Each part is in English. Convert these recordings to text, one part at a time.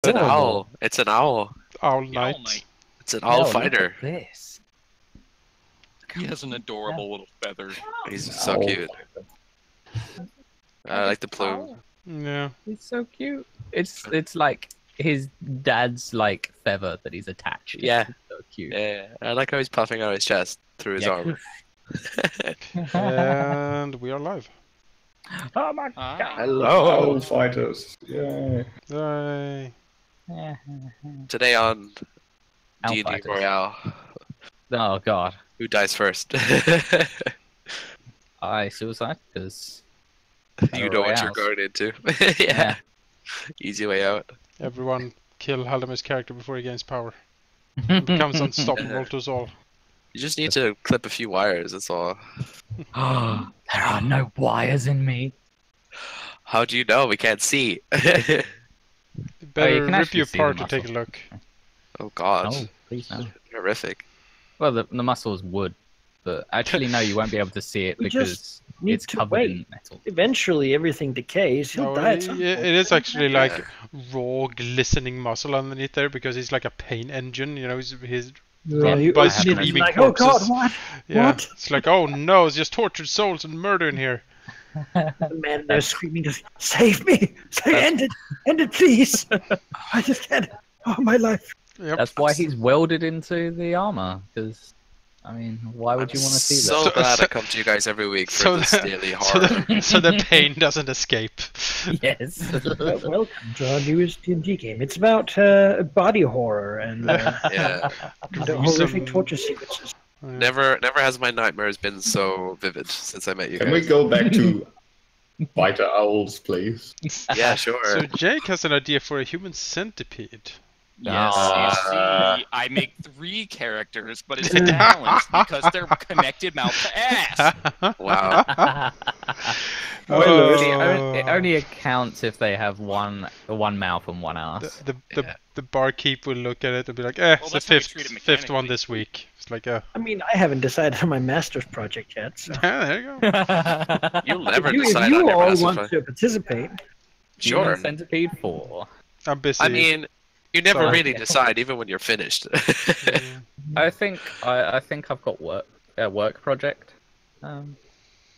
It's an owl. It's an owl. Owl Knight. It's an owl Look fighter. at this. He has an adorable little feather. He's so cute. I like the plume. Yeah. He's so cute. It's like his dad's like feather that he's attached. Yeah. It's so cute. Yeah, I like how he's puffing out his chest through his armor. And we are live. Oh my god! Hello. Owl fighters. Yay. Yay. Today on Owl D&D fighters. Royale, Oh god. who dies first? I suicide because You know what you're going into. Yeah. Easy way out. Everyone kill Halldamir's character before he gains power. He becomes unstoppable to us all. You just need to clip a few wires, that's all. There are no wires in me. How do you know? We can't see. You better can rip actually you see the apart to take a muscle. look. Oh god. Oh, please no. Horrific. Well, the muscle is wood, but actually no, you won't be able to see it We because just need it's to covered wait. in metal. Eventually, everything decays. He'll No, die at some point. it is actually like raw, glistening muscle underneath there because he's like a pain engine. You know, he's Yeah, run you by open it and it's screaming like, oh god, corpses. what? Yeah, What? it's like, oh no, it's just tortured souls and murder in here. The man there screaming, just save me! End it, please! I just can't. Oh, my life. Yep. That's why he's welded into the armor. Because, I mean, why would you want to see So that? glad I come to you guys every week for this daily horror. so the pain doesn't escape. Yes. Welcome to our newest D&D game. It's about body horror and Yeah. horrific torture sequences. Never has my nightmares been so vivid since I met you Can we guys. go back to fighter owls, please? Yeah, sure. So Jake has an idea for a human centipede. Yes. See, I make 3 characters, but it's balanced because they're connected mouth to ass. Wow. It only accounts if they have one mouth and one ass. The barkeep will look at it and be like, Well, it's the that's how we treat it fifth one mechanically. this week. It's like, I mean, I haven't decided on my master's project yet. So. yeah, there you go. You'll never if decide you on your all master want plan. to participate, Sure. Human Centipede 4. I'm busy. I mean, you never Sorry. really decide, even when you're finished. I think I've got work project.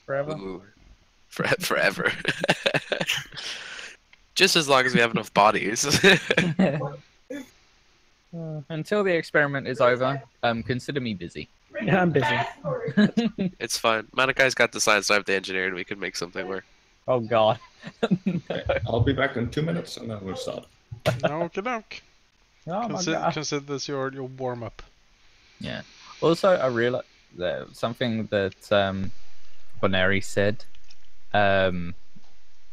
Forever. Ooh. Forever. Just as long as we have enough bodies. Until the experiment is over, consider me busy. yeah, I'm busy. It's fine. Manakai's got the science, I have the engineering, we can make something work. Oh god. Okay, I'll be back in 2 minutes and then we'll start. Okey-doke. Oh my god. Consider this your warm up. Yeah. Also, I realized that something that Boneri said.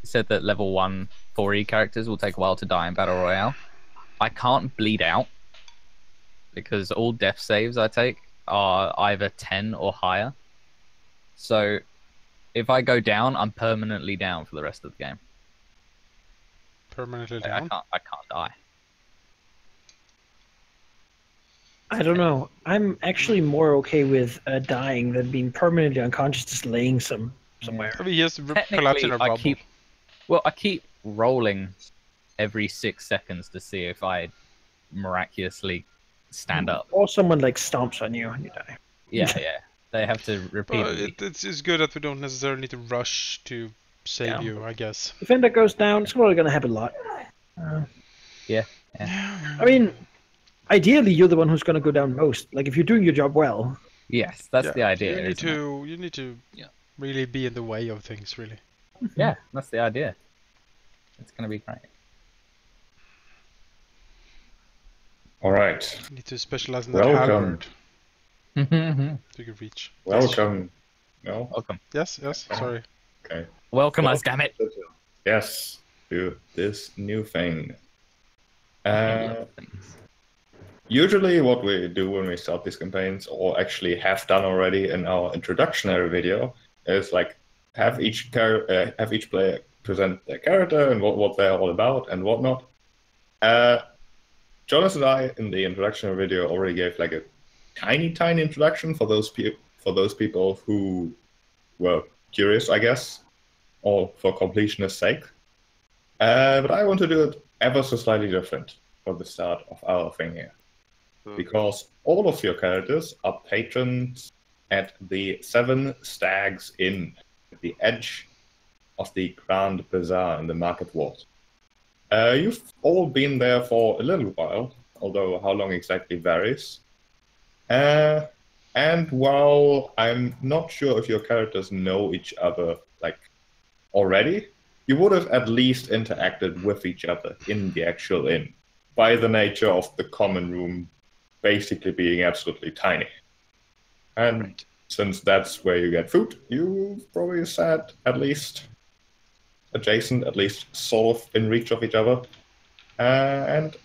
Said that level 1 4E characters will take a while to die in Battle Royale. I can't bleed out because all death saves I take are either 10 or higher. So if I go down, I'm permanently down for the rest of the game. Permanently Like, down. I can't die. I don't know. I'm actually more okay with dying than being permanently unconscious, just laying somewhere. I mean, he has to collapse in a Technically, rubble. I keep rolling every 6 seconds to see if I miraculously stand up. Or someone like stomps on you and you die. Yeah. They have to repeatedly. It's good that we don't necessarily need to rush to save you, I guess. Defender goes down. It's probably going to happen a lot. Yeah. I mean, ideally, you're the one who's going to go down most. Like, if you're doing your job well. Yes, that's Yeah, the idea. You need isn't it? to really be in the way of things, really. Yeah, that's the idea. It's gonna be great. All right. You need to specialize in that Welcome. halberd so you can reach. Welcome. No? Welcome. Yes, sorry. Okay. Welcome us, damn it. Yes, to this new thing. Usually what we do when we start these campaigns, or actually have done already in our introductory video, is like have each player present their character and what they're all about and whatnot. Jonas and I in the introductory video already gave like a tiny introduction for those people who were curious, I guess, or for completionist sake. But I want to do it ever so slightly different for the start of our thing here. Because all of your characters are patrons at the Seven Stags Inn, at the edge of the Grand Bazaar in the Market Ward. You've all been there for a little while, although how long exactly varies. And while I'm not sure if your characters know each other already, you would have at least interacted with each other in the actual inn, by the nature of the common room basically being absolutely tiny. And since that's where you get food, you've probably sat at least adjacent, at least sort of in reach of each other. And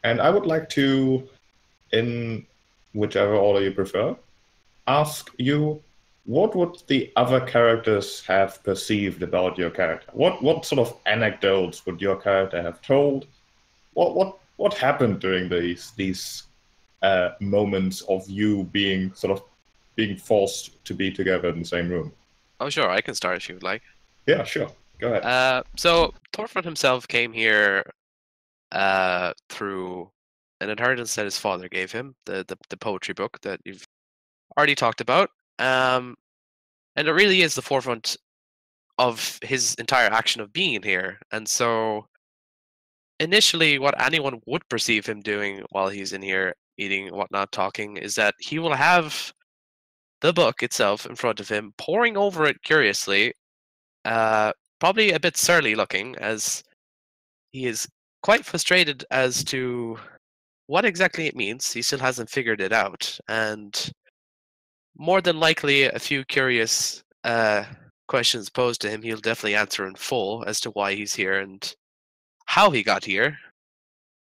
I would like to, in whichever order you prefer, ask you, what would the other characters have perceived about your character? What sort of anecdotes would your character have told? What happened during these moments of you being forced to be together in the same room? Oh, sure, I can start if you would like. Yeah, sure. Go ahead. So Thorfin himself came here through an inheritance that his father gave him, the poetry book that you've already talked about. And it really is the forefront of his entire action of being here. And so initially what anyone would perceive him doing while he's in here eating, whatnot, talking, is that he will have the book itself in front of him, poring over it curiously, probably a bit surly looking, as he is quite frustrated as to what exactly it means. He still hasn't figured it out, and more than likely a few curious questions posed to him he'll definitely answer in full as to why he's here and how he got here.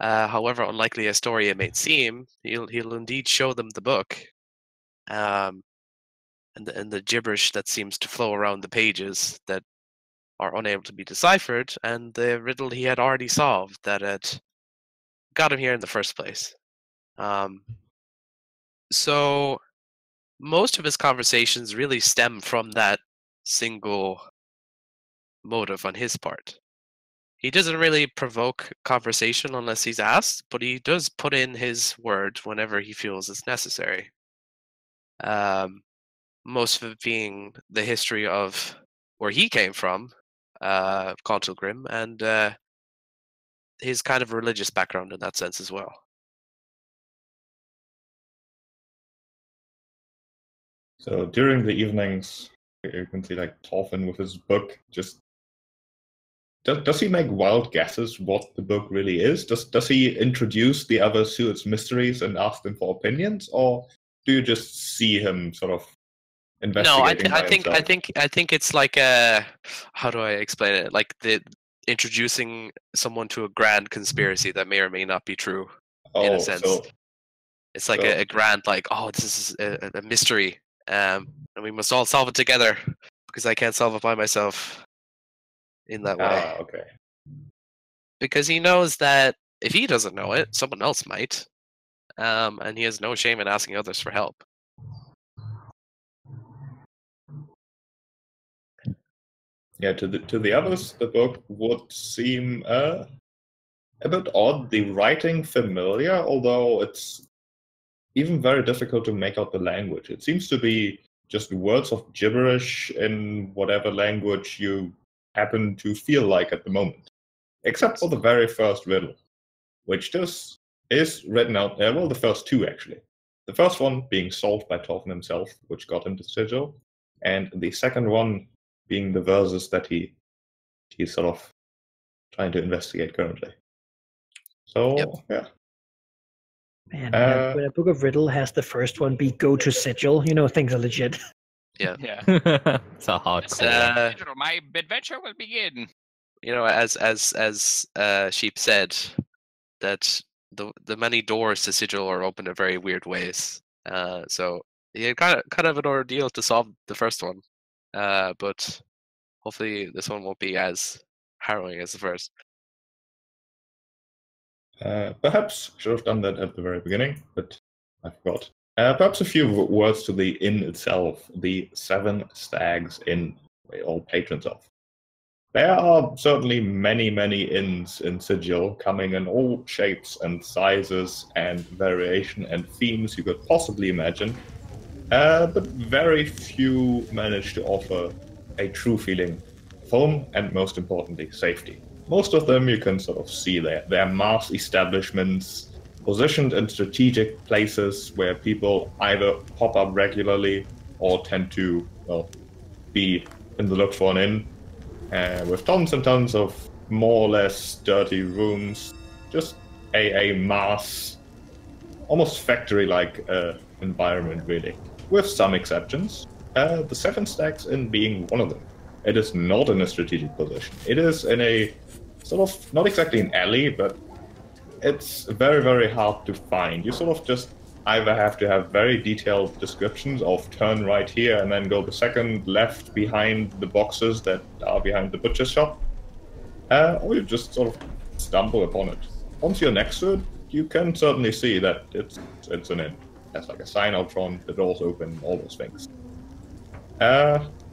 However unlikely a story it may seem, he'll indeed show them the book, and the gibberish that seems to flow around the pages that are unable to be deciphered, and the riddle he had already solved that had got him here in the first place. So most of his conversations really stem from that single motive on his part. He doesn't really provoke conversation unless he's asked, but he does put in his word whenever he feels it's necessary. Most of it being the history of where he came from, Contilgrim, and his kind of religious background in that sense as well. So during the evenings, you can see Thorfin with his book. Just does he make wild guesses what the book really is? Does he introduce the others to its mysteries and ask them for opinions, or do you just see him sort of investigating? No, I think it's like a, how do I explain it? Like the introducing someone to a grand conspiracy that may or may not be true. In a sense, it's like a grand, this is a mystery, and we must all solve it together because I can't solve it by myself. In that way, okay. Because he knows that if he doesn't know it, someone else might, and he has no shame in asking others for help. Yeah, to the others, the book would seem a bit odd. The writing familiar, although it's even very difficult to make out the language. It seems to be just words of gibberish in whatever language you happen to feel like at the moment. Except for the very first riddle, which is written out there. Well, the first two, actually. The first one being solved by Thorfin himself, which got him to Sigil, and the second one being the verses that he's sort of trying to investigate currently. So, yeah. Man, when a book of riddle has the first one be go to Sigil, things are legit. Yeah. It's a hard call. My adventure will begin. As Sheep said, that the many doors to Sigil are open in very weird ways. So he had kind of an ordeal to solve the first one, but hopefully this one won't be as harrowing as the first. Perhaps should have done that at the very beginning, but I forgot. Perhaps a few words to the inn itself, the Seven Stags Inn, we're all patrons of. There are certainly many, many inns in Sigil, coming in all shapes and sizes and variation and themes you could possibly imagine. But very few manage to offer a true feeling of home and, most importantly, safety. Most of them you can sort of see there. They're mass establishments positioned in strategic places where people either pop up regularly or tend to, well, be in the look for an inn. With tons and tons of more or less dirty rooms, just a mass, almost factory-like environment, really. With some exceptions, the 7 stacks in being one of them. It is not in a strategic position. It is in a sort of, not exactly an alley, but it's very, very hard to find. You sort of just either have to have very detailed descriptions of turn right here and then go the second left behind the boxes that are behind the butcher's shop, or you just sort of stumble upon it. Once you're next to it, you can certainly see that it's an inn. There's like a sign out front, the doors open, all those things.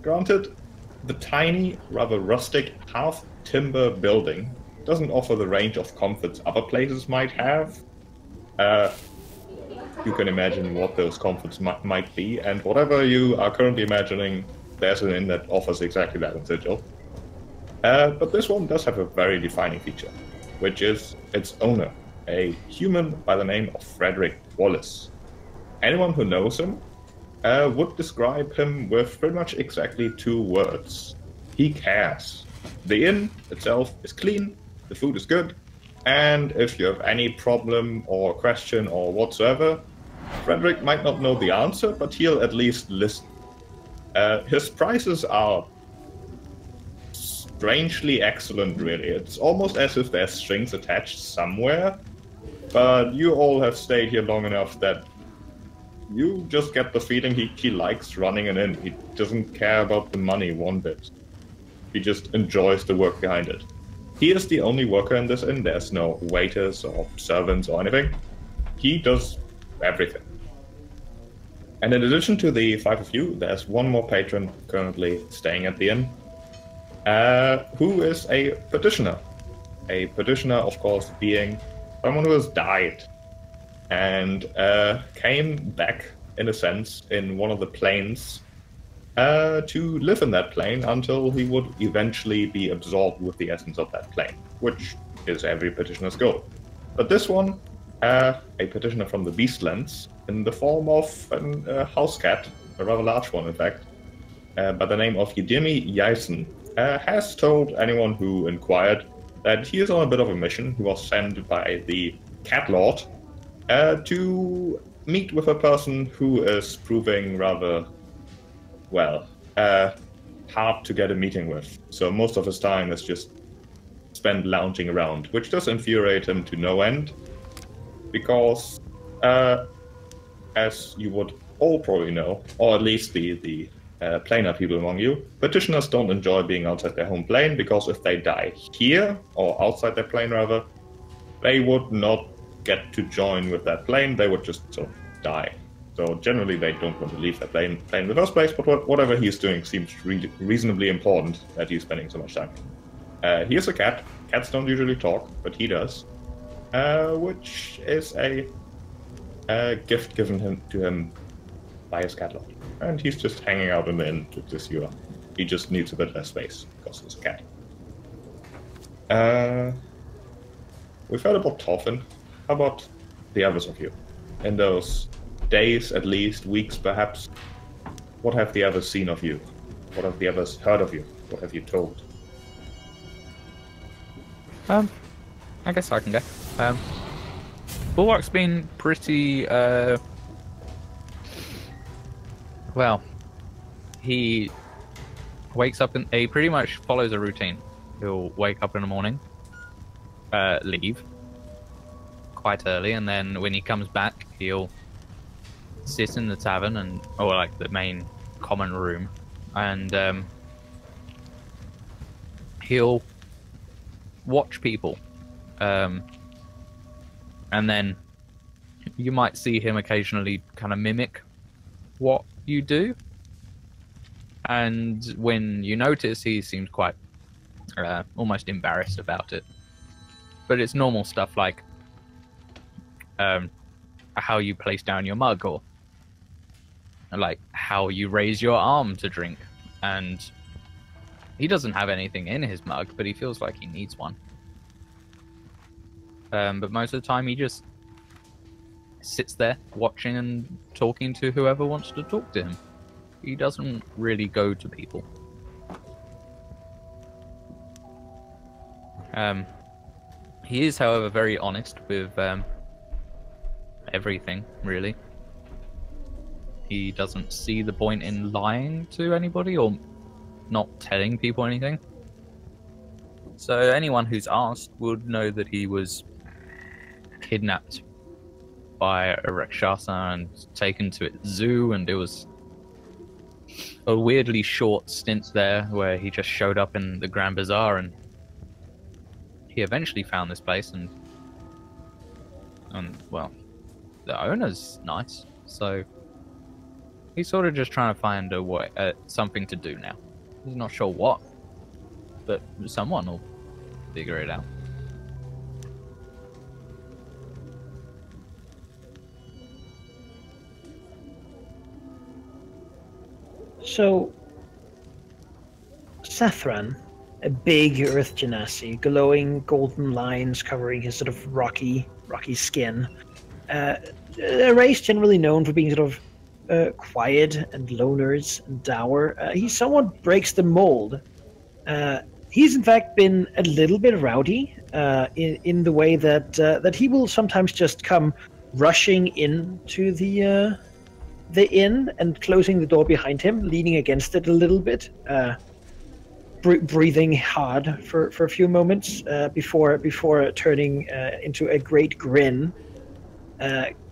Granted, the tiny, rather rustic, half-timber building doesn't offer the range of comforts other places might have. You can imagine what those comforts might be, and whatever you are currently imagining, there's an inn that offers exactly that in Sigil. But this one does have a very defining feature, which is its owner, a human by the name of Frederick Wallace. Anyone who knows him would describe him with pretty much exactly 2 words. He cares. The inn itself is clean, the food is good, and if you have any problem or question or whatsoever, Frederick might not know the answer, but he'll at least listen. His prices are strangely excellent, really. It's almost as if there's strings attached somewhere, but you all have stayed here long enough that you just get the feeling he likes running an inn. He doesn't care about the money one bit. He just enjoys the work behind it. He is the only worker in this inn. There's no waiters or servants or anything. He does everything. And in addition to the 5 of you, there's one more patron currently staying at the inn, who is a petitioner. A petitioner, of course, being someone who has died and came back, in a sense, in one of the planes to live in that plane until he would eventually be absorbed with the essence of that plane, which is every petitioner's goal. But this one, a petitioner from the Beastlands, in the form of a house cat, a rather large one in fact, by the name of Yidimi Yaisen, has told anyone who inquired that he is on a bit of a mission. He was sent by the Cat Lord to meet with a person who is proving rather, well, hard to get a meeting with. So most of his time is just spent lounging around, which does infuriate him to no end, because as you would all probably know, or at least the planar people among you, petitioners don't enjoy being outside their home plane, because if they die here, or outside their plane rather, they would not get to join with that plane, they would just sort of die. So generally they don't want to leave their plane in the first place, but whatever he's doing seems reasonably important that he's spending so much time. He is a cat. Cats don't usually talk, but he does, which is a gift given to him by his cat lord. And he's just hanging out in the inn to just you up. He just needs a bit less space because he's a cat. We've heard about Thorfin. How about the others of you? In those days, at least, weeks perhaps, what have the others seen of you? What have the others heard of you? What have you told? I guess I can go. Bulwark's been pretty, well, he wakes up and he pretty much follows a routine. He'll wake up in the morning, leave quite early, and then when he comes back, he'll sit in the tavern or like the main common room, and he'll watch people, and then you might see him occasionally kind of mimic what you do, and when you notice he seems quite almost embarrassed about it. But it's normal stuff like how you place down your mug, or like how you raise your arm to drink. And he doesn't have anything in his mug, but he feels like he needs one. But most of the time he just sits there watching and talking to whoever wants to talk to him. He doesn't really go to people. He is, however, very honest with everything, really. He doesn't see the point in lying to anybody or not telling people anything. So anyone who's asked would know that he was kidnapped by a Rakshasa and taken to its zoo, and it was a weirdly short stint there where he just showed up in the Grand Bazaar, and he eventually found this place, and well, the owner's nice, so he's sort of just trying to find a way, something to do now. He's not sure what, but someone will figure it out. So, Zathran, a big earth genasi, glowing golden lines covering his sort of rocky skin. A race generally known for being sort of quiet and loners and dour. He somewhat breaks the mold. He's in fact been a little bit rowdy in the way that he will sometimes just come rushing into the inn and closing the door behind him, leaning against it a little bit, breathing hard for a few moments before turning into a great grin.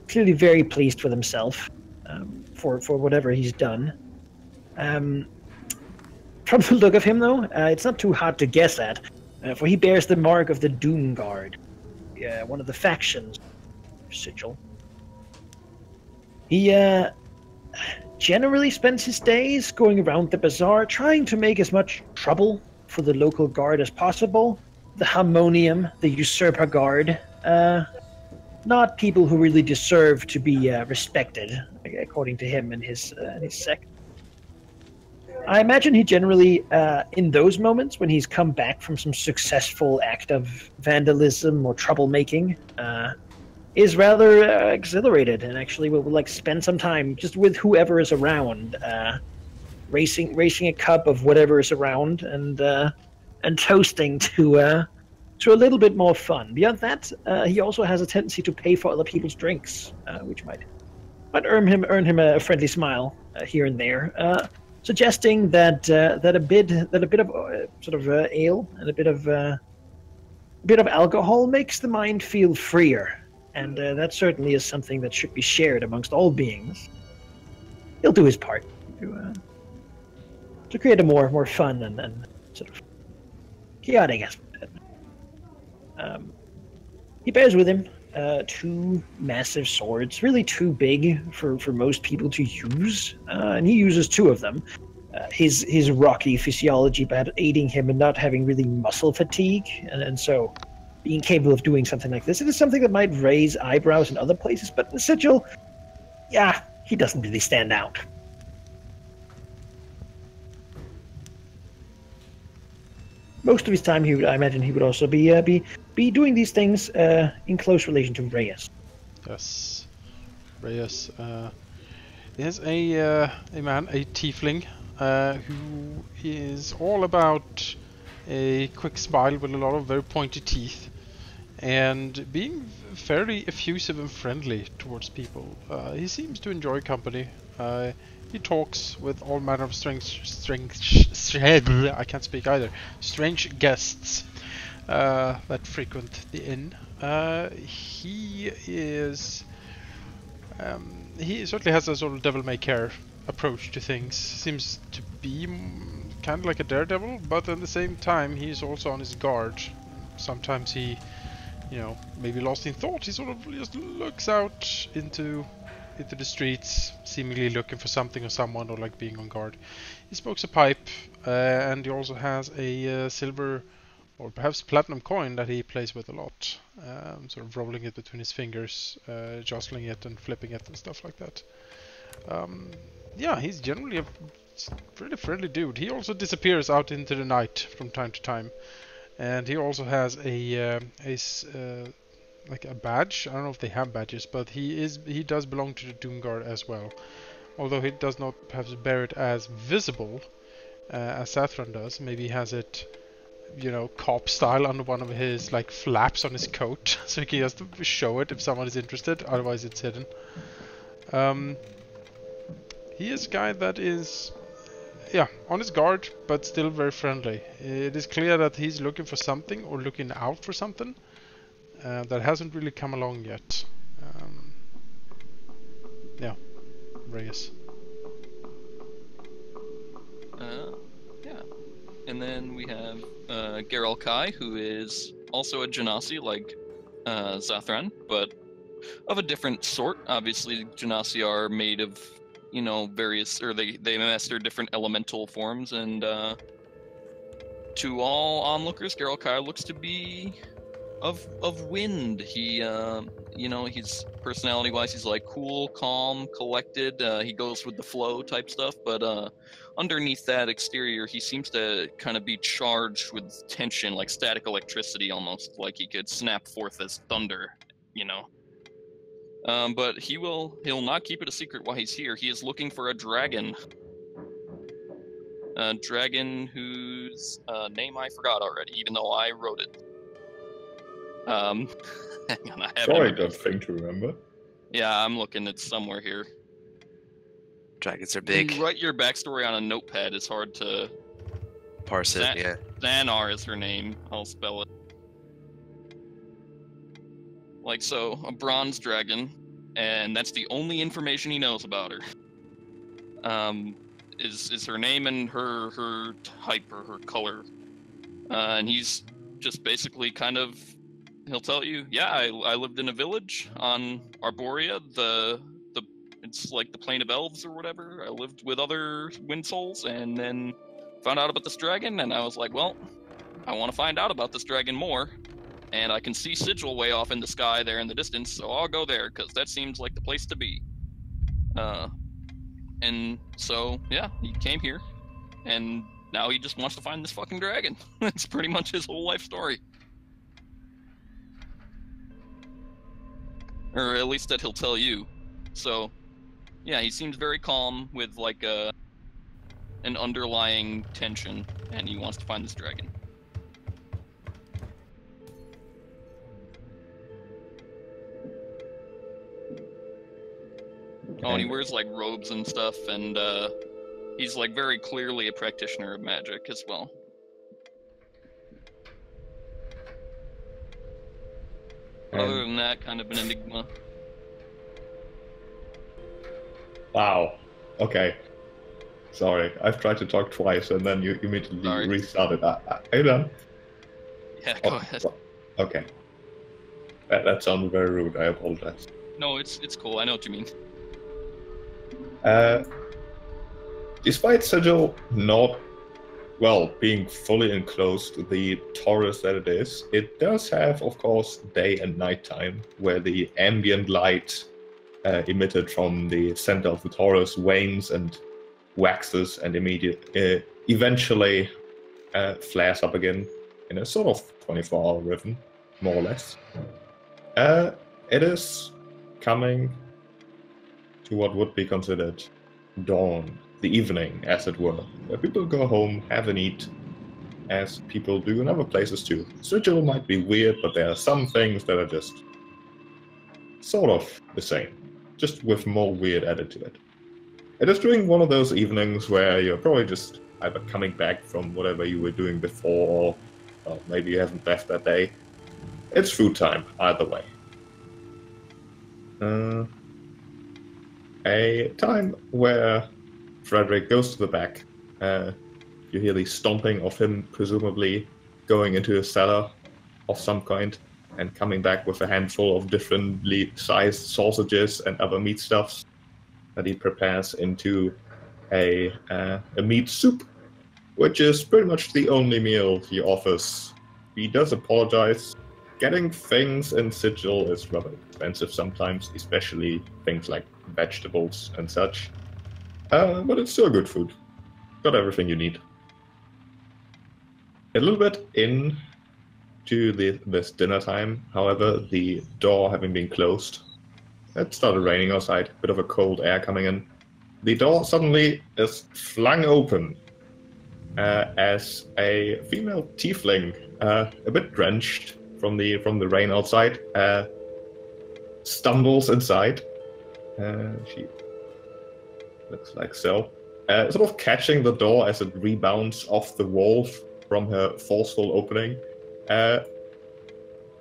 Clearly very pleased with himself for whatever he's done. From the look of him, though, it's not too hard to guess at, for he bears the mark of the Doom Guard, one of the factions of Sigil. He generally spends his days going around the bazaar, trying to make as much trouble for the local guard as possible. The Harmonium, the Usurper Guard, not people who really deserve to be respected, according to him and his sect. I imagine he generally, in those moments when he's come back from some successful act of vandalism or troublemaking, is rather exhilarated and actually will like spend some time just with whoever is around, racing a cup of whatever is around and toasting to a little bit more fun. Beyond that, he also has a tendency to pay for other people's drinks, which might earn him a friendly smile here and there, suggesting that a bit of sort of ale and a bit of alcohol makes the mind feel freer. And that certainly is something that should be shared amongst all beings. He'll do his part to create a more fun and sort of chaotic aspect. He bears with him two massive swords, really too big for most people to use, and he uses two of them. His rocky physiology about aiding him in not having really muscle fatigue, and so being capable of doing something like this. It is something that might raise eyebrows in other places, but in Sigil, yeah, he doesn't really stand out. Most of his time, I imagine he would also be doing these things in close relation to Reus. Yes, Reus is a man, a tiefling, who is all about a quick smile with a lot of very pointy teeth, and being fairly effusive and friendly towards people. He seems to enjoy company. He talks with all manner of I can't speak either. Strange guests that frequent the inn. He certainly has a sort of devil-may-care approach to things. Seems to be kind of like a daredevil, but at the same time he's also on his guard. Sometimes he, maybe lost in thought, he sort of just looks out into the streets, seemingly looking for something or someone, or like being on guard. He smokes a pipe, and he also has a silver or perhaps platinum coin that he plays with a lot, sort of rolling it between his fingers, jostling it and flipping it and stuff like that. Yeah, he's generally a pretty friendly dude. He also disappears out into the night from time to time, and he also has like a badge. I don't know if they have badges, but he does belong to the Doomguard as well, although he does not perhaps bear it as visible as Zathran does. Maybe he has it, you know, cop style under one of his like flaps on his coat, so he can just show it if someone is interested. Otherwise, it's hidden. He is a guy that is, yeah, on his guard, but still very friendly. It is clear that he's looking for something or looking out for something that hasn't really come along yet. Yeah, Reus. Yeah. And then we have Garel-Kai, who is also a genasi like Zathran, but of a different sort. Obviously, genasi are made of, you know, various, or they master different elemental forms, and to all onlookers, Garel-Kai looks to be of wind. He, you know, he's personality-wise, he's like cool, calm, collected. He goes with the flow type stuff, but underneath that exterior, he seems to kind of be charged with tension, like static electricity almost, like he could snap forth as thunder, you know. But he'll not keep it a secret why he's here. He is looking for a dragon. A dragon whose name I forgot already, even though I wrote it. Hang on, I have Sorry, it. don't think to remember. Yeah, I'm looking. It's somewhere here. Dragons are When big. you write your backstory on a notepad, it's hard to Parse it, yeah. Xanar is her name. I'll spell it. Like so, a bronze dragon, and that's the only information he knows about her. Is her name and her type or her color. And he's just basically kind of, he'll tell you, yeah, I lived in a village on Arborea, it's like the Plane of Elves or whatever. I lived with other wind souls, and then found out about this dragon, and I was like, well, I want to find out about this dragon more. And I can see Sigil way off in the sky there in the distance, so I'll go there, because that seems like the place to be. And so, yeah, he came here, and now he just wants to find this fucking dragon. That's pretty much his whole life story. Or at least that he'll tell you. So, yeah, he seems very calm with, like, an underlying tension, and he wants to find this dragon. Oh, and he wears like robes and stuff, and he's like very clearly a practitioner of magic as well. But other than that, kind of an enigma. Wow. Okay. Sorry, I've tried to talk twice, and then you immediately restarted. Are you done? Yeah, go ahead. Okay. That sounded very rude. I apologize. No, it's cool. I know what you mean. Despite Sigil not, well, being fully enclosed, the torus that it is, it does have, of course, day and night time, where the ambient light emitted from the center of the torus wanes and waxes and eventually flares up again in a sort of 24-hour rhythm, more or less. It is coming to what would be considered dawn, the evening, as it were, where people go home, have an eat, as people do in other places too. Sigil might be weird, but there are some things that are just sort of the same, just with more weird added to it. It is during one of those evenings where you're probably just either coming back from whatever you were doing before, or maybe you haven't left that day. It's food time, either way. A time where Frederick goes to the back. You hear the stomping of him, presumably going into a cellar of some kind, and coming back with a handful of differently sized sausages and other meat stuffs that he prepares into a meat soup, which is pretty much the only meal he offers he does apologize. Getting things in Sigil is rather expensive sometimes, especially things like vegetables and such. But it's still good food. Got everything you need. A little bit into this dinner time, however, the door having been closed, it started raining outside, bit of a cold air coming in. The door suddenly is flung open as a female tiefling, a bit drenched from the rain outside, stumbles inside. She looks like so. Sort of catching the door as it rebounds off the wall from her forceful opening,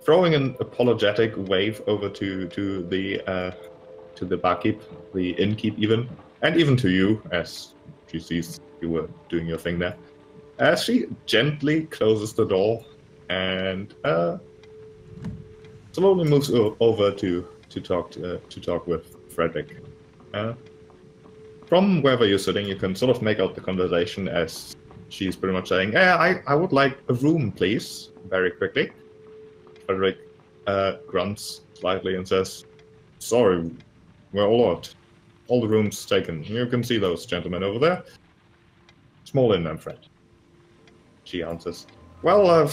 throwing an apologetic wave over to the barkeep, the innkeep even, and even to you, as she sees you were doing your thing there. As she gently closes the door and slowly moves over to talk with Frederick. From wherever you're sitting, you can sort of make out the conversation as she's pretty much saying, I would like a room, please, very quickly. Frederick grunts slightly and says, sorry, we're all out. All the rooms taken. You can see those gentlemen over there. Small inn, I'm afraid. She answers, well,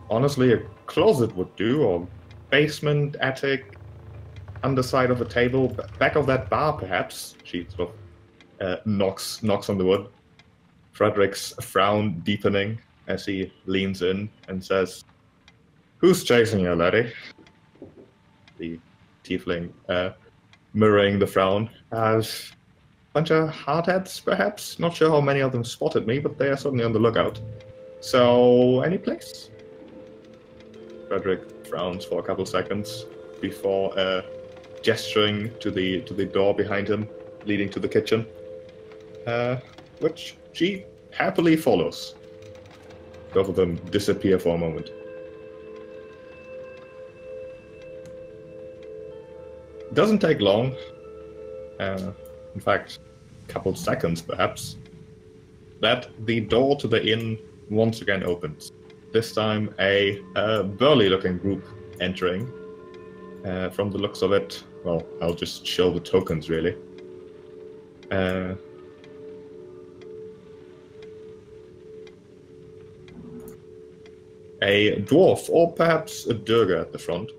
honestly, a closet would do, or basement, attic, underside of a table, back of that bar, perhaps. She sort of knocks on the wood. Frederick's frown deepening as he leans in and says, who's chasing you, laddie? The tiefling, mirroring the frown, has a bunch of hardheads, perhaps? Not sure how many of them spotted me, but they are certainly on the lookout. So, any place? Frederick frowns for a couple seconds before gesturing to the door behind him, leading to the kitchen, which she happily follows. Both of them disappear for a moment. It doesn't take long. In fact, a couple seconds perhaps, that the door to the inn once again opens. This time a burly-looking group entering. From the looks of it, well, I'll just show the tokens, really. A dwarf, or perhaps a Durga at the front.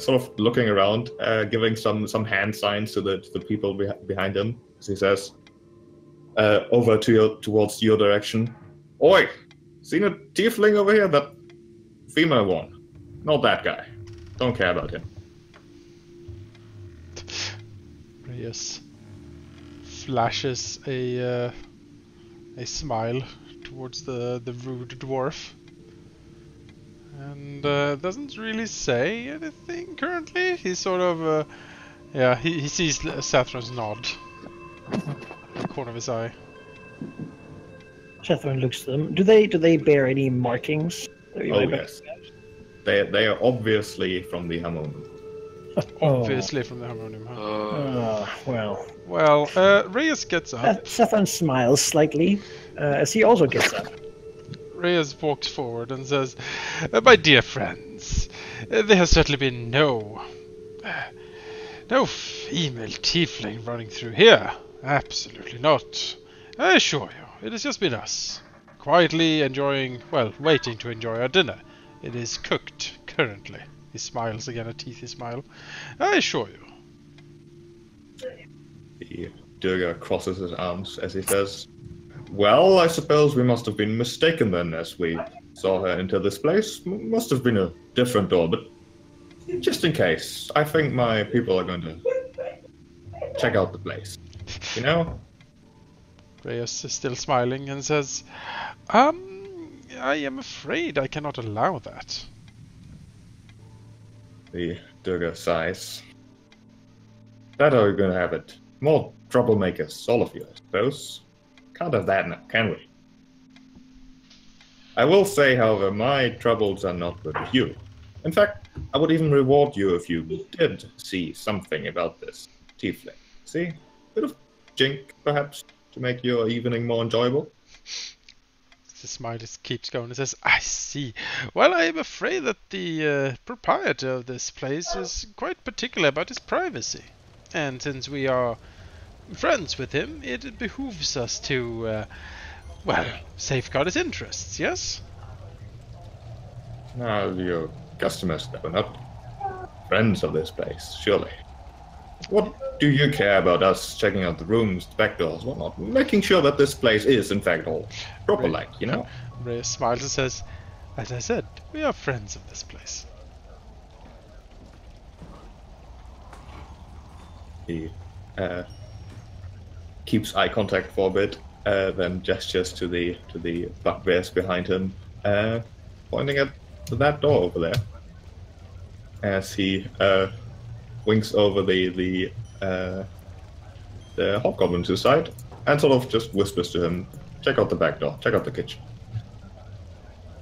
Sort of looking around, giving some hand signs to the people behind him, as he says, over towards your direction. Oi! Seen a tiefling over here? That female one. Not that guy. Don't care about him. Reus flashes a smile towards the rude dwarf. And doesn't really say anything currently. He's sort of, he sees Zathran's nod in the corner of his eye. Zathran looks to them. Do they bear any markings? Oh yes, they are obviously from the harmonium. Obviously from the harmonium. Huh? Well. Well, Reus gets up. Zathran smiles slightly as he also gets up. Reus walks forward and says, my dear friends, there has certainly been no female tiefling running through here. Absolutely not. I assure you, it has just been us, quietly enjoying, well, waiting to enjoy our dinner. It is cooked currently. He smiles again, a teethy smile. I assure you. The Durga crosses his arms as he says, well, I suppose we must have been mistaken then, as we saw her enter this place. Must have been a different door, but just in case, I think my people are going to check out the place. You know? Reus is still smiling and says, I am afraid I cannot allow that. The Durga sighs. That are we going to have it? More troublemakers, all of you, I suppose. Can't have that now, can we? I will say, however, my troubles are not with you. In fact, I would even reward you if you did see something about this tiefling. See? Bit of jink, perhaps, to make your evening more enjoyable. The smile just keeps going and says, I see. Well, I am afraid that the proprietor of this place is quite particular about his privacy. And since we are friends with him, it behooves us to, well, safeguard his interests, yes? No, your customers are not friends of this place, surely. What do you care about us checking out the rooms, the back doors, whatnot? Making sure that this place is, in fact, all proper-like, you know? Reus smiles and says, as I said, we are friends of this place. He keeps eye contact for a bit, then gestures to the bugbears behind him, pointing at that door over there. As he winks over the hobgoblin to the side, and sort of just whispers to him, check out the back door, check out the kitchen.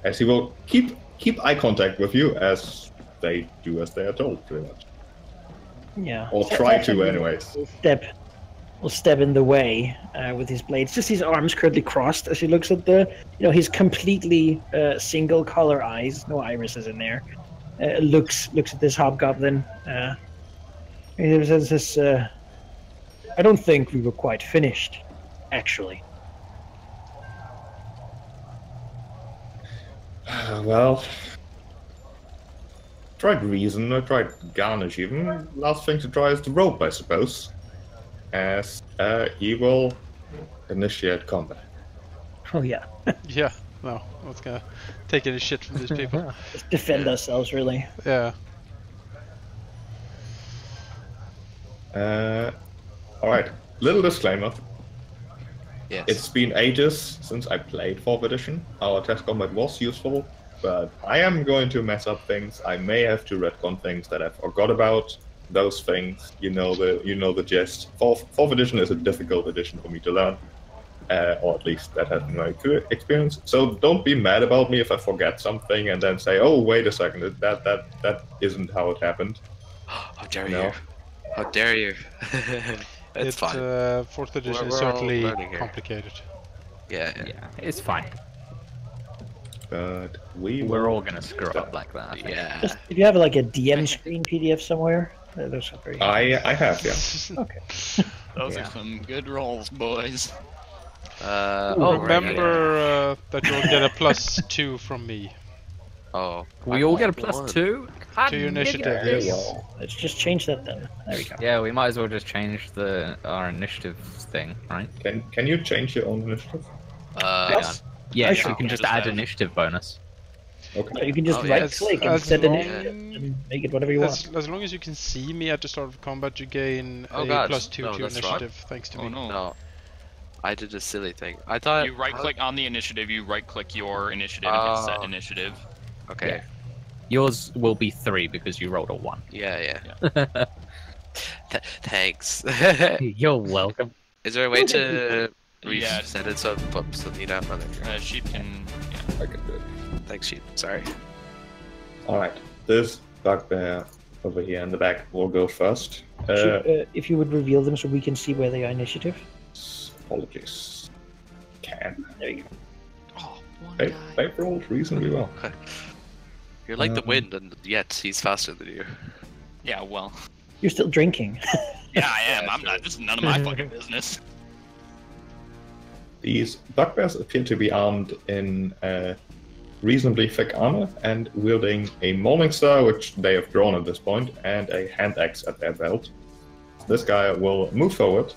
As he will keep eye contact with you as they do as they are told, pretty much. Yeah. Or try to, anyways. Will step in the way with his blades. Just his arms currently crossed as he looks at his completely single color eyes, no irises in there. Looks at this hobgoblin. He says this. I don't think we were quite finished, actually. Well, tried reason, I tried garnish even. Last thing to try is the rope, I suppose. As he will initiate combat. Oh yeah. Yeah, no, I'm not gonna take any shit from these people. Just defend ourselves, really. Yeah. Alright, little disclaimer. Yes. It's been ages since I played 4th edition. Our test combat was useful, but I am going to mess up things. I may have to retcon things that I forgot about. Those things, you know the gist. 4th edition is a difficult edition for me to learn, or at least that has been my experience. So don't be mad about me if I forget something and then say, "Oh, wait a second, that isn't how it happened." How dare No. you? How dare you? It's fine. 4th edition is We're all certainly learning here. complicated. Yeah. Yeah, it's fine. But We're all gonna screw up like that. I think. Yeah. Just if you have like a DM screen PDF somewhere, those are very. I have, yeah. Okay. Those Yeah. are some good rolls, boys. Remember that you'll get a +2 from me Oh. We I all get a want one. +2 to your initiative. There you Yes. go. Let's just change that then. There we go. Yeah, we might as well just change our initiative thing, right? Can you change your own initiative? Yes. Yeah, Actually, you can just just add have- initiative bonus. Okay. You can just Oh, right yes. click and As set an long- initiative and make it whatever you want. As long as you can see me at the start of combat, you gain Oh a God, +2 no, to your that's wrong. initiative, thanks to Oh me. no. No. I did a silly thing. I thought You right click on the initiative, you right click your initiative and hit set Oh. initiative. Okay. Yours will be 3 because you rolled a 1. Yeah. Thanks. You're welcome. Is there a way to Yeah. reset it so you know? Oh, there you go. Sheep can. Yeah. I can do it. Thanks, sheet. Sorry. Alright. This bugbear over here in the back will go first. If you would reveal them so we can see where they are initiative. Apologies. Can. There you go. Oh, one They rolled reasonably well. You're like the wind, and yet he's faster than you. Yeah, well. You're still drinking. Yeah, I am. I'm not. This is none of my fucking business. These bugbears appear to be armed in reasonably thick armor and wielding a Morning Star, which they have drawn at this point, and a hand axe at their belt. This guy will move forward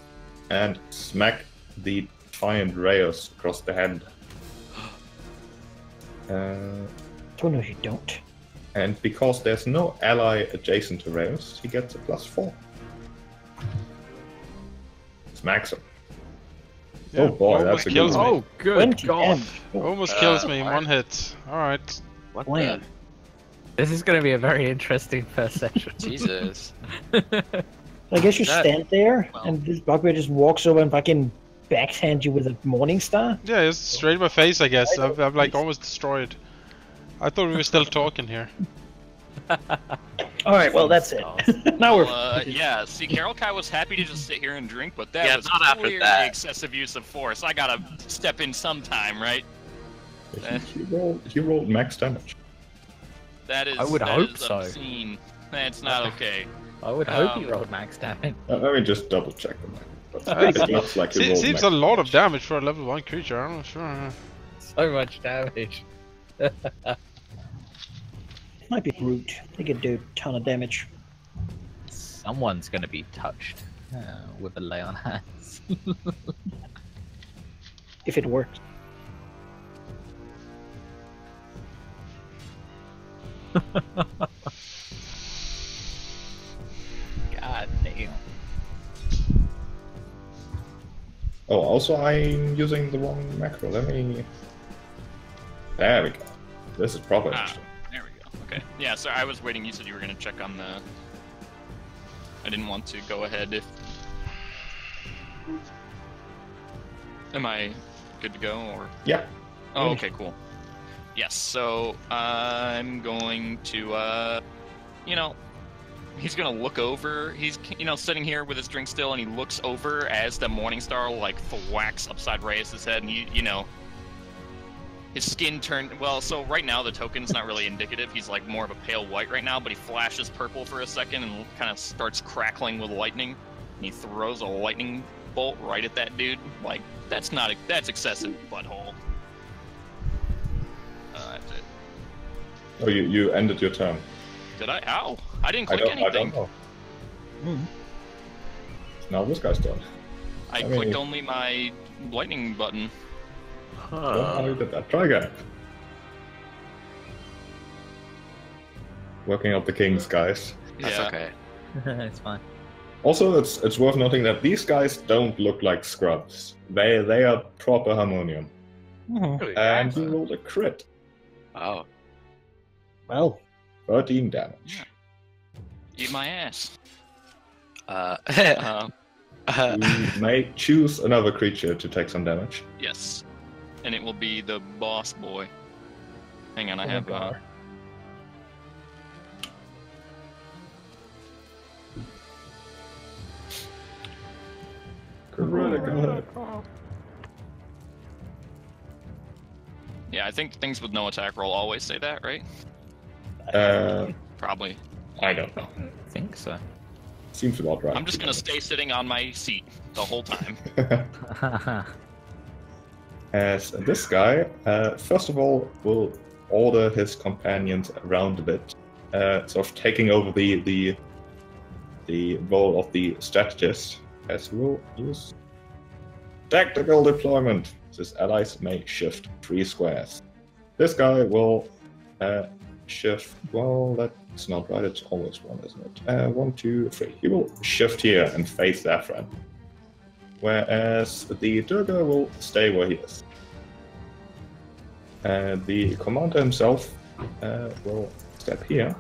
and smack the defiant Reus across the head. Oh no, you don't. And because there's no ally adjacent to Reus, he gets a +4. Smacks him. Yeah, Oh boy, that's almost a good kills one. me. Oh, good 20 God. damage. Almost kills me in what? one hit. Alright. What Plan. This is going to be a very interesting first session. the? Jesus. I guess you That- stand there, well- and this bugbear just walks over and fucking backhand you with a Morning Star. Yeah, it's straight in my face, I guess. I'm like almost destroyed. I thought we were still talking here. All right, well that's it. Now we're. Yeah, see, Garel-Kai was happy to just sit here and drink, but that Yeah, was not after clearly that. excessive use of force. I gotta step in sometime, right? He rolled max damage. That is. I would that hope is so. obscene. That's not okay. I would hope he rolled max damage. Let me just double check the map. But it looks like he rolled Seems max a lot of damage for a level 1 creature, I'm not sure. So much damage. Might be brute. They could do a ton of damage. Someone's gonna be touched with a lay on hands. If it works. God damn. Oh, also I'm using the wrong macro. Let me... There we go. This is proper. There we go. Okay. Yeah, so I was waiting. You said you were going to check on the... I didn't want to go ahead if... Am I good to go, or...? Yeah. Oh, okay, cool. Yes, so I'm going to, you know, he's gonna look over. He's, you know, sitting here with his drink still, and he looks over as the Morningstar like thwacks upside Reus' head, and you know, his skin turned. Well, so right now the token's not really indicative. He's like more of a pale white right now, but he flashes purple for a second and kind of starts crackling with lightning. And he throws a lightning bolt right at that dude. Like that's excessive, butthole. That's it. Oh, you ended your turn. Did I? Ow! I didn't click anything. I don't know. Now this guy's done. I clicked only my lightning button. Don't know how you did that. Try again. Working out the kings, guys. That's Yeah. okay. It's fine. Also, it's worth noting that these guys don't look like scrubs. They are proper harmonium. Mhm. And he rolled a crit. Oh. Well, 13 damage. Eat my ass. You may choose another creature to take some damage. Yes. And it will be the boss boy. Hang on, I Oh, have God. Critical. Yeah, I think things with no attack roll always say that, right? Probably. I don't know. I think so. Seems about right. I'm just gonna stay sitting on my seat the whole time. As this guy, first of all, will order his companions around a bit, sort of taking over the role of the strategist, as he will use tactical deployment. His allies may shift 3 squares. This guy will shift. Well, that's not right. It's always 1, isn't it? 1, 2, 3. He will shift here and face Zathran. Whereas the Durga will stay where he is. The commander himself will step here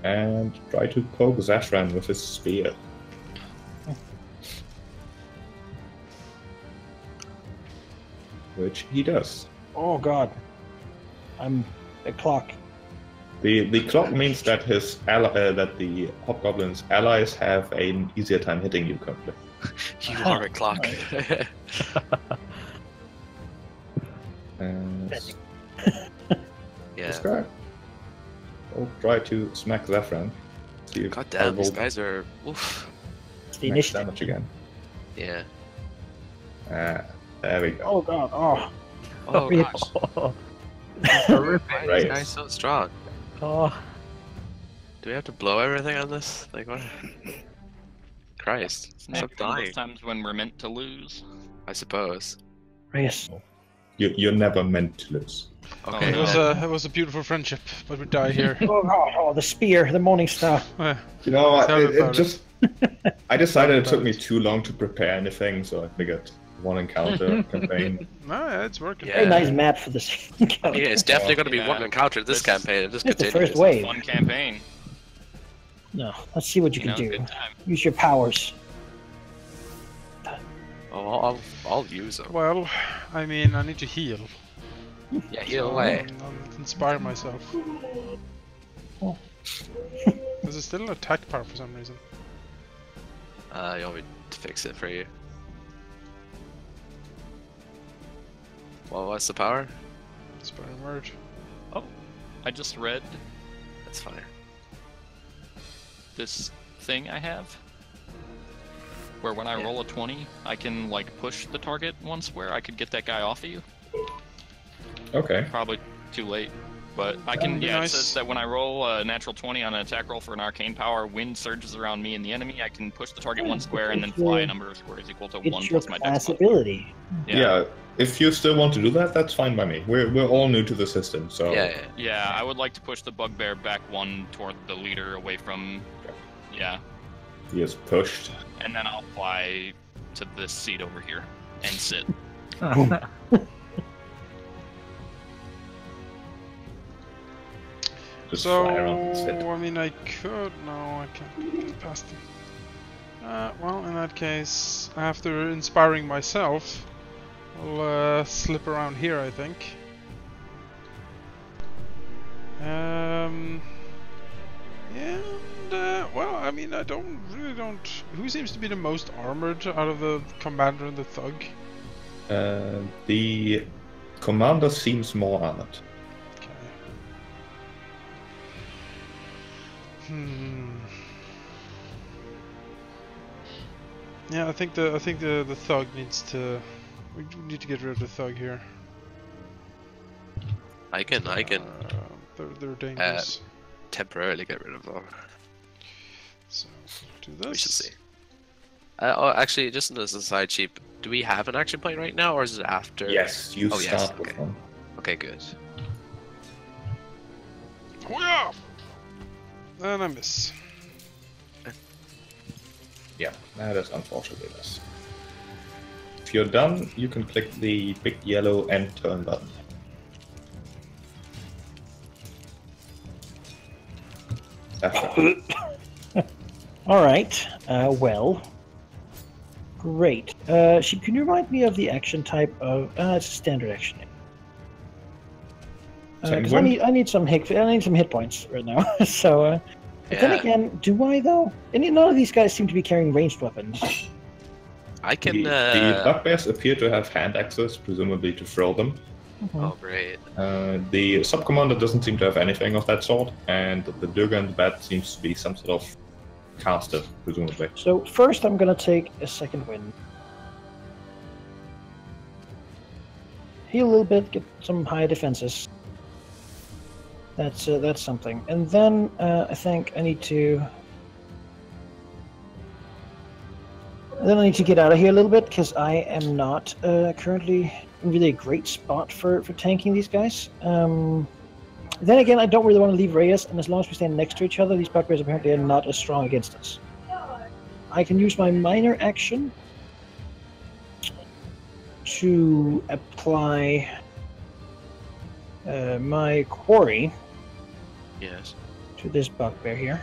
and try to poke Zathran with his spear. Which he does. oh god. I'm the clock. The clock means that that the Hobgoblin's allies have an easier time hitting you currently. You are a clock. This Yeah. guy will try to smack Zathran. See if God I damn, these rolled guys are. Oof. It's the max initiative. damage again. Yeah. There we go. Oh god. Oh. Oh Yeah. gosh. Oh, Why are Right. these guys so strong? oh. Do we have to blow everything on this? Like what? Christ. It's Stop not one of dying. those times when we're meant to lose. I suppose. Reus. You're never meant to lose. Okay. no. It was a beautiful friendship, but we die here. Oh god. Oh, the spear, the morning star. You know, Tell me about it just. I decided it took me too long to prepare anything, so I figured one encounter campaign. No, yeah, it's working. Yeah. Very nice map for this. Yeah, it's definitely going to be Yeah. one encounter this This- campaign. It just It's the continues. first wave. Fun campaign. No, let's see what you You can know, do. good time. Use your powers. Oh, I'll use them. Well, I mean, I need to heal. Yeah, heal away. I'll inspire myself. Oh. There's still an attack power for some reason. You want me to fix it for you? Well, what's the power? Inspiring word. Oh, I just read That's fine. this thing I have, where when I Yeah. roll a 20, I can like push the target one square. I could get that guy off of you. Okay. Probably too late, but I can. That'd be Yeah, nice. it says that when I roll a natural 20 on an attack roll for an arcane power, wind surges around me and the enemy. I can push the target one square and then fly a number of squares equal to 1 It's your plus my dex class modifier. ability. Yeah. If you still want to do that, that's fine by me. We're all new to the system, so Yeah, I would like to push the bugbear back 1 toward the leader, away from. Yeah, he is pushed. and then I'll fly to this seat over here and sit. Just So, fly around and sit. I mean, I could. No, I can't get past him. Well, in that case, after inspiring myself, I'll slip around here, I think. Yeah, and, well, I mean, I really don't. Who seems to be the most armored out of the commander and the thug? The commander seems more armored. Okay. Yeah, I think the thug needs to. We need to get rid of the thug here. I can They're dangerous. temporarily get rid of them. So do this. We should see. Oh, actually, just as a side sheep, do we have an action point right now, or is it after? Yes, you Oh, yes, start with okay. one. Okay, good. Oh yeah! And I miss. Yeah, that is unfortunately less. If you're done, you can click the big yellow end turn button. That's it. All right. Well. Great. Sheep, can you remind me of the action type of? It's a standard action. Because I need some hit points right now. So. But then again, do I though? And none of these guys seem to be carrying ranged weapons. I can. The bugbears appear to have hand axes, presumably to throw them. Oh, great. The sub-commander doesn't seem to have anything of that sort, and the Durga and the Bat seems to be some sort of caster, presumably. So first, I'm gonna take a second wind. Heal a little bit, get some high defenses. That's something. And then I think I need to. Then I need to get out of here a little bit because I am not currently in really a great spot for tanking these guys. Then again, I don't really want to leave Reus, and as long as we stand next to each other, these bugbears apparently are not as strong against us. I can use my minor action to apply my quarry. Yes. To this bugbear here.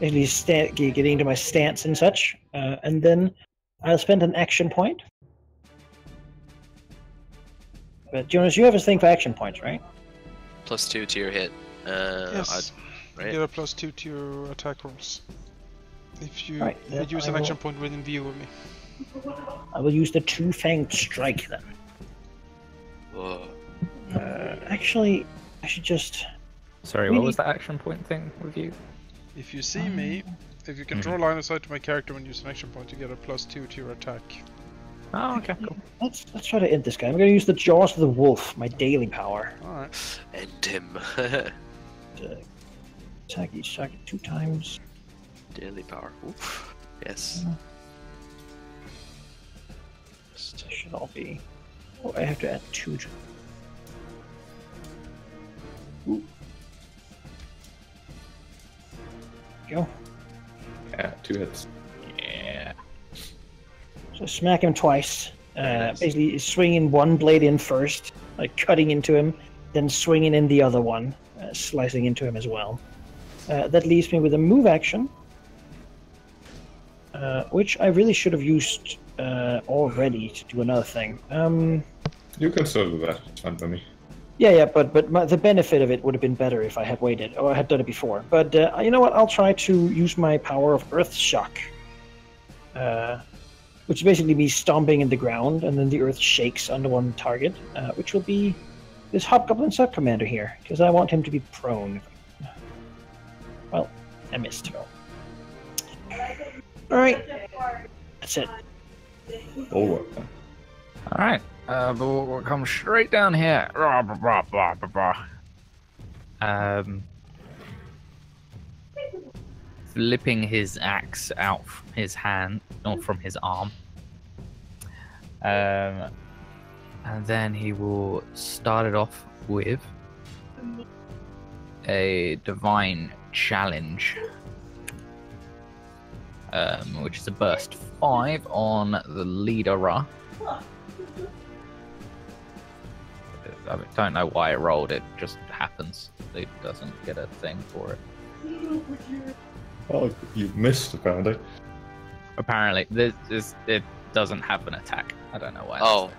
At least getting into my stance and such. And then I'll spend an action point. But Jonas, you have a thing for action points, right? +2 to your hit. Yes. Right? You get a +2 to your attack rolls. If you Right, would use I an action will- point within view of me. I will use the two-fanged strike then. Whoa. Actually, I should just... Sorry, what was that action point thing with you? If you see me, if you can draw line of sight to my character when you use an action point, you get a +2 to your attack. Oh, okay, cool. Let's try to end this guy. I'm going to use the Jaws of the Wolf, my daily power. Alright. End him. To attack each target 2 times. Daily power. Oof. Yes. This should all be... Oh, I have to add 2 to... Ooh. Go. Yeah, 2 hits. Yeah. So smack him twice. Nice. Basically swinging one blade in first, like cutting into him, then swinging in the other one, slicing into him as well. That leaves me with a move action, which I really should have used already to do another thing. You can still do that. It's fine for me. Yeah, but the benefit of it would have been better if I had waited, or I had done it before. But you know what? I'll try to use my power of Earth Shock. which is basically me stomping in the ground, and then the earth shakes under one target, which will be this Hobgoblin Sub-Commander here, because I want him to be prone. Well, I missed. Alright, that's it. Bulwark. Alright, we'll come straight down here. Flipping his axe out from his hand, or from his arm. And then he will start it off with a divine challenge. Which is a burst 5 on the leader Ra. I don't know why it rolled, it just happens. It doesn't get a thing for it. Well, you missed apparently. Apparently, it doesn't have an attack. I don't know why. Oh,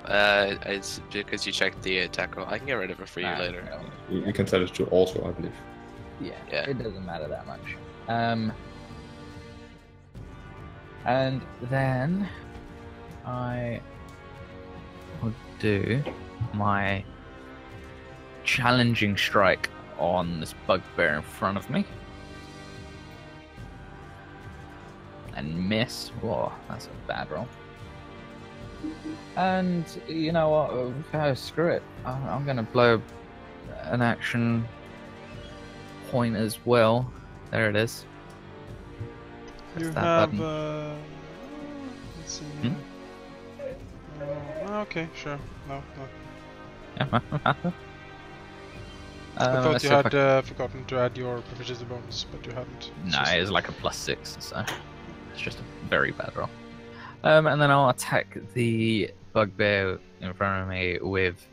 it's because you checked the attack roll. I can get rid of it for you later. You can set it to also, I believe. Yeah, Yeah. it doesn't matter that much. And then I will do my challenging strike on this bugbear in front of me. And miss. Whoa, that's a bad roll. And you know what? Oh, screw it. I'm going to blow an action point as well. There it is. You that have. button. Let's see. Okay, sure. No. I thought you had forgotten to add your proficiency bonus, but you haven't. No, it's like a +6, so it's just a very bad roll. And then I'll attack the bugbear in front of me with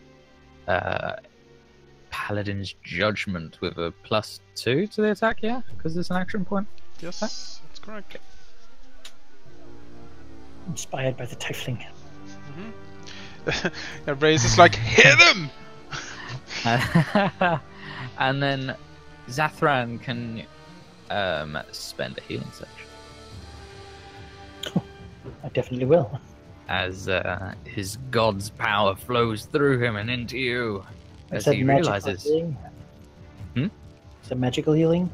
Paladin's Judgment with a +2 to the attack, yeah? Because it's an action point. Yes, that's correct. Inspired by the tiefling. And Reus is like, hit him! And then Zathran can spend a healing surge. I definitely will. As his god's power flows through him and into you. As Is that he magical realizes. healing? Hmm? Is that magical healing?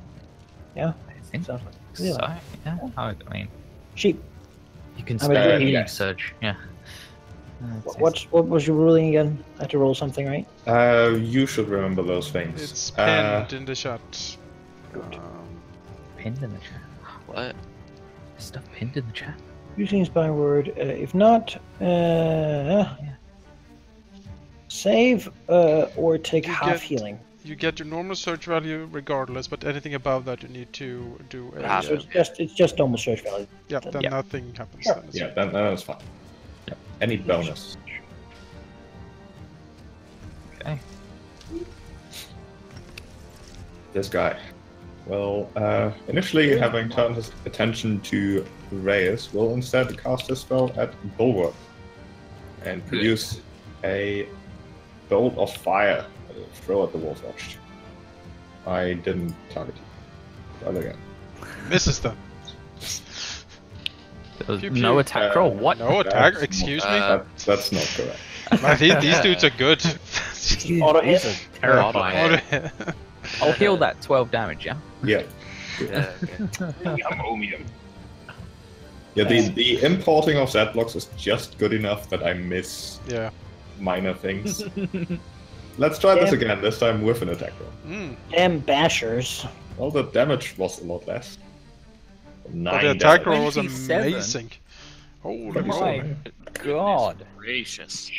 Yeah. I think So, so. really? Yeah. I mean, Sheep. you can I mean, spend a healing yes. surge. Yeah. What was your ruling again? I had to roll something, right? You should remember those things. It's pinned in the chat. Pinned in the chat. What? Is stuff pinned in the chat? Using inspiring word. If not, save or take You half get- healing. You get your normal search value regardless, but anything above that you need to do a. Half. So it's just normal search value. Yeah, then Yeah. nothing happens. Sure. Then it's Yeah, then that's fine. Yeah. Any bonus? Okay. This guy. Well, initially having turned his attention to Reus, will instead cast a spell at Bulwark and produce a bolt of fire. Throw at the warforged. I didn't target you. Try again. Misses them. There was Pew, no pew. attack roll. What? No attack. That's Excuse me. That's not correct. Man, these dudes are good. Auto hit. Terrifying. Auto I'll heal that 12 damage, yeah? Yeah. Yeah, okay. Yeah, the importing of that blocks is just good enough that I miss Yeah. minor things. Let's try this again, this time with an attack roll. Mm. Damn bashers. Well, the damage was a lot less. But 9 the attack damage. roll was 27. amazing. Holy Pretty moly. solid. God. Gracious.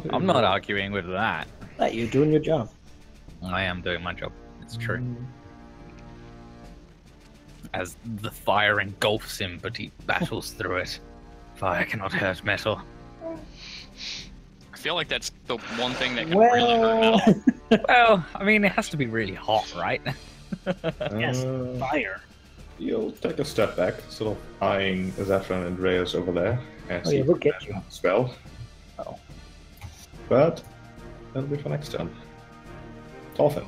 I'm not arguing with that. You're doing your job. I am doing my job. It's true. As the fire engulfs him, but he battles through it. Fire cannot hurt metal. I feel like that's the one thing that can really hurt Well, metal. Well, I mean, it has to be really hot, right? yes, Uh, fire. You'll take a step back, sort of eyeing Zathran and Reus over there. And Oh, see yeah, if look you at can you. Spell. Oh. But that'll be for next turn. Thorfin.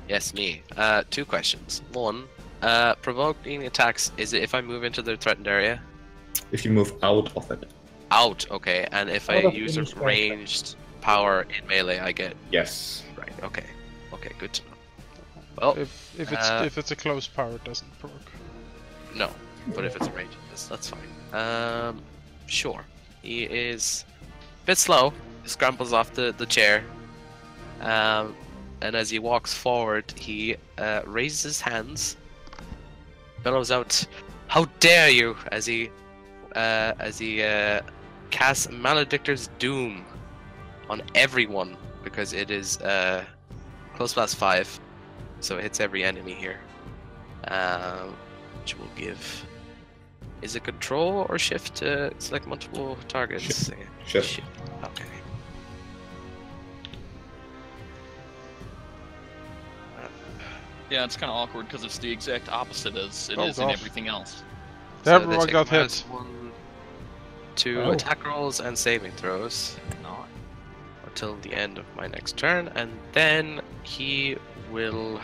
Yes, me. 2 questions. One, Provoking attacks, is it if I move into the threatened area? If you move out of it. Out, okay. And if I Out of use a any spell ranged power in melee, I get... Yes. Right, okay. Okay, good to know. Well, If it's a close power, it doesn't provoke. no. But if it's a range, that's fine. Sure. He is a bit slow. He scrambles off the chair. And as he walks forward, he raises his hands, bellows out, "How dare you!" as he casts Maledictor's Doom on everyone, because it is close plus 5, so it hits every enemy here. Which will give... Is it control or shift to select multiple targets? Shift. Okay. Yeah, it's kind of awkward because it's the exact opposite as it Oh, is in gosh. everything else. So Everyone they take got minus hit. 1 to Oh. attack rolls and saving throws. Until the end of my next turn, and then he will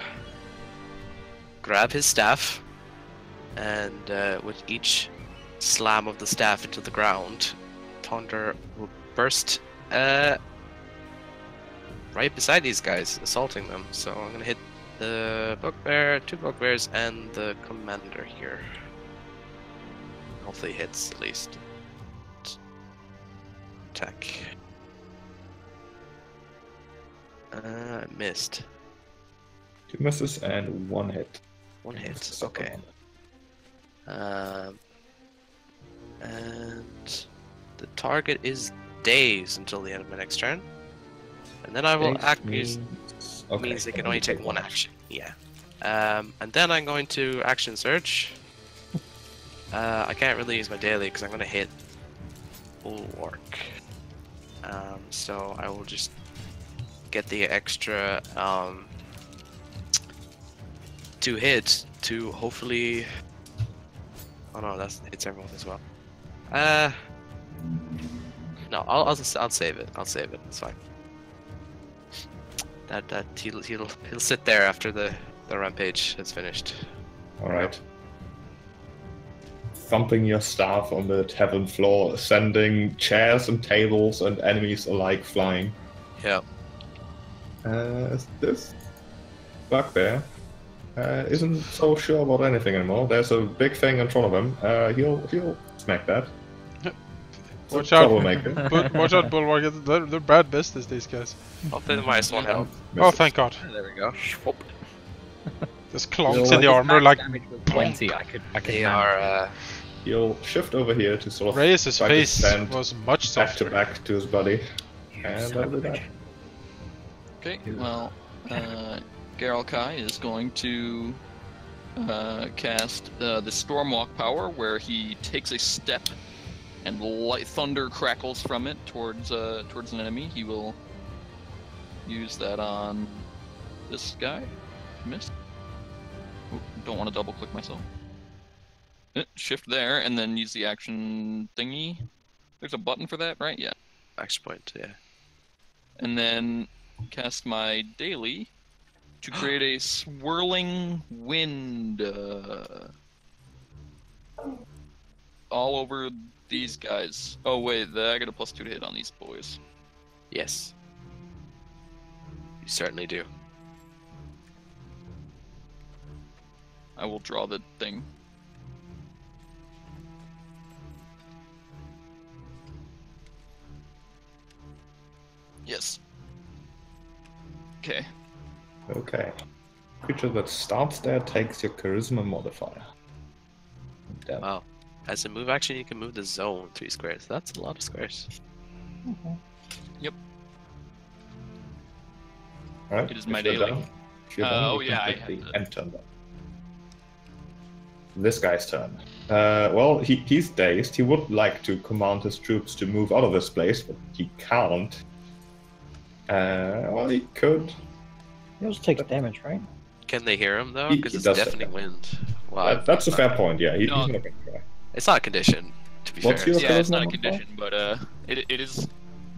grab his staff, and with each slam of the staff into the ground, thunder will burst right beside these guys, assaulting them. So I'm gonna hit the bugbear, 2 bugbears, and the commander here. Hopefully hits at least. Attack. Missed. 2 misses and 1 hit. 1 hit. Okay. And the target is dazed until the end of my next turn, and then I will means they can only take 1 action. Yeah. And then I'm going to action surge. I can't really use my daily because I'm going to hit Bulwark. So I will just get the extra 2 hits to hopefully... Oh no, that hits everyone as well. No, I'll save it. I'll save it. It's fine. That he'll sit there after the rampage is finished. Alright. Thumping your staff on the tavern floor, sending chairs and tables and enemies alike flying. Yeah. This bugbear isn't so sure about anything anymore. There's a big thing in front of him. He'll smack that. Watch out! Troublemaker. Watch out, Bulwark. They're bad business, these guys. Hopefully the minus 1 health. Oh, thank God. There we go. There's clonks in the armor, like... 20. I could. They manage. are. He'll shift over here to sort of Reus' try to face stand was much back to softer. back to his buddy. And that'll do that. Okay, well, Garel-Kai is going to cast the Stormwalk power, where he takes a step and light thunder crackles from it towards an enemy. He will use that on this guy. Missed. Ooh, don't want to double click myself. Shift there, and then use the action thingy. There's a button for that, right? Yeah. Action point, yeah. And then cast my daily to create a swirling wind all over these guys. Oh wait, I got a +2 to hit on these boys. Yes. You certainly do. I will draw the thing. Yes. Okay. Okay. Creature that starts there takes your charisma modifier. Damn. Wow. As a move action, you can move the zone 3 squares. That's a lot of squares. Yep. Alright, It is if my you're daily. done- if you're done, Oh you yeah, can I take have the to... end turn then. This guy's turn. Well, he's dazed. He would like to command his troops to move out of this place, but he can't. Well, he could. He also takes damage, right? Can they hear him though? He Because it's does deafening that. wind. Wow. That's a fair point, yeah. He's No. not gonna try. It's not a condition, to be What's fair. your- Yeah, it's not a charisma condition, but it is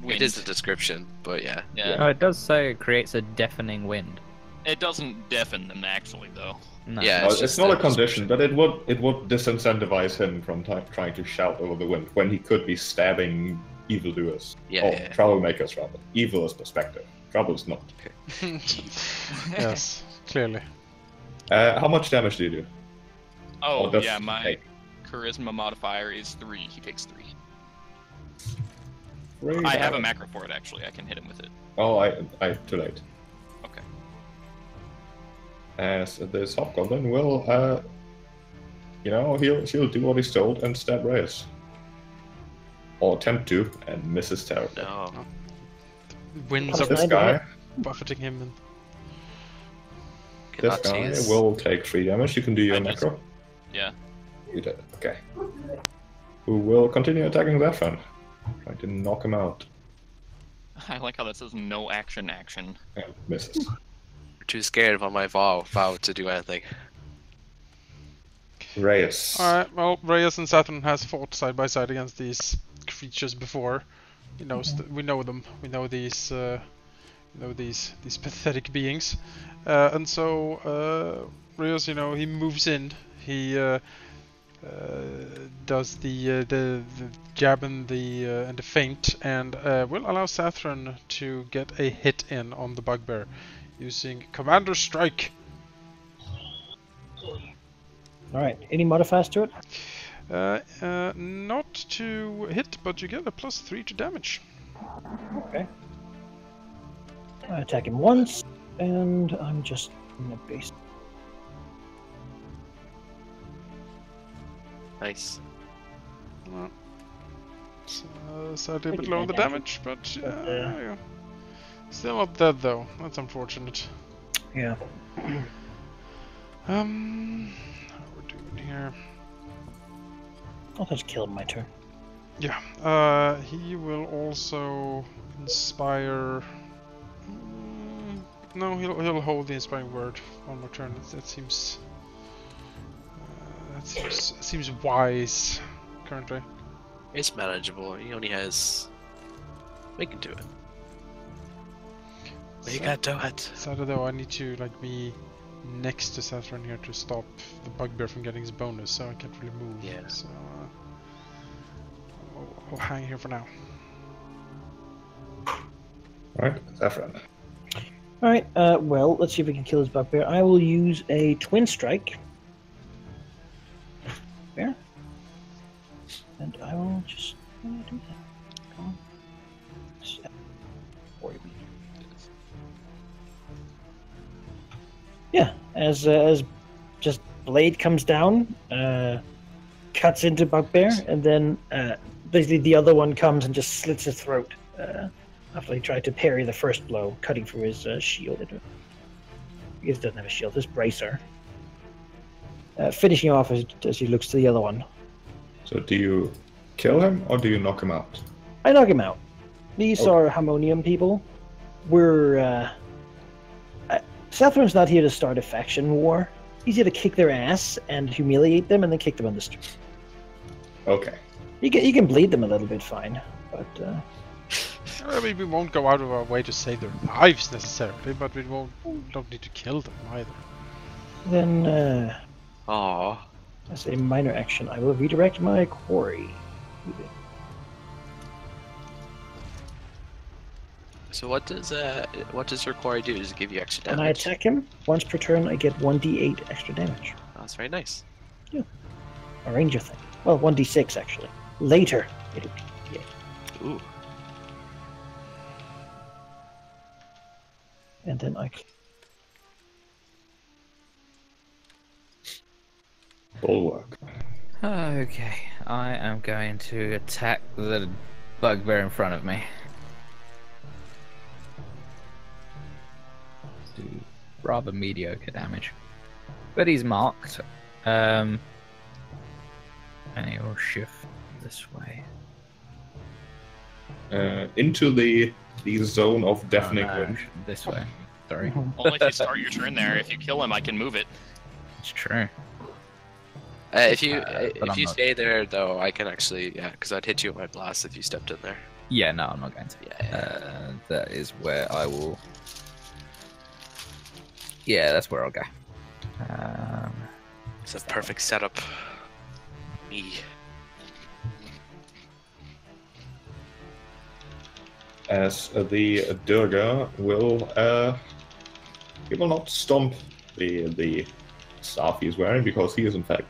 wind. It is the description, but yeah. Yeah. Oh, it does say it creates a deafening wind. It doesn't deafen them naturally, though. No. Yeah, It's just not a that condition, but it would disincentivize him from trying to shout over the wind when he could be stabbing evildoers. Yeah, or yeah. troublemakers, rather. Evil is perspective. Trouble is not. Yes, clearly. How much damage do you do? Oh, Or does yeah, he my take? charisma modifier is 3. He takes 3. 3 I have a damage. macro for it, actually. I can hit him with it. Oh, I too late. Okay. As this hobgoblin will, he'll do what he's told and stab Reus. Or attempt to, and misses terribly. No. Winds Plus are This guy, buffeting him. And this Cannot guy seize. will take 3 damage. You can do your I just- macro. Yeah. You did. Okay. Who will continue attacking Zathran? Trying to knock him out. I like how that says no action. And misses. Too scared on my vow to do anything. Reus. Alright, well, Reus and Zathran has fought side by side against these creatures before. He knows we know them. We know these these pathetic beings. And so Reus, he moves in. He does the jab and the feint, and will allow Zathran to get a hit in on the bugbear using Commander Strike. Alright, any modifiers to it? Not to hit, but you get a +3 to damage. Okay. I attack him once, and I'm just in the base. Nice. Well, sadly a bit Pretty low on the bad damage, but But, yeah. Still not dead though. That's unfortunate. Yeah. How we're doing here? I'll just kill him my turn. Yeah. He will also inspire. No, he'll hold the inspiring word one more turn. That seems. Seems wise currently. It's manageable. He only has. We can do it. We can do it. Sadly though, I need to be next to Zathran here to stop the bugbear from getting his bonus, so I can't really move. Yeah. So I'll hang here for now. Alright, Zathran. Alright, well, let's see if we can kill his bugbear. I will use a twin strike. There. And I will just do that. Come on. 40 meters. Yeah, as just blade comes down, cuts into bugbear, and then basically the other one comes and just slits his throat after he tried to parry the first blow, cutting through his shield. He doesn't have a shield, his bracer. Finishing off as he looks to the other one. So do you kill him or do you knock him out? I knock him out. These Okay. are Harmonium people. We're Zathran's not here to start a faction war. He's here to kick their ass and humiliate them, and then kick them on the street. Okay. You can bleed them a little bit, fine, but I mean, we won't go out of our way to save their lives necessarily, but we don't need to kill them either. then Aww. as a minor action, I will redirect my quarry. So what does your quarry do? Does it give you extra When damage? I attack him, once per turn, I get 1d8 extra damage. Oh, that's very nice. A ranger thing. Well, 1d6 actually. Later, it'll be Ooh. and then I. Bulwark. Okay, I am going to attack the bugbear in front of me. Do rather mediocre damage, but he's marked. And he will shift this way. Into the zone of deafening Oh, no, wind. this way. Sorry, Only if you start your turn there. If you kill him, I can move it. it's true. If you but I'm not- stay there though, I can actually because I'd hit you with my blast if you stepped in there. Yeah, no, I'm not going to. Yeah. That is where I will Yeah, that's where I'll go. It's a perfect setup. Me. As the Durga will, he will not stomp the staff he's wearing, because he is in fact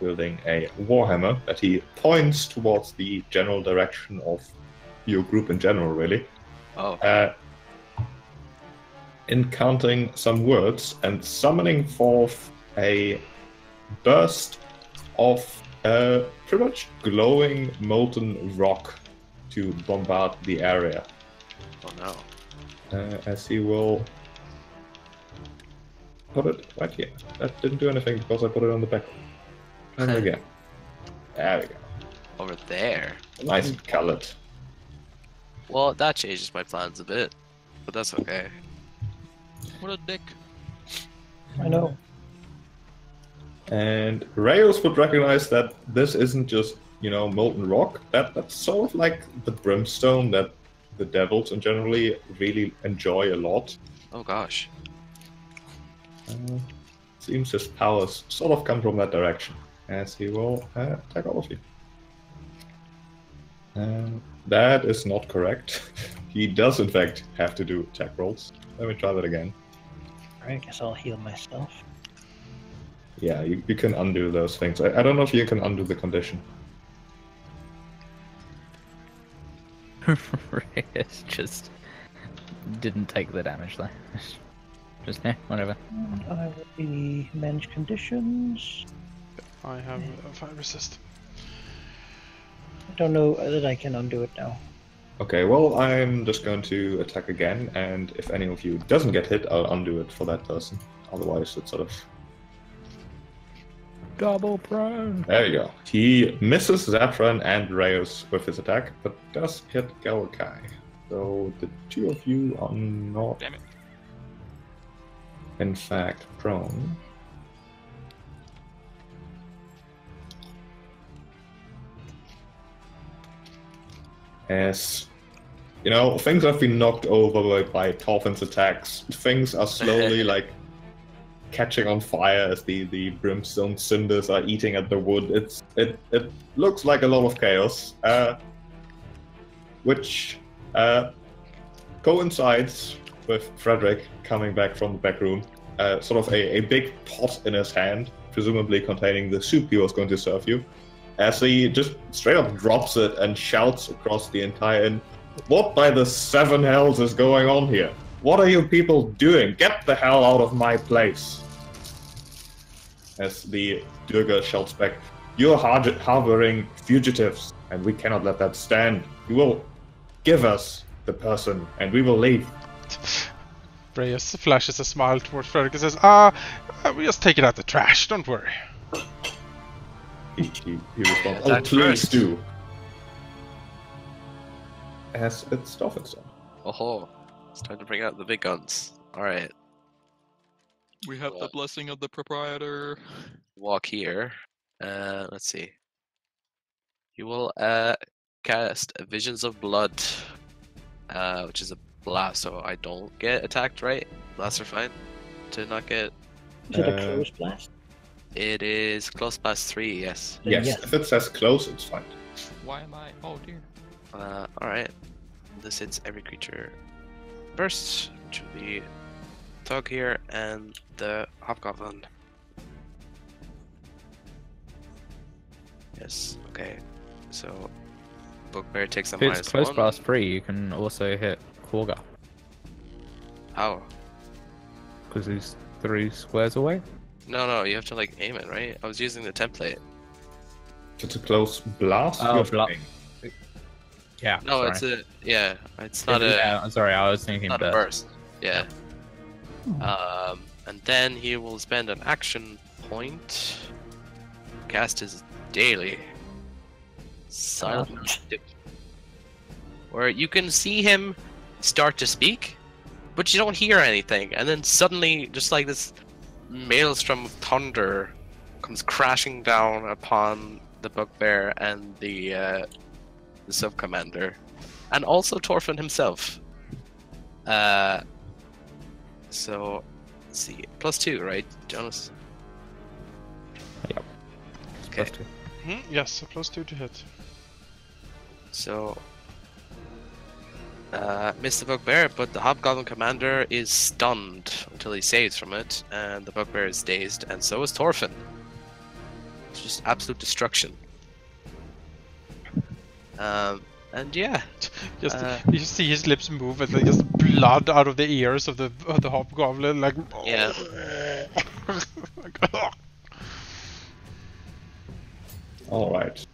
wielding a warhammer that he points towards the general direction of your group in general, really. Oh. Incanting some words and summoning forth a burst of pretty much glowing molten rock to bombard the area. Oh no. As he will put it right here. That didn't do anything because I put it on the back. And again. There we go. Over there. Nice and colored. Well, that changes my plans a bit, but that's okay. What a dick. I know. And Reus would recognize that this isn't just, molten rock. That's sort of like the brimstone that the devils and generally really enjoy a lot. Oh gosh. Seems his powers sort of come from that direction, as he will attack all of you. That is not correct. He does in fact have to do attack rolls. Let me try that again. Alright, I guess I'll heal myself. Yeah, you can undo those things. I don't know if you can undo the condition. Reus just didn't take the damage though. Just whatever. I will be manage conditions. I have a fire resist. I don't know that I can undo it now. Okay, well, I'm just going to attack again, and if any of you doesn't get hit, I'll undo it for that person. Otherwise, it's sort of... Double prone. There you go. He misses Zathran and Reus with his attack, but does hit Garel-Kai. So the two of you are not, Damn it. in fact, prone. As, things have been knocked over by Thorfin's attacks. Things are slowly, catching on fire as the brimstone cinders are eating at the wood. It looks like a lot of chaos, which coincides with Frederick coming back from the back room, sort of a big pot in his hand, presumably containing the soup he was going to serve you, as he just straight up drops it and shouts across the entire inn, "What by the seven hells is going on here? What are you people doing? Get the hell out of my place!" As the Durga shouts back, "You're harboring fugitives, and we cannot let that stand. You will give us the person, and we will leave." Reus flashes a smile towards Frederick and says, we just take it out the trash, don't worry. He responds, Yeah, "Oh, please first. do." As it's Thorfin's turn. Oh, it's time to bring out the big guns. Alright, We have the blessing of the proprietor. walk here. Let's see. You will cast Visions of Blood, which is a blast, so I don't get attacked, right? Blasts are fine to not get... Is it a close blast? It is close blast 3, yes. Then Yes, if it says close, it's fine. Why am I? Oh dear. Alright. This hits every creature first, which will be Thug here and the Hobgoblin. Yes, okay. So, Bugbear takes a If it's minus close 1. blast 3, you can also hit Korga, How? because he's 3 squares away. No, you have to aim it, right? I was using the template. If it's a close blast, Oh, you're bla- fine. Yeah. No, sorry. it's not a Yeah, I'm sorry, I was thinking not a that. burst. Yeah. And then he will spend an action point. Cast his daily silent dip, where you can see him start to speak, but you don't hear anything, and then suddenly, just like this maelstrom of thunder comes crashing down upon the bugbear and the sub-commander, and also Thorfin himself. So Let's see. +2, right, Jonas? Yep. Okay. +2. Yes, a +2 to hit. So, missed the bugbear, but the hobgoblin commander is stunned until he saves from it, and the bugbear is dazed, and so is Thorfin. It's just absolute destruction. And yeah, Just you see his lips move, and like just blood out of the ears of the hobgoblin, like. Yeah. All right.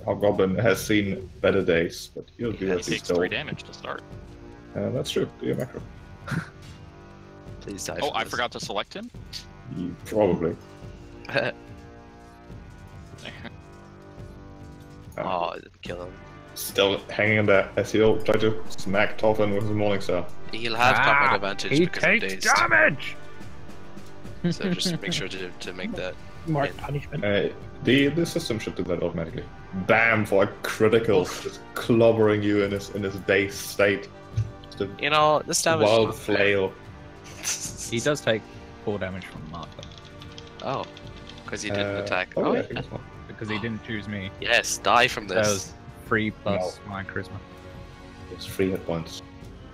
Hobgoblin has seen better days, but he'll be It at least takes 3 damage to start. That's true. Do your macro. Please die. Oh, from I this. forgot to select him. Probably. Oh, kill him. Still hanging in there as he'll try to smack Thorfin with his Morningstar. He'll have combat advantage He because I'm takes dazed. damage! So just make sure to make that. Mark punishment. The system should do that automatically. Bam for a critical, just clobbering you in his base state. Just a You know, this damage. is wild not fair. flail. He does take 4 damage from Martha. Oh, because he didn't attack. Oh, Oh, yeah, yeah. I think it's one. Because he didn't choose me. Yes, die from That this. was 3 plus my charisma. It's 3 hit points.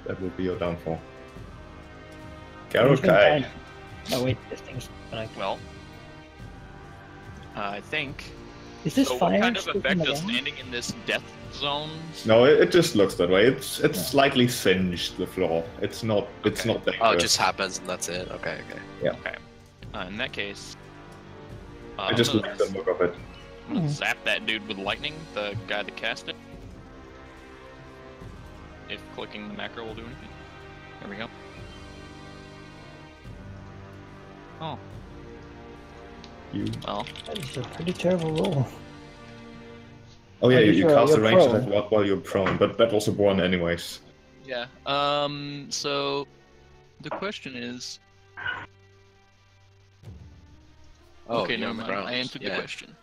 That will be your downfall. Who's been Garel-Kai. fine? Oh wait, this thing's. Well, I think. Is this So fire? what kind of still in effect the does ground? standing in this death zone? No, it just looks that way. It's slightly singed, the floor. It's not dangerous. Oh, it just happens and that's it. Okay, okay. Okay. In that case, I just I'm like the look of it. gonna zap that dude with lightning, the guy that cast it. If clicking the macro will do anything. There we go. Oh, You. well. That is a pretty terrible roll. Oh yeah, Oh, you cast a you're range prone. attack while you're prone, but that was a 1 anyways. Yeah. So the question is. Oh, Okay, you're never on the mind. ground. I answered the Yeah. question.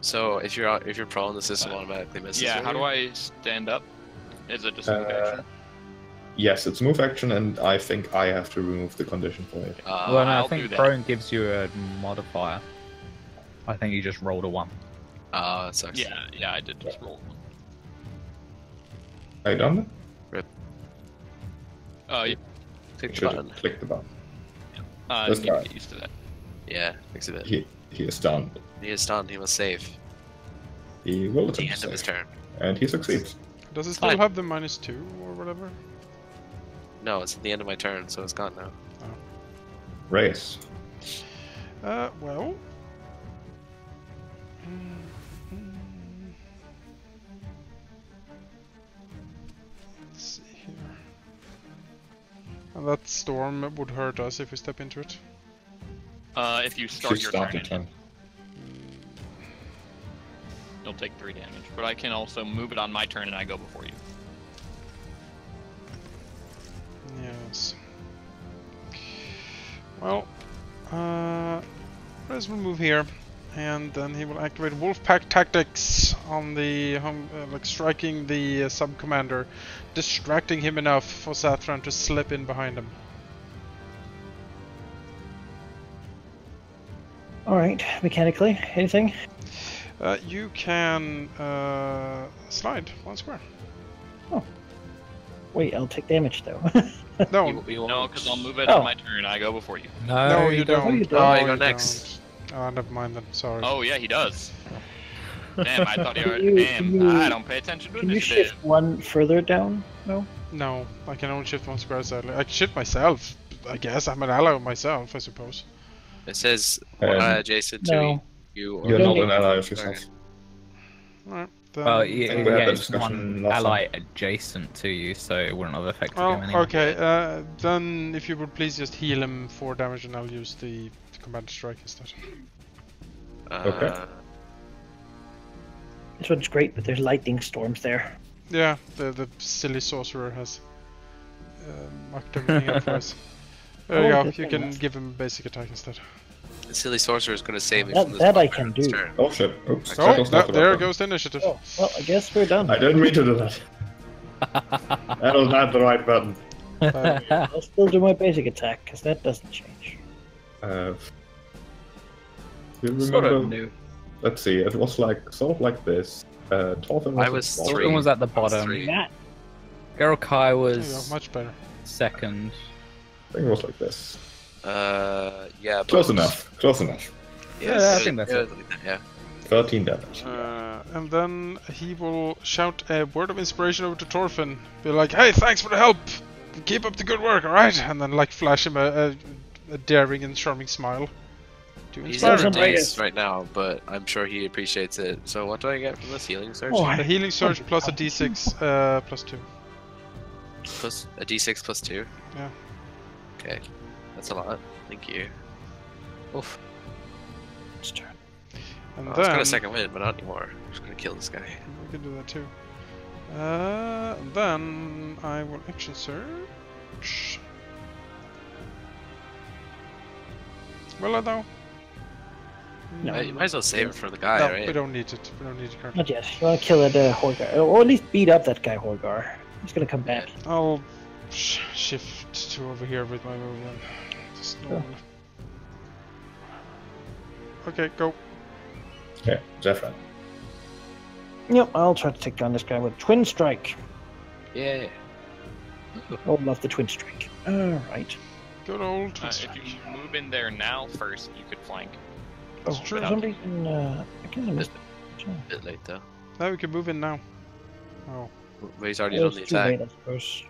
So if you're prone, the system automatically misses. Yeah. you. How do I stand up? Is it just move action? Yes, it's move action, and I think I have to remove the condition for it. Well, no, I'll I think do that. prone gives you a modifier. I think you just rolled a 1. That sucks. Yeah, I did just roll one. Are you done? Yeah. You Click the should button. have clicked the button. I This need to guy. get used to that. Yeah, fix it. He is done. He is stunned. He must save. He will At the attempt end to of his save, turn. and he succeeds. Does it still Fine. have the -2 or whatever? No, it's at the end of my turn, so it's gone now. Reus. Well. Let's see here. And that storm would hurt us if we step into it. If you start Should your start turn, the turn. you'll take 3 damage. But I can also move it on my turn and I go before you. Yes. Well, Rez will move here, and then he will activate Wolfpack Tactics on the like striking the sub-commander, distracting him enough for Zathran to slip in behind him. Alright, mechanically, anything? You can slide 1 square. Wait, I'll take damage though. No, You No, because I'll move it Oh. on my turn. I go before you. no, you don't. Oh, you don't. Oh, you you go don't. next. Oh, never mind then. Sorry. Oh yeah, he does. Damn, I thought you were. Can Damn, you- I don't pay attention to Can you initiative. shift 1 further down? No? No, I can only shift 1 square slightly. I can shift myself, I guess. I'm an ally of myself, I suppose. It says Um, adjacent no. to you. Or You're Yeah, not yeah. an ally of yourself. Alright. Then, Well, yeah, think we had that it's discussion one last ally adjacent to you, so it wouldn't have affected Well, him anyway. okay. Then if you would please just heal him 4 damage, and I'll use the command strike instead. Okay. This one's great, but there's lightning storms there. Yeah, the silly sorcerer has mucked everything up for us. There you Oh, go. good You thing, can yes. give him basic attack instead. The silly sorcerer is going to save me That- from this. that I bugbear can on his do. turn. Oh shit. Oops. Oh, that was not the there button. goes the initiative. Oh, well, I guess we're done. I didn't mean to do that. That was not the right button. I'll still do my basic attack, because that doesn't change. You remember? Sort of new. Let's see. It was like sort of like this. Thorfin was I was at the three. Thorfin was at the I was bottom. three. That Garel-Kai There you go, was much better. second. I think it was like this. Yeah. Close but- enough. Close enough. Yeah, I think that's it. Yeah. 13 damage. And then he will shout a word of inspiration over to Thorfin. Be like, hey, thanks for the help! Keep up the good work, alright? And then like flash him a daring and charming smile. To He's inspire in him. Awesome. daze right now, but I'm sure he appreciates it. So what do I get from this healing surge? Oh, A healing surge plus a d6 plus 2. Plus a d6 plus 2? Yeah. Okay. That's a lot. Thank you. Oof. it's turn. And I was then gonna second win, but not anymore. I'm just gonna kill this guy. we can do that too. Then I will action search. Will I though? No. You might as well save it for the guy, No, right? we don't need it. We don't need it currently. Not yet. You want to kill that Horgar, or at least beat up that guy Horgar. He's gonna come back. I'll shift to over here with my move then. Just normal. Okay, go. Okay, Zathran. Yep, I'll try to take down this guy with Twin Strike. Yeah. Oh, love the Twin Strike. Alright. Good old. If you move in there now first, you could flank. Oh, That's true. for some reason, I guess I missed A bit late though. Now we can move in now. Oh. But he's already it. done It's the too late, attack. I suppose.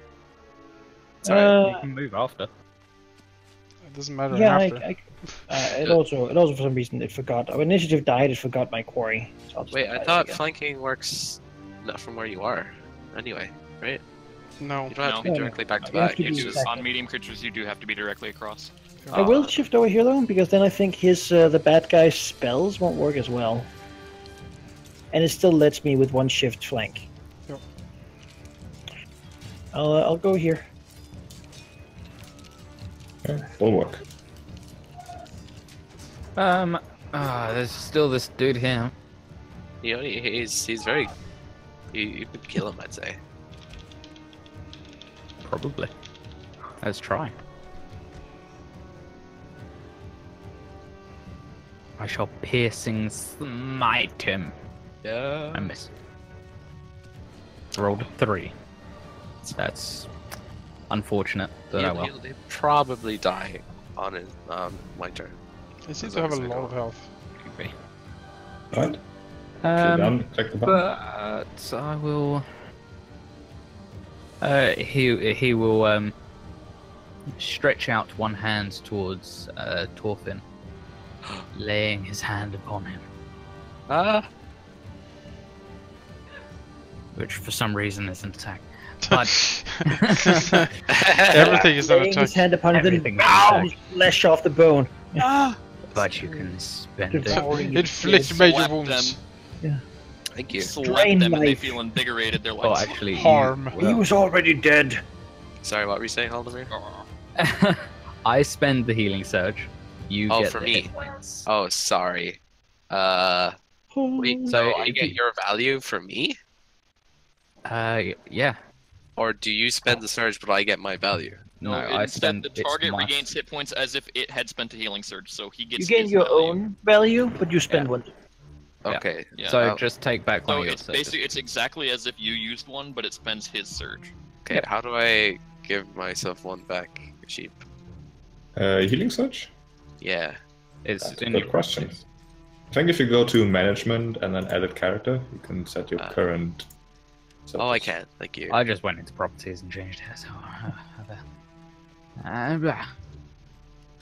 It's alright. You can move after. It doesn't matter Yeah, after. it also for some reason it forgot. Our initiative died. It forgot my quarry. So I'll just Wait, try I this thought again. flanking works not from where you are. Anyway, right? No. You don't have to be No. directly back to You have back. to You be just exact- On medium creatures, you do have to be directly across. I will shift over here though, because then I think his the bad guy's spells won't work as well, and it still lets me with one shift flank. Yep. I'll go here. Okay, Bulwark. There's still this dude here. You know, he's very. You could kill him, I'd say. Probably. Let's try. I shall piercing smite him. Yeah. I miss. Rolled a 3. That's unfortunate, but I will. He'll probably die on his my turn. He seems As to have a long as I lot go. of health. Could be. Right. If you're done, click the button. But I will. He will stretch out one hand towards Thorfin, laying his hand upon him, which for some reason is an attack. But Everything is an Laying his attack. hand upon him, then Everything is bow, an his flesh off the bone. but you can spend it. Devouring Inflict his major Slap wounds. Thank you. Slap Drain them and they life. feel invigorated. They're Oh, like, actually, Harm. He was already dead. Sorry, what were you saying, Halldamir? I spend the healing surge. You Oh, get for the me. hit points. Oh, sorry. Wait, so I get your value for me? Yeah. Or do you spend the surge but I get my value? No, no, I instead spend the it's target my- regains hit points as if it had spent a healing surge, so he gets You gain his your value. own value, but you spend Yeah. one. Yeah. Okay. Yeah. So Oh. just take back one So of your it's surges. basically it's exactly as if you used one, but it spends his surge. Okay, how do I give myself one back, sheep? Healing surge? Yeah. It's That's a in good your question. choice. I think if you go to management and then edit character, you can set your Ah. current. Oh, I settings. can. Thank you. I just went into properties and changed it. So, blah.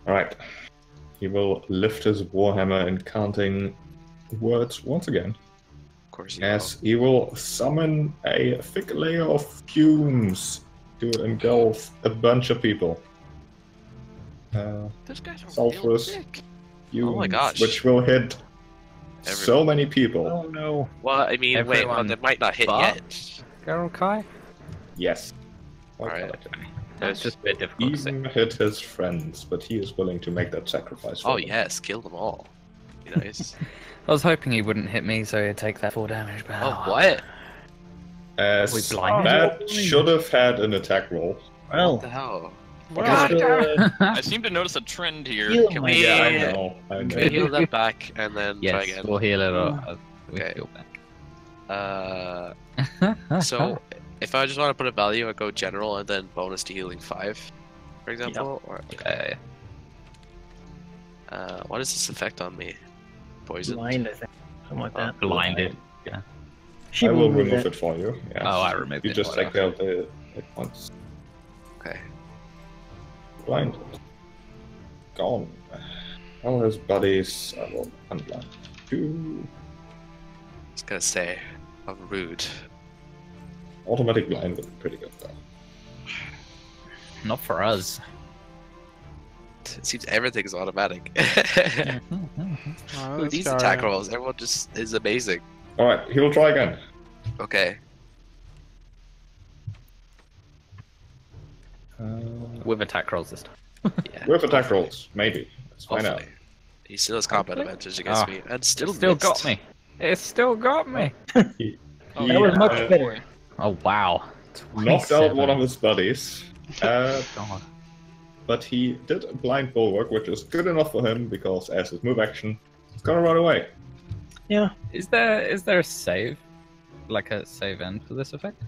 Alright. He will lift his warhammer and counting words once again. Of course you As he will summon a thick layer of fumes to engulf a bunch of people. This guy's a Sulfurous. real dick. Fumes, Oh my gosh. Which will hit so many people. Oh no. Well, I mean, wait, Everyone but it might not hit but- yet. Garel-Kai? Yes. Alright. It's just a bit difficult to say. Even hit his friends, but he is willing to make that sacrifice for Oh, them. yes, kill them all. Be nice. I was hoping he wouldn't hit me, so he'd take that 4 damage. But Oh, what? As We blinded? that should have had an attack roll. Well, What the hell? I guess we'll, I seem to notice a trend here. heal Can my we- Yeah, I guy. know. I Can know. we heal that back and then try Yes, again? we'll heal it. We Okay. heal Uh, back. so if I just want to put a value, I go general and then bonus to healing 5, for example. Or Yeah. what is this effect on me? Poison. Blind, I think. Something like that. Blinded. She I will remove remove that. it for you. Yes. Oh, I removed You it, just take care of the hit points. Okay. Blind. Gone. All his buddies I will unblind. Two. I was gonna say, I'm rude. Automatic blind would be pretty good though. Not for us. It seems everything's automatic. Oh, With these attack rolls, everyone just is amazing. Alright, he will try again. Okay. With attack rolls this time. Yeah. With attack rolls, maybe. Let's find out. Hopefully. He still has combat advantage against Oh. me, and still Still missed. got me. It still got me. He That was much uh, better. Oh wow. knocked out one 27. of his buddies. God. But he did a blind bulwark, which is good enough for him because as his move action, he's gonna run away. Yeah. Is there a save, like a save end for this effect?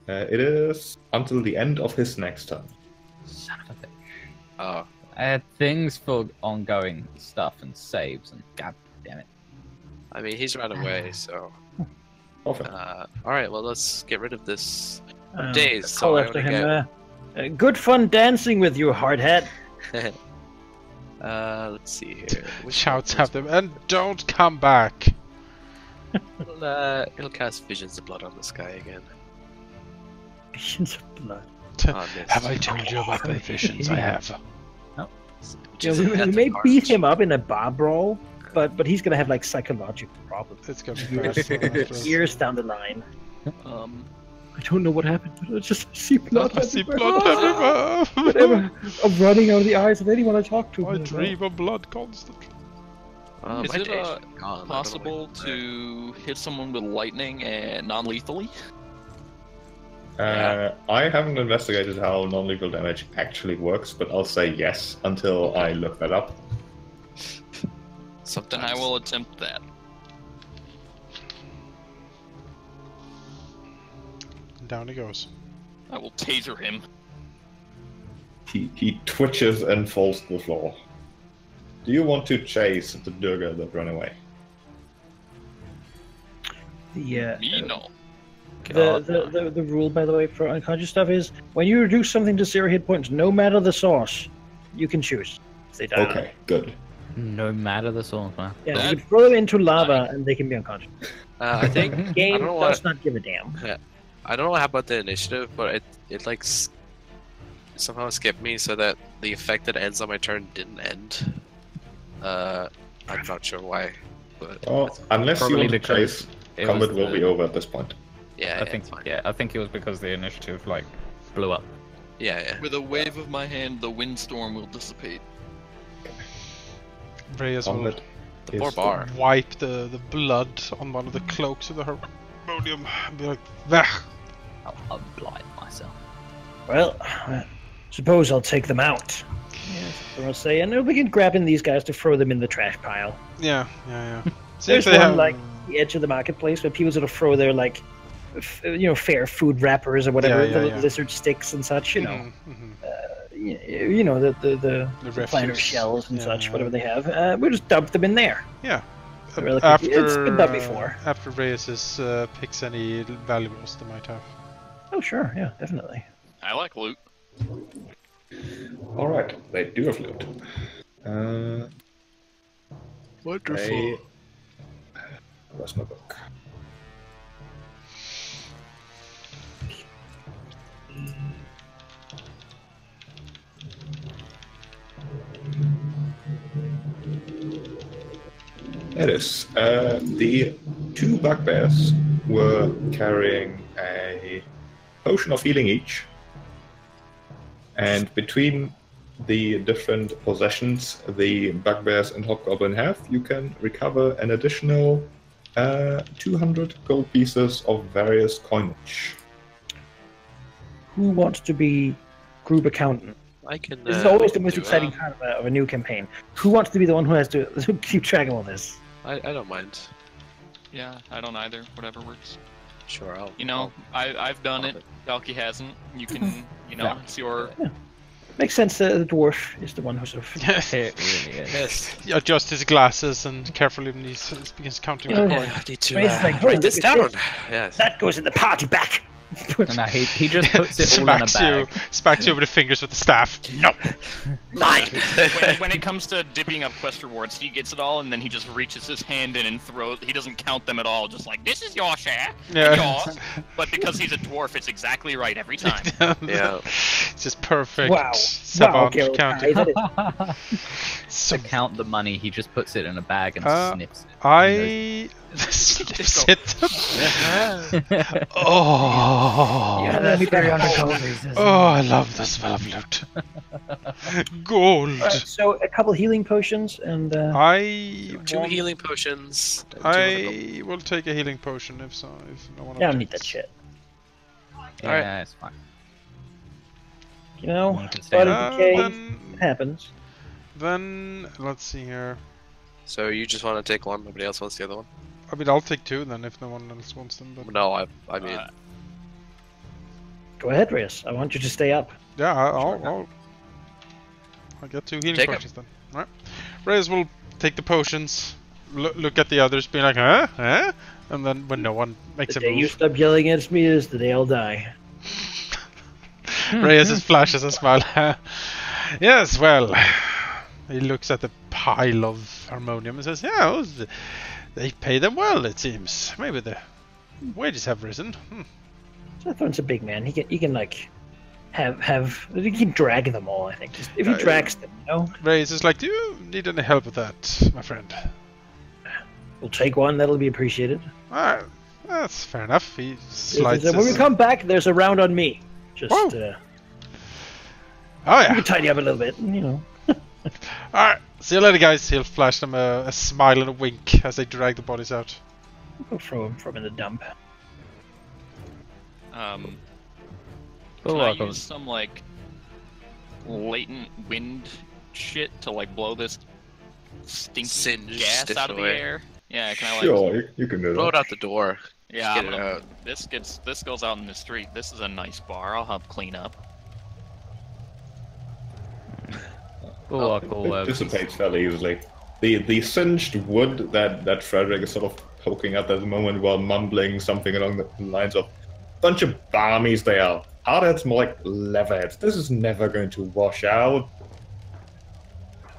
It is until the end of his next turn. Son of a bitch. Oh, I had things for ongoing stuff and saves, and god damn it. I mean, he's run away, so. Perfect. Alright, well, let's get rid of this. Uh, Days, call so I after only him. Good fun dancing with you, hardhead. Let's see here. Which Shouts one at them, and don't come back. He'll cast Visions of Blood on this guy again. Visions of blood. Oh, missed. Have I told you about my visions? I have. Which Yeah, is we, a we death may card. beat him up in a bar brawl, but he's gonna have like psychological problems It's gonna be bad. for us. years down the line. Um, I don't know what happened, but I just see blood. I see everywhere. blood Whatever. I'm running out of the eyes of anyone I talk to. I dream of blood constantly. Oh, Is my it, days are gone. I don't know possible what- to hit someone with lightning and non-lethally? I haven't investigated how non-lethal damage actually works, but I'll say yes until I look that up. Then Sometimes. I will attempt that. Down he goes. I will taser him. He twitches and falls to the floor. Do you want to chase the Durga that ran away? Me no. The rule, by the way, for unconscious stuff is when you reduce something to 0 hit points, no matter the source, you can choose. If they die. Okay, good. No matter the source, man. Yeah, That- you can throw them into lava and they can be unconscious. I think Game don't know does what- not give a damn. I don't know how about the initiative, but it like somehow skipped me so that the effect that ends on my turn didn't end. I'm not sure why, but Well, unless you Probably want to because chase, it combat was will the- be over at this point. yeah, I think it's fine. I think it was because the initiative like blew up. Yeah. With a wave of my hand, the windstorm will dissipate. Reyes will Combat The poor is bar. wipe the blood on one of the cloaks of the harmonium and be like, "Bah!" I'll unblind myself. Well, suppose I'll take them out. Yes, what I'll say, and we'll begin grabbing these guys to throw them in the trash pile. Yeah. See There's if they one have... like the edge of the marketplace where people sort of throw their like, fair food wrappers or whatever, Yeah, the yeah. lizard sticks and such. You know, Mhm. the planet refuse. shells and Yeah, such, yeah. whatever they have. We'll just dump them in there. Yeah. Relatively- it's been done before. After Reyes picks any valuables they might have. Oh sure, yeah, definitely. I like loot. Alright, they do have loot. Wonderful. Where's my book? It is. The two bugbears were carrying a potion of healing each. And between the different possessions the bugbears and hobgoblin have, you can recover an additional 200 gold pieces of various coinage. Who wants to be group accountant. I can. This is always the I most can do exciting part of a new campaign. Who wants to be the one who has to keep track of all this? I don't mind. Yeah, I don't either. Whatever works. Sure, I'll. You know, I've done it. Valky hasn't. You can, you know, it's your. Makes sense that the dwarf is the one who sort of. It really is. Yes. Adjust his glasses and carefully when he begins counting Yeah. the coin. I need to Ray's like, write "Oh, this look at down. this." Yes. That goes in the party back. No, he just puts it all in a bag. Smacks you over the fingers with the staff. No. Mine. When it comes to divvying up quest rewards, he gets it all, and then he just reaches his hand in and throws. He doesn't count them at all. Just like, this is your share. Yeah. Yours. But because he's a dwarf, it's exactly right every time. Yeah. It's just perfect. Wow. Savant Garel-Kai, counting. that is- So To count the money, he just puts it in a bag and sniffs it. I sniffs it. Oh. Yeah, that's very undercover. Oh, I love the smell of loot. Gold. So a couple healing potions and I Two want- healing potions. and 200 gold. I will take a healing potion if so. If no one I don't need objects. that shit. Yeah, it's fine. You know, You can stay body on. decay Then, happens. then let's see here. So you just want to take one, nobody else wants the other one? I mean, I'll take two then if no one else wants them. But No, I mean, Go ahead, Reus. I want you to stay up. yeah, I'll get two healing Take 'em. potions then. Alright. Reyes will take the potions, look at the others, being like, huh? Huh? And then when no one makes The a day you move, stop yelling at me is the day I'll die. Reyes just flashes a smile. Yes, well, he looks at the pile of harmonium and says, yeah, well, they pay them well, it seems. Maybe the wages have risen. Zathran's a big man. He can like he can drag them all. I think if he drags them, you know, Reyes is like, do you need any help with that, my friend? we'll take one. That'll be appreciated. Alright, that's fair enough. He slides When we his... come back, there's a round on me. Just Whoa. you Oh yeah. can tidy up a little bit, you know. Alright, see you later guys. He'll flash them a smile and a wink as they drag the bodies out. We'll throw him in the dump. Can I Bulwark use some like latent wind shit to like blow this stinky Singe gas stick out of the away. air? Yeah, can I like? Sure, you can do throw it that. out the door. Yeah, Get I'm it gonna- out. this goes out in the street. This is a nice bar. I'll help clean up. Bulwark will, It dissipates fairly easily. The singed wood that Frederick is sort of poking at the moment while mumbling something along the lines of bunch of barmies they are. Our heads more like leatherheads. This is never going to wash out.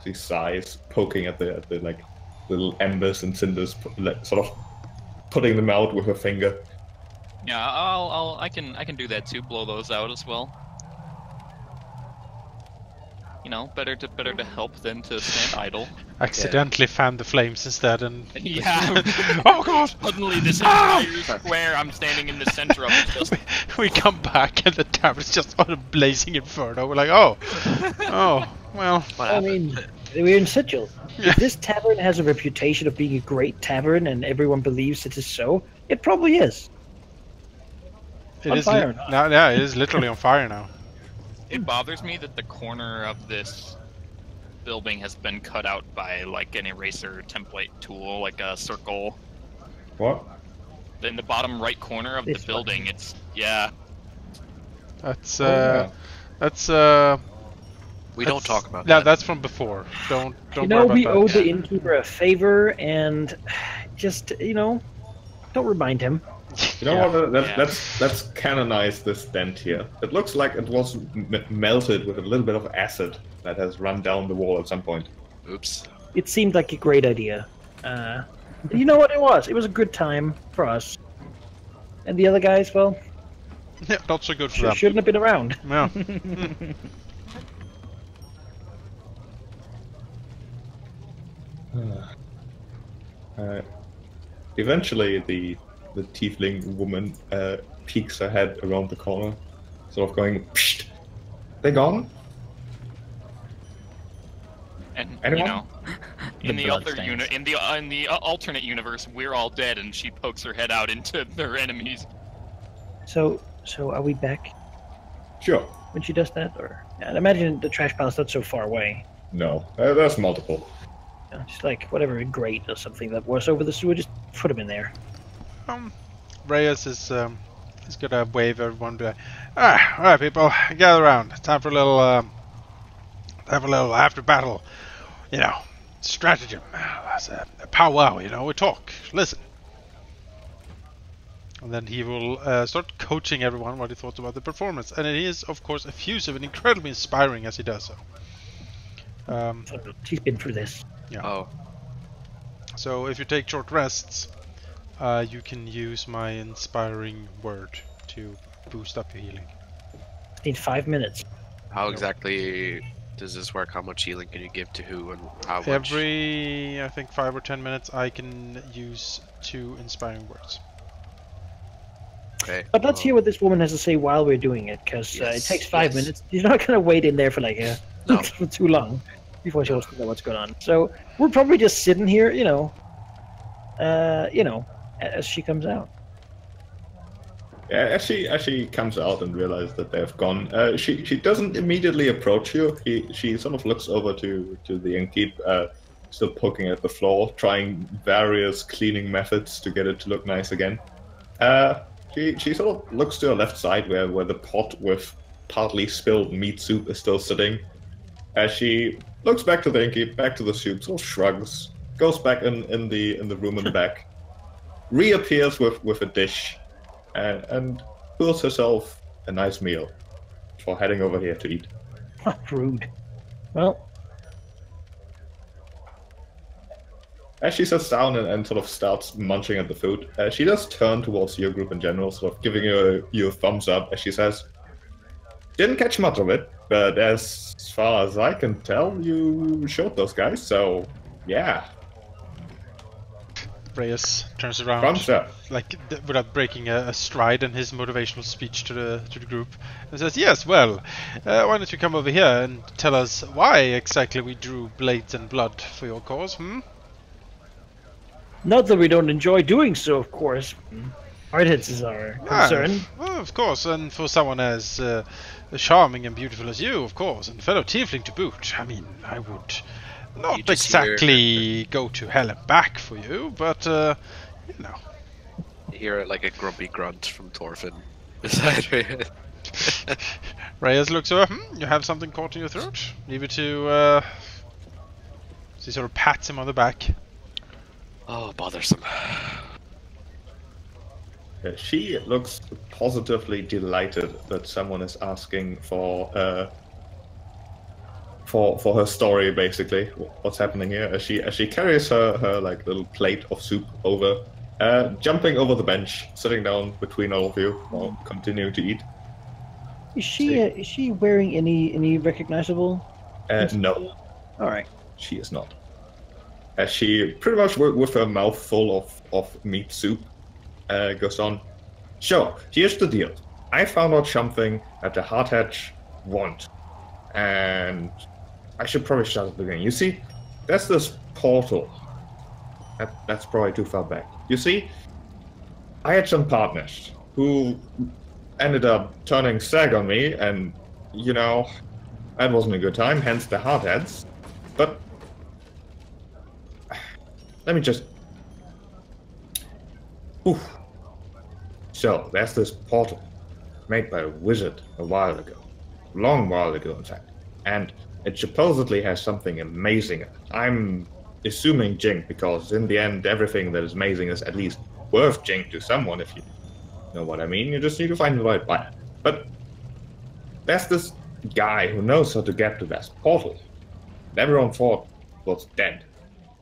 He sighs, poking at the like little embers and cinders, sort of putting them out with her finger. Yeah, I can do that too. Blow those out as well. You know, better to help than to stand idle. Accidentally fan the flames instead and... Yeah. Oh god! Suddenly, this entire square I'm standing in the center of is just We come back and the tavern's just on a blazing inferno. We're like, oh. Oh, well. What I happened? mean, we're in Sigil. Yeah. If this tavern has a reputation of being a great tavern and everyone believes it is so, it probably is. It On is fire now. now. Yeah, it is literally on fire now. It bothers me that the corner of this building has been cut out by like an eraser template tool, like a circle. What? In the bottom right corner of This the building, it's yeah. That's Oh, that's We don't that's- talk about Yeah, that. that's from before. Don't You know, worry we about owe that. the innkeeper a favor, and just, you know, don't remind him. You know Yeah. what? Yeah. Let's canonize this dent here. It looks like it was melted with a little bit of acid that has run down the wall at some point. Oops. It seemed like a great idea. You know what it was? It was a good time for us. And the other guys, well, Yeah, not so good for them. shouldn't have been around. Yeah. Eventually, the tiefling woman peeks her head around the corner, sort of going, Psht! They gone? And Anyone? you know, in the other bloodstains. in the alternate universe, we're all dead, and she pokes her head out into their enemies. So are we back? Sure. when she does that? Or I imagine the trash pile is not so far away. No, there's multiple. Just like whatever grate or something that was over the sewer, just put them in there. Reus is gonna wave everyone back. Alright, people, gather around. Time for a little after battle, stratagem. That's a powwow. We talk, listen, and then he will start coaching everyone what he thought about the performance. And it is, of course, effusive and incredibly inspiring as he does so. He's been through this. Yeah. Oh. So if you take short rests, you can use my inspiring word to boost up your healing. Need 5 minutes. How exactly does this work? How much healing can you give to who and how much? Every, I think, 5 or 10 minutes, I can use 2 inspiring words. Okay. But let's hear what this woman has to say while we're doing it, because it takes 5 minutes. You're not going to wait in there for like for too long before she wants to know what's going on. So we're probably just sitting here, as she comes out. Yeah, as she comes out and realizes that they've gone, she doesn't immediately approach you. She sort of looks over to the innkeep, still poking at the floor, trying various cleaning methods to get it to look nice again. She sort of looks to her left side where the pot with partly spilled meat soup is still sitting. As she looks back to the innkeep, back to the soup, sort of shrugs, goes back in the room in the back, reappears with a dish, and pulls herself a nice meal for heading over here to eat. Rude. Well, as she sits down and sort of starts munching at the food, she does turn towards your group in general, sort of giving you a thumbs up as she says, "Didn't catch much of it, but as far as I can tell, you showed those guys, so yeah." Reus turns around, Thumbs up. like without breaking a stride in his motivational speech to the group, and says, "Yes, well, why don't you come over here and tell us why exactly we drew blades and blood for your cause, Not that we don't enjoy doing so, of course. Hard hits is our concern. Well, of course, and for someone as charming and beautiful as you, of course, and fellow tiefling to boot. I mean, I would not exactly go to hell and back for you, but, You hear like a grumpy grunt from Thorfin beside Reus. Reus looks over, you have something caught in your throat? Leave it to, she sort of pats him on the back. Oh, bothersome. She looks positively delighted that someone is asking for her story, basically, what's happening here. As she carries her like little plate of soup over, jumping over the bench, sitting down between all of you while continuing to eat. Is she wearing any recognizable? No. All right. She is not. As she pretty much with her mouth full of meat soup, goes on. So, here's the deal. I found out something that the Hardhatch want. And I should probably start at the beginning. You see, there's this portal. That's probably too far back. You see, I had some partners who ended up turning sag on me, and, that wasn't a good time, hence the Hardheads. But let me just... Oof. So, there's this portal, made by a wizard a while ago. Long while ago, in fact. And it supposedly has something amazing in it. I'm assuming Jink, because in the end, everything that is amazing is at least worth Jink to someone, if you know what I mean. You just need to find the right buyer. But there's this guy who knows how to get to this portal. And everyone thought was dead.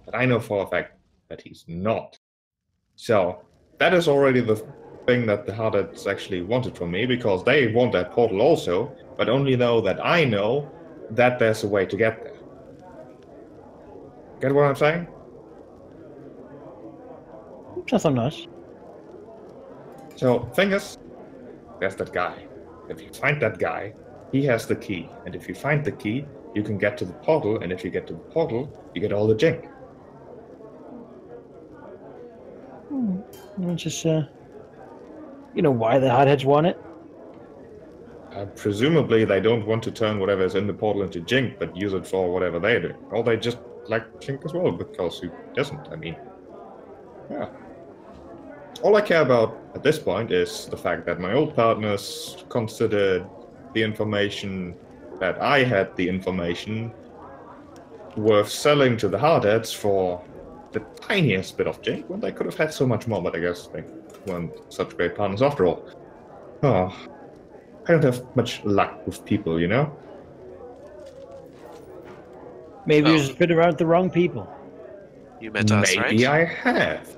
But I know for a fact that he's not. So, that is already the thing that the Hardheads actually wanted from me, because they want that portal also, but only know that I know that there's a way to get there. Get what I'm saying? Nothing nice. So, thing is, there's that guy. If you find that guy, he has the key. And if you find the key, you can get to the portal, and if you get to the portal, you get all the Jink. It's just, why the Hotheads want it? Presumably, they don't want to turn whatever is in the portal into Jink, but use it for whatever they do. Or they just like Jink as well, because who doesn't? I mean, yeah. All I care about at this point is the fact that my old partners considered the information that I had the information worth selling to the hardheads for the tiniest bit of Jink when they could have had so much more, but I guess they weren't such great partners after all. Oh, I don't have much luck with people, you know? Maybe you just been around the wrong people. You met us, right? Maybe I have.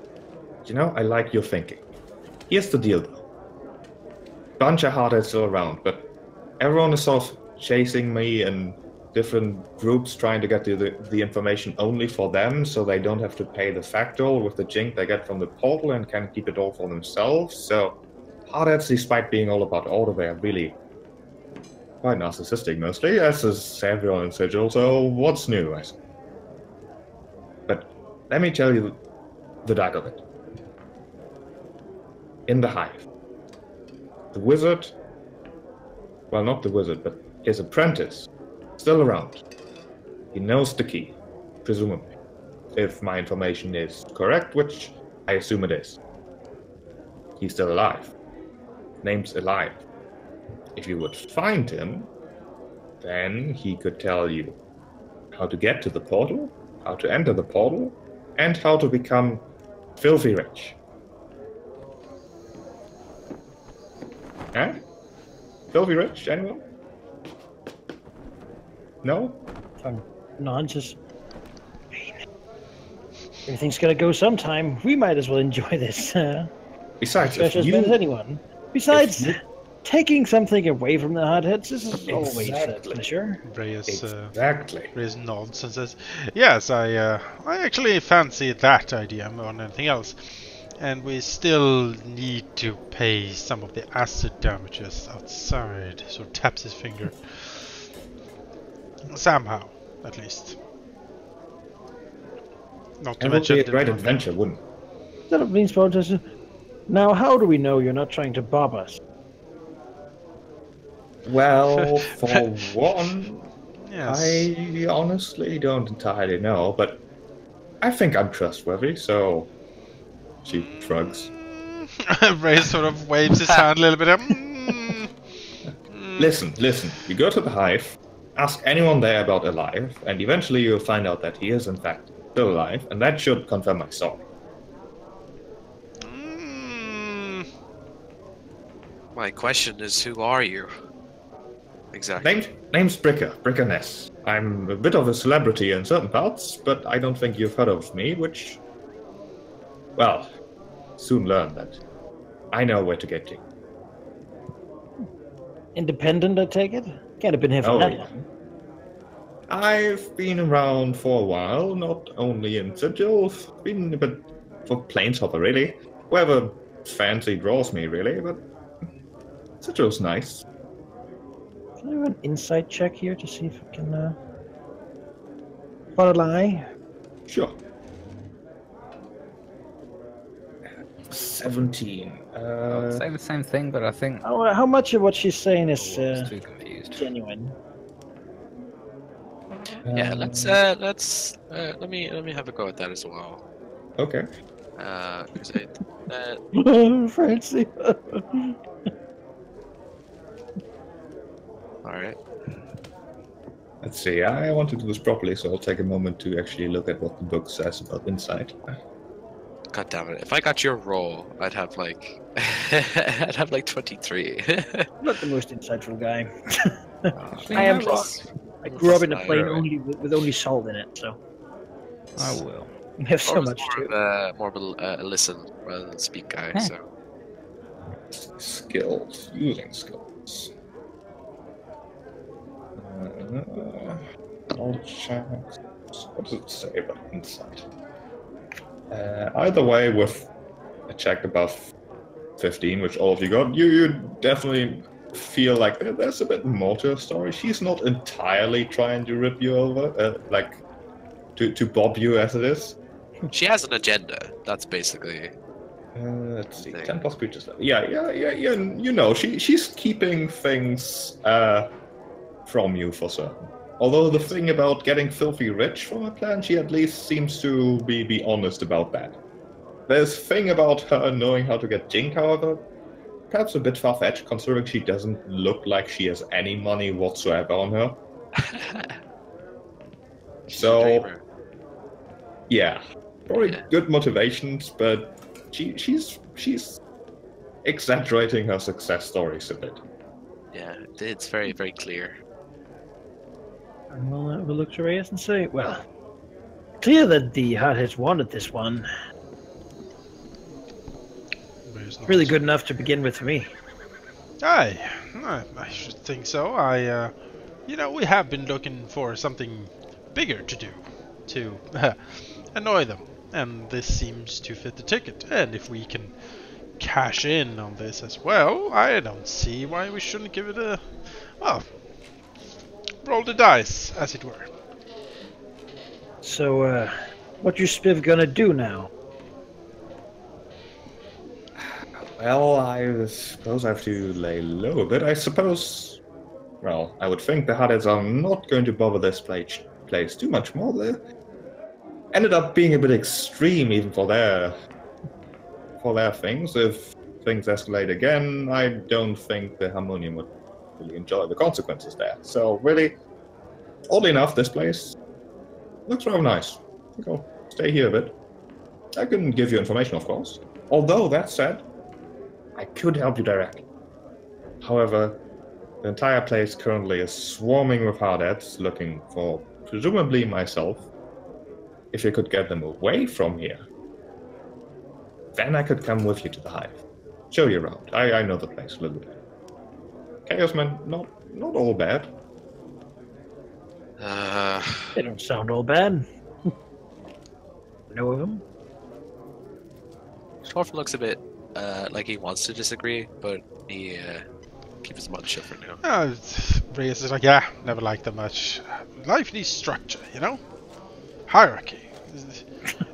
You know, I like your thinking. Here's the deal, though. Bunch of hardheads still around, but everyone is sort of chasing me and different groups trying to get the information only for them, so they don't have to pay the factor with the Jink they get from the portal and can keep it all for themselves. So hardheads, despite being all about order, they are really quite narcissistic mostly, as is everyone in Sigil, so what's new, I say. But let me tell you the dirt of it. In the hive, the wizard, well, not the wizard, but his apprentice, still around. He knows the key, presumably, if my information is correct, which I assume it is. He's still alive. Name's alive. If you would find him, then he could tell you how to get to the portal, how to enter the portal, and how to become filthy rich. Huh? Filthy rich, anyone? No? No, just... Everything's gonna go sometime. We might as well enjoy this. Besides, as if bad as you... anyone. Besides, you- taking something away from the hardheads, this is always a Exactly. pleasure. Reus, Exactly. Reus nods and says, "Yes, I actually fancy that idea more than anything else. And we still need to pay some of the acid damages outside." Sort of taps his finger. Somehow, at least. Not to It would mention be a the great money. adventure, wouldn't it? That means protesters. Now, how do we know you're not trying to bob us? Well, for one, Yes. I honestly don't entirely know, but I think I'm trustworthy, so she shrugs. Reus sort of waves his hand a little bit. Listen, you go to the hive, ask anyone there about alive, and eventually you'll find out that he is in fact still alive, and that should confirm my story. My question is, who are you? Exactly. Name's Bricker Ness. I'm a bit of a celebrity in certain parts, but I don't think you've heard of me, which... Well, soon learn that I know where to get you. Independent, I take it? Can't have been here for Oh, that yeah. long. I've been around for a while, not only in Sigil, been a bit for Planeshopper, really. Whoever fancy draws me, really, but Sigil's nice. Can I do an insight check here to see if I can spot a lie? Sure. 17. I'd say the same thing, but I think How much of what she's saying is I was too confused. genuine? Yeah, let me have a go at that as well. Okay. 'Cause Fancy. all right. Let's see, I want to do this properly, so I'll take a moment to actually look at what the book says about insight. God damn it! If I got your roll, I'd have like, I'd have like 23. Not the most insightful guy. I am plus. I grew up in a Right, plane right. only with only salt in it, so I will. we have so Or was much more to. more of a listen rather than speak guy. Huh. So Skills. Using skills. All checks. What does it say about insight? Either way, with a check above 15, which all of you got, you definitely feel like there's a bit more to her story. She's not entirely trying to rip you over, like to bob you as it is. she has an agenda. That's basically Let's see, 10 plus creatures left. Yeah. You know, she's keeping things from you for certain. Although the thing about getting filthy rich from her plan, she at least seems to be honest about that. There's a thing about her knowing how to get Jink, however, perhaps a bit far-fetched, considering she doesn't look like she has any money whatsoever on her. So, yeah, probably good motivations, but she's exaggerating her success stories a bit. Yeah, it's very, very clear. And we'll have a look to Reus and say, well, clear that the Hotheads wanted this one. Really good enough to begin with for me. Aye, I should think so. You know, we have been looking for something bigger to do, to annoy them, and this seems to fit the ticket. And if we can cash in on this as well, I don't see why we shouldn't give it a, well, roll the dice, as it were. So, what you spiv gonna do now? Well, I suppose I have to lay low a bit. I suppose, well, I would think the Hotheads are not going to bother this place too much more. They ended up being a bit extreme even for their things. If things escalate again, I don't think the Harmonium would really enjoy the consequences there. So really, oddly enough, this place looks rather nice. I think I'll stay here a bit. I couldn't give you information, of course. Although, that said, I could help you directly. However, the entire place currently is swarming with Hotheads looking for, presumably myself. If you could get them away from here, then I could come with you to the hive. Show you around. I know the place a little bit. Chaosmen, not all bad. They don't sound all bad. Know of them? Thorfin looks a bit like he wants to disagree, but he keeps his mouth shut for now. Reus is like, yeah, never liked them much. Life needs structure, you know? Hierarchy.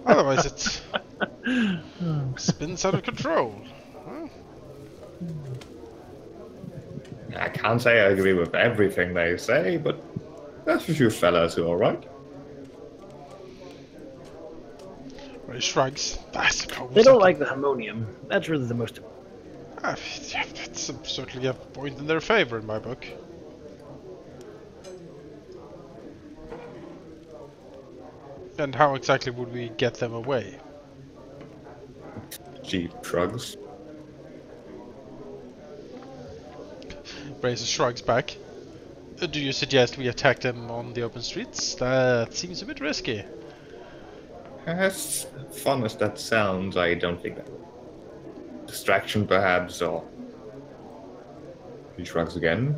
Otherwise it spins out of control. Huh? I can't say I agree with everything they say, but there's a few fellas who are right. He shrugs. I suppose. They don't like the Harmonium. That's really the most important. Yeah, that's certainly a point in their favor in my book. And how exactly would we get them away? She shrugs. Razor shrugs back. Do you suggest we attack them on the open streets? That seems a bit risky. As fun as that sounds, I don't think that. Distraction, perhaps, or... He shrugs again.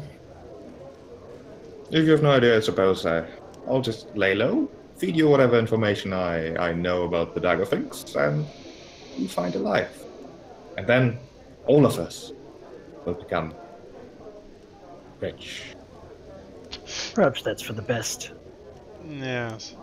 If you have no idea, I suppose I'll just lay low, feed you whatever information I know about the dagger things, and you find a life. And then all of us will become rich. Perhaps that's for the best. Yes.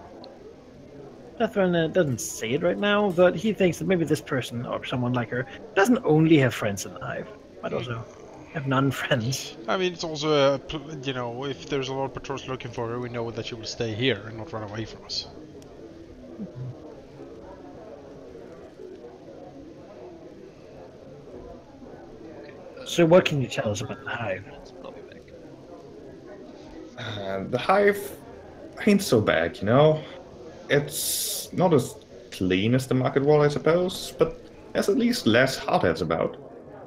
Zathran doesn't say it right now, but he thinks that maybe this person, or someone like her, doesn't only have friends in the hive, but also have non-friends. I mean, it's also, you know, if there's a lot of patrols looking for her, we know that she will stay here and not run away from us. So what can you tell us about the hive? The hive ain't so bad, you know. It's not as clean as the market wall, I suppose, but there's at least less hotheads about.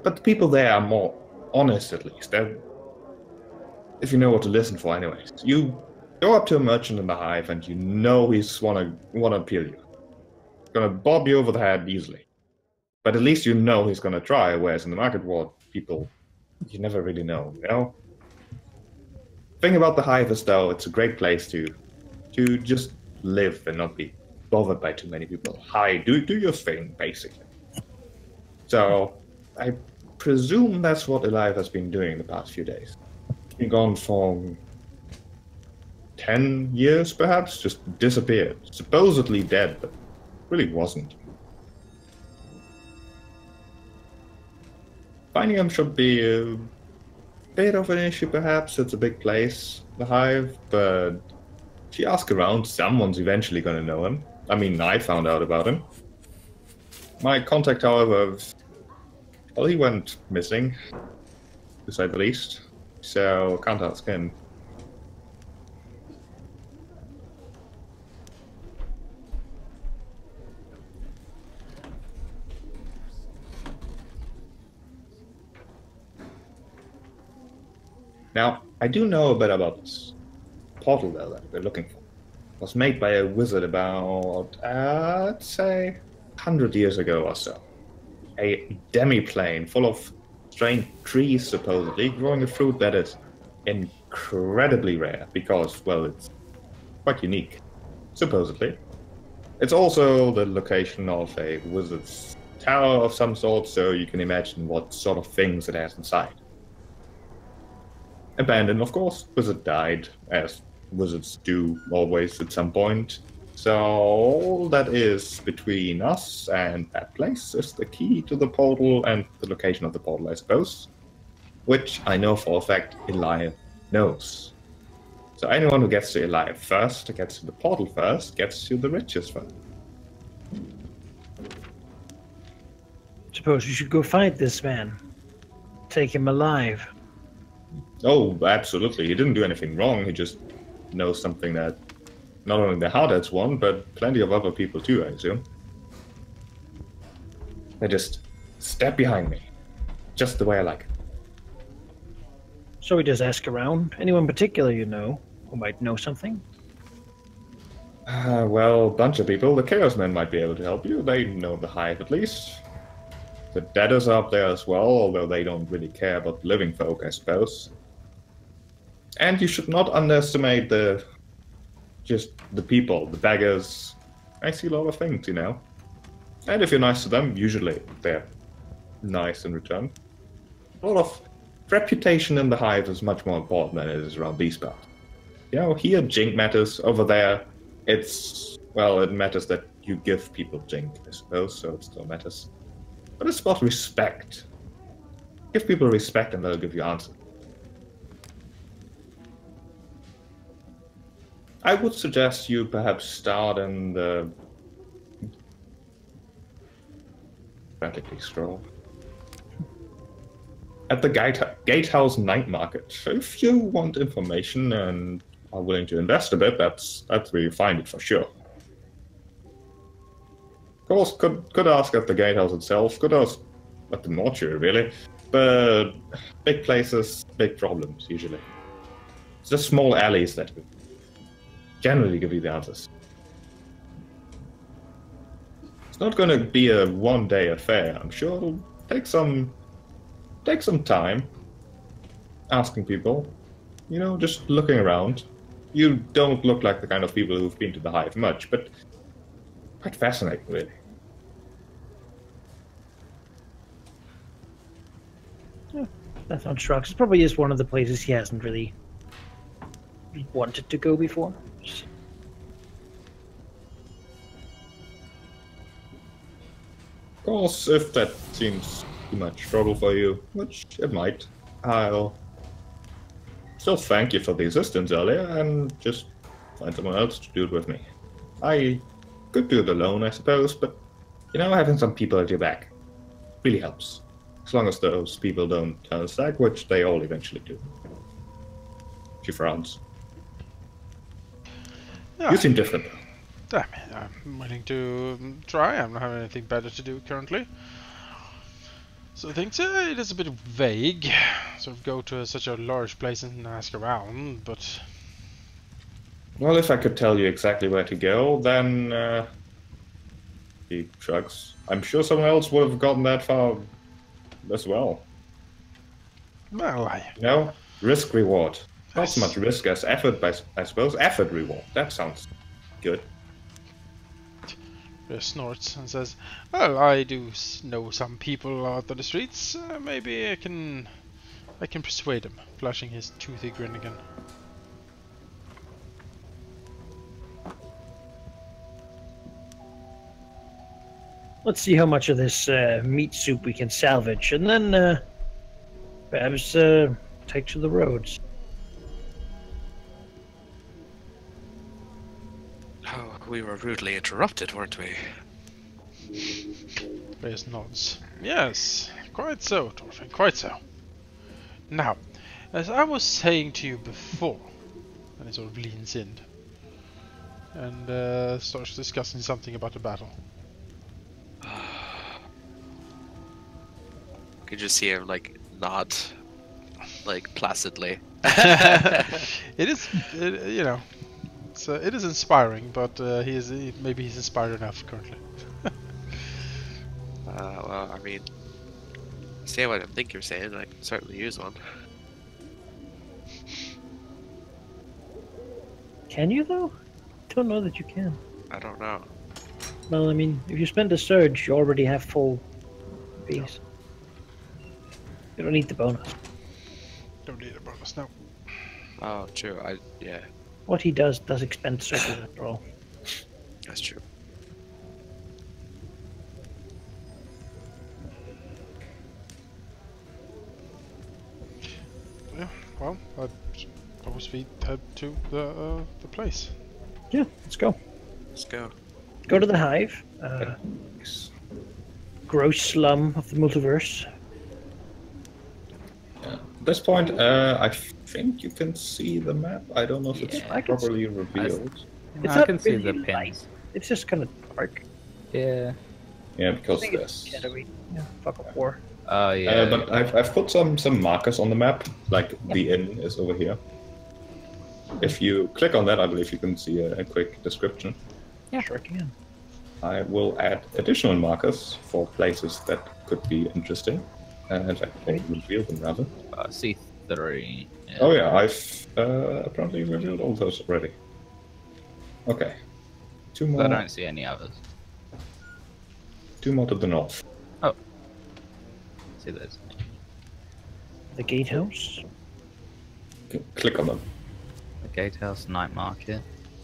But the people there are more honest, at least. They're, if you know what to listen for, anyways. You go up to a merchant in the hive, and you know he's wanna appeal you. He's gonna bob you over the head easily. But at least you know he's gonna try, whereas in the market wall, people, you never really know, you know? Thing about the hive is, though, it's a great place to just live and not be bothered by too many people. Hi, do your thing, basically. So, I presume that's what Elias has been doing the past few days. Been gone for 10 years, perhaps? Just disappeared. Supposedly dead, but really wasn't. finding them should be a bit of an issue, perhaps. It's a big place, the Hive, but if you ask around, someone's eventually going to know him. I mean, I found out about him. My contact, however, well, he went missing, to say the least, so can't ask him. Now, I do know a bit about this portal though that we're looking for. It was made by a wizard about, I'd say, 100 years ago or so. A demi-plane full of strange trees, supposedly, growing a fruit that is incredibly rare because, well, it's quite unique, supposedly. It's also the location of a wizard's tower of some sort, so you can imagine what sort of things it has inside. Abandoned, of course. Wizard died, as wizards do always at some point. So all that is between us and that place is the key to the portal and the location of the portal, I suppose. Which I know for a fact Elia knows. So anyone who gets to Elia first, gets to the portal first, gets to the riches first. Suppose we should go fight this man. Take him alive. Oh, absolutely. He didn't do anything wrong. He just knows something that not only the Hardheads want, but plenty of other people too, I assume. They just step behind me. Just the way I like it. So we just ask around. Anyone particular you know who might know something? Well, a bunch of people. The Chaos Men might be able to help you. They know the Hive at least. The Deaders are up there as well, although they don't really care about living folk, I suppose. And you should not underestimate the people, the beggars. I see a lot of things, you know. And if you're nice to them, usually they're nice in return. A lot of reputation in the Hive is much more important than it is around these parts. You know, here Jink matters. Over there, it's, well, it matters that you give people Jink, I suppose, so it still matters. But it's about respect. Give people respect and they'll give you answers. I would suggest you perhaps start in the frantically scroll at the Gatehouse Night Market. If you want information and are willing to invest a bit, that's where you find it for sure. Of course, could ask at the Gatehouse itself, could ask at the mortuary really, but big places, big problems usually. It's just small alleys that generally give you the answers. It's not going to be a one-day affair. I'm sure it'll take some time asking people, you know, just looking around. You don't look like the kind of people who've been to the Hive much, but quite fascinating, really. Yeah, Zathran shrugs. It probably is one of the places he hasn't really wanted to go before. Of course, if that seems too much trouble for you, which it might, I'll still thank you for the assistance earlier and just find someone else to do it with me. I could do it alone, I suppose, but, you know, having some people at your back really helps. As long as those people don't turn stack, which they all eventually do. She frowns. Yeah. You seem different. I mean, I'm willing to try. I don't have anything better to do currently. So I think it is a bit vague. Sort of go to such a large place and ask around, but... Well, if I could tell you exactly where to go, then... he shrugs. I'm sure someone else would have gotten that far as well. Well, You know, risk-reward. Not so much risk as effort, but I suppose effort-reward. That sounds good. Reus snorts and says, "Well, I do know some people out on the streets. Maybe I can persuade them." Flashing his toothy grin again. Let's see how much of this meat soup we can salvage, and then Perhaps take to the roads. Oh, we were rudely interrupted, weren't we? Reus nods. Yes, quite so, Thorfin, quite so. Now, as I was saying to you before, and he sort of leans in and starts discussing something about the battle. You can just see him like nod, like placidly. It is, you know, it is inspiring, but maybe he's inspired enough currently. Well, I mean, say what I think you're saying. I can certainly use one. Can you though? Don't know that you can. I don't know. Well, I mean, if you spend a surge, you already have full piece. You don't need the bonus. Don't need a bonus, no. Oh, true. Yeah, What he does expend surges after all. that's true. Yeah, well, I suppose we head to the place. Yeah, let's go. Let's go. Go to the hive. Gross slum of the multiverse. At this point, I think you can see the map. I don't know if it's I can properly revealed. It's I not can see the really pins. light. It's just kind of dark. Yeah. Yeah, I because think it's there's. shadowy. Yeah, fuck of war. Oh yeah. But I've put some markers on the map, like the inn is over here. If you click on that, I believe you can see a quick description. Yeah, sure can. I will add additional markers for places that could be interesting. In fact, I'll reveal them rather. C3. Yeah. Oh yeah, I've apparently revealed all those already. Okay. Two I more. don't see any others. Two more to the north. Oh. See those. The gatehouse. Click on them. The gatehouse, night market,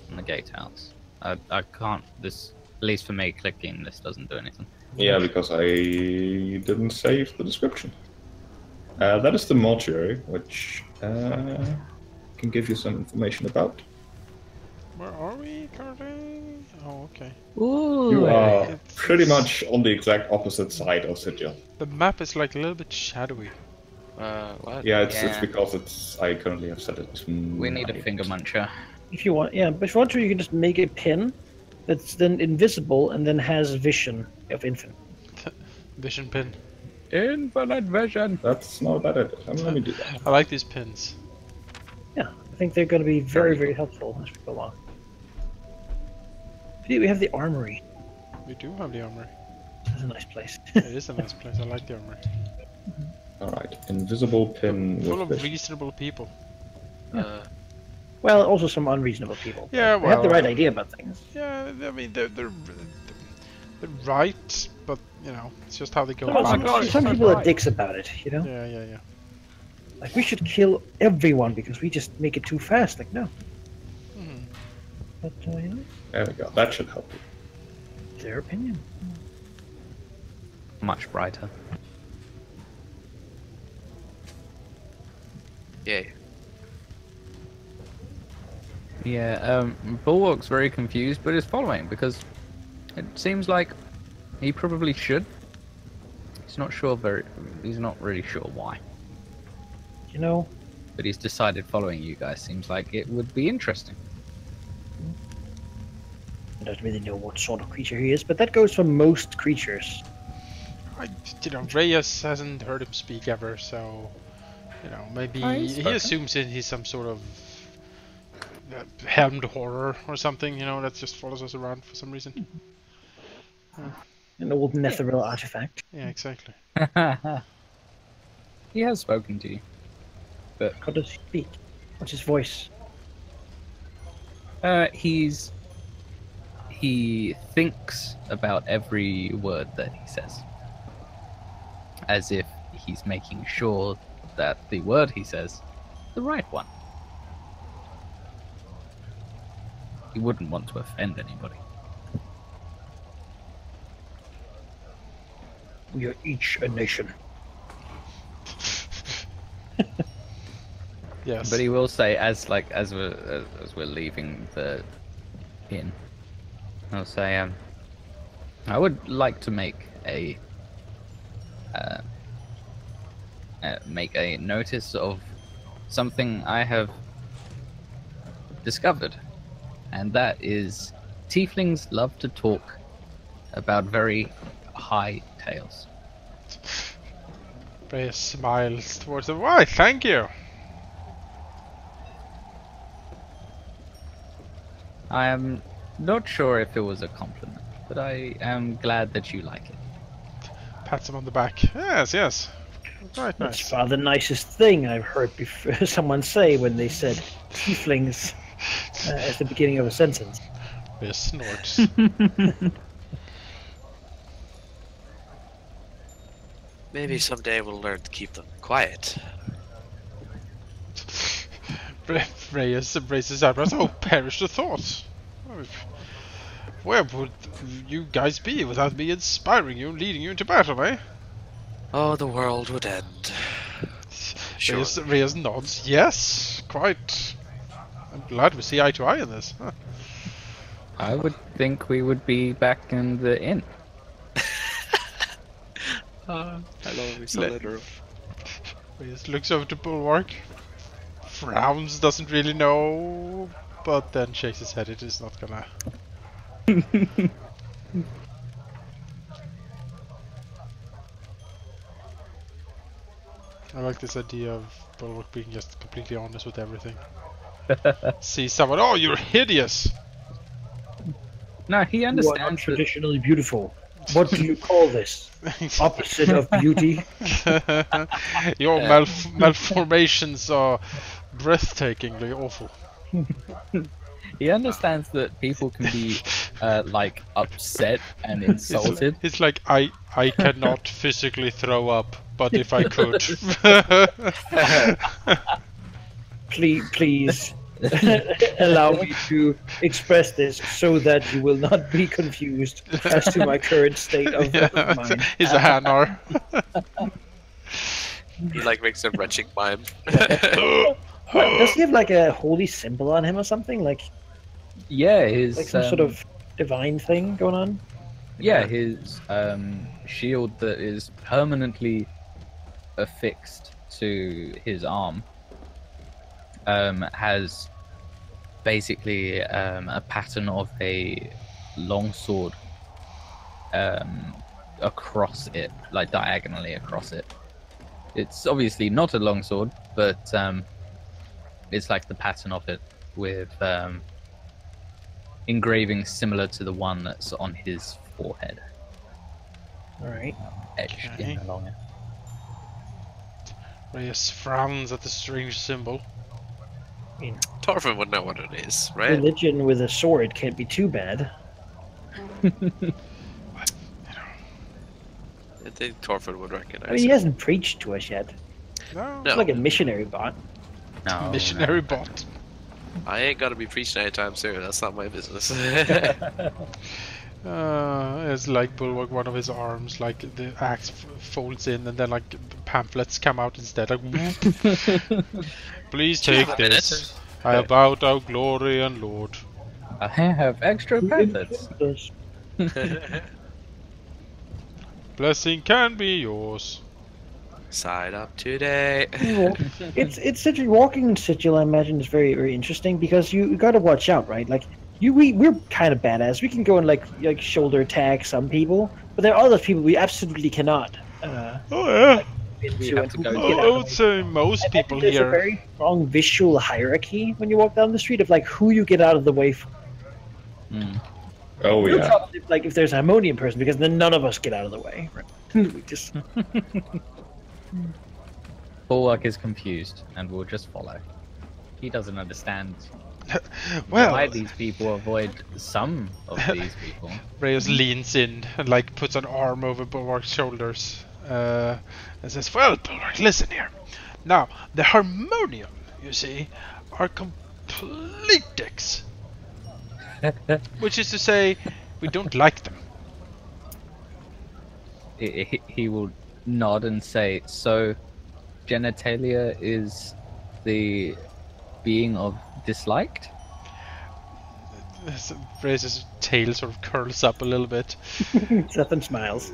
and the gatehouse. I can't. This, at least for me, clicking this doesn't do anything. Yeah, because I didn't save the description. That is the mortuary, which can give you some information about. Where are we currently? Oh, okay. Ooh. You are It's- pretty much on the exact opposite side of Sigil. The map is like a little bit shadowy. What? Yeah, it's Yeah. because I currently have set it to We need a night. finger muncher. If you want, yeah, but if you want to, you can just make a pin that's then invisible and then has vision of infinite. Vision pin. Infinite vision. That's not a bad idea. Let me do that. I like these pins. Yeah, I think they're going to be very, very helpful as we go along. See, we have the armory. We do have the armory. That's a nice place. It is a nice place. I like the armory. Alright, invisible pin Full with of vision. reasonable people. Well, also some unreasonable people. Yeah, They have the well, right idea about things. Yeah, I mean they're right, but you know it's just how they go. Some, my God, some it's people so are right. dicks about it, you know? Yeah. Like, we should kill everyone because we just make it too fast. Like, no. Mhm. But, you know, There we go. That should help you. their opinion. Much brighter. Yay. Yeah, Bulwark's very confused, but is following because it seems like he probably should. He's not sure he's not really sure why, You know, but he's decided following you guys seems like it would be interesting. I don't really know what sort of creature he is, but that goes for most creatures. Reus hasn't heard him speak ever, so maybe he's he spoken. assumes that he's some sort of helmed horror or something. That just follows us around for some reason. An old Netheril artifact. Yeah, exactly. He has spoken to you. How does he speak? What's his voice? He thinks about every word that he says, as if he's making sure that the word he says is the right one. He wouldn't want to offend anybody. We are each a nation. Yes. But he will say, as we're leaving the inn, I'll say, I would like to make a notice of something I have discovered, and that is tieflings love to talk about very high tales. Reus smiles towards them. Why, thank you. I am not sure if it was a compliment, but I am glad that you like it. Pats him on the back. Yes, yes. Right, That's nice. far the nicest thing I've heard someone say when they said tieflings at the beginning of a sentence. Reus snorts. Maybe someday we'll learn to keep them quiet. Reus embraces eyebrows. Oh, perish the thought. Where would you guys be without me inspiring you and leading you into battle, eh? Oh, the world would end. Sure. Reus nods. Yes, quite. I'm glad we see eye to eye in this. Huh. I would think we would be back in the inn. I love me so literal. Reus looks over to Bulwark. Frowns, doesn't really know, but then shakes his head. It is not gonna. I like this idea of Bulwark being just completely honest with everything. See someone, oh, you're hideous! No, he You are not understands that traditionally beautiful. What do you call this? Opposite of beauty? Your malformations are breathtakingly awful. he understands that people can be like upset and insulted. It's like, I cannot physically throw up, but if I could. Please allow me to express this so that you will not be confused as to my current state of mind. He's a Hanar. He like makes a retching mime. Does he have like a holy symbol on him or something? Like Yeah, some sort of divine thing going on? Yeah, his shield that is permanently affixed to his arm has basically a pattern of a longsword across it, like diagonally across it. It's obviously not a longsword, but it's like the pattern of it with engraving similar to the one that's on his forehead. Alright. Etched Okay. in along it. Reus frowns at the strange symbol. I mean, Thorfin would know what it is, right? religion with a sword can't be too bad. I think Thorfin would recognize I mean, he it. hasn't preached to us yet. No, No. He's like a missionary bot. No, missionary no. bot. I ain't gonna be preaching anytime soon. That's not my business. It's like Bulwark, one of his arms, like the axe folds in, and then like pamphlets come out instead. Like, please take this. About our glory and Lord. I have extra pamphlets. Blessing can be yours. Sign up today. It's such a walking sigil. I imagine is very, very interesting because you got to watch out, right? Like we're kind of badass. We can go and like shoulder attack some people, but there are other people we absolutely cannot. Oh yeah. Into have and to who go can to- get I out would of say most I bet people there's a here. very strong visual hierarchy when you walk down the street of like who you get out of the way for. Oh Real yeah. trouble if, like if there's a harmonium person, because then none of us get out of the way. We just Bulwark is confused and will just follow. He doesn't understand Well, why these people avoid some of these people. Reus leans in and like puts an arm over Bulwark's shoulders and says, "Well, Bulwark, listen here. Now, the harmonium, you see, are complete dicks. Which is to say, we don't like them." He will nod and say, so genitalia is the being of disliked? Reus' tail sort of curls up a little bit. Zathran smiles.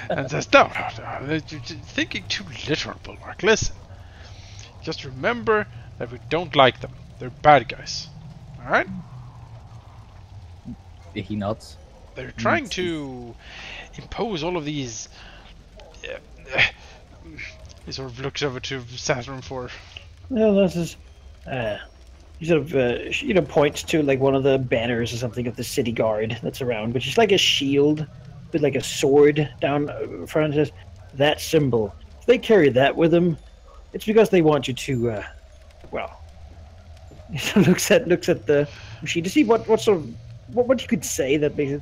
And says, no, you're thinking too literal, Bulwark. Listen, just remember that we don't like them. They're bad guys. Alright? He nods. They're trying to impose all of these... he sort of looks over to Zathran for... No, this is... he sort of, points to like one of the banners or something of the city guard that's around, which is like a shield with like a sword down front. Says that symbol. If they carry that with them, it's because they want you to, well. He looks at the machine to see what sort of what you could say that makes it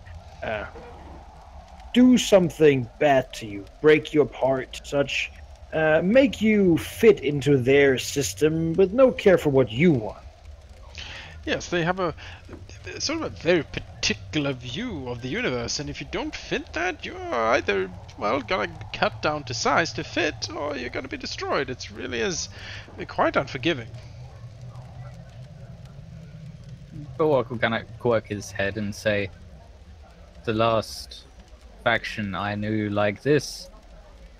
do something bad to you, break you apart, such, make you fit into their system with no care for what you want. Yes, they have a sort of a very particular view of the universe, and if you don't fit that, you're either, well, gonna cut down to size to fit, or you're gonna be destroyed. It really is quite unforgiving. Bulwark will kind of quirk his head and say, the last faction I knew like this,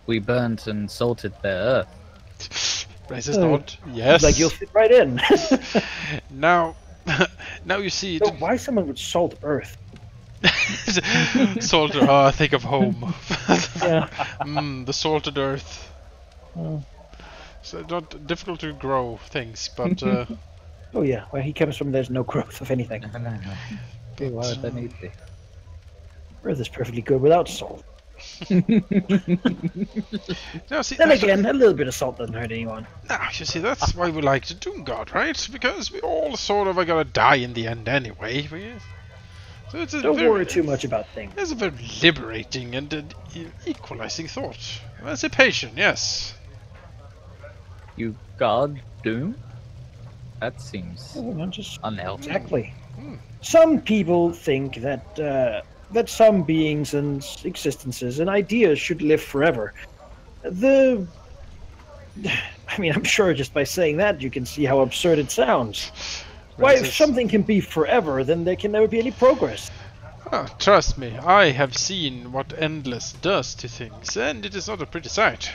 we burnt and salted their earth. Reus nod. Yes. Like you'll fit right in. Now you see. So why someone would salt Earth? Salted. Oh, think of home. Yeah. The salted earth. Oh. So not difficult to grow things, but. Oh yeah, where he comes from, there's no growth of anything. Earth is perfectly good without salt. No, see, Then again, a little bit of salt doesn't hurt anyone. Now, you see, that's why we like to do God, right? Because we all sort of are gonna die in the end anyway. So it's Don't worry too much about things. It's a very liberating and equalizing thought. Emancipation, yes. You guard doom? That seems Just unhealthy. exactly. Some people think that that some beings and existences and ideas should live forever. I mean, I'm sure just by saying that you can see how absurd it sounds. Why, if something can be forever, then there can never be any progress. Trust me, I have seen what endless does to things, and it is not a pretty sight.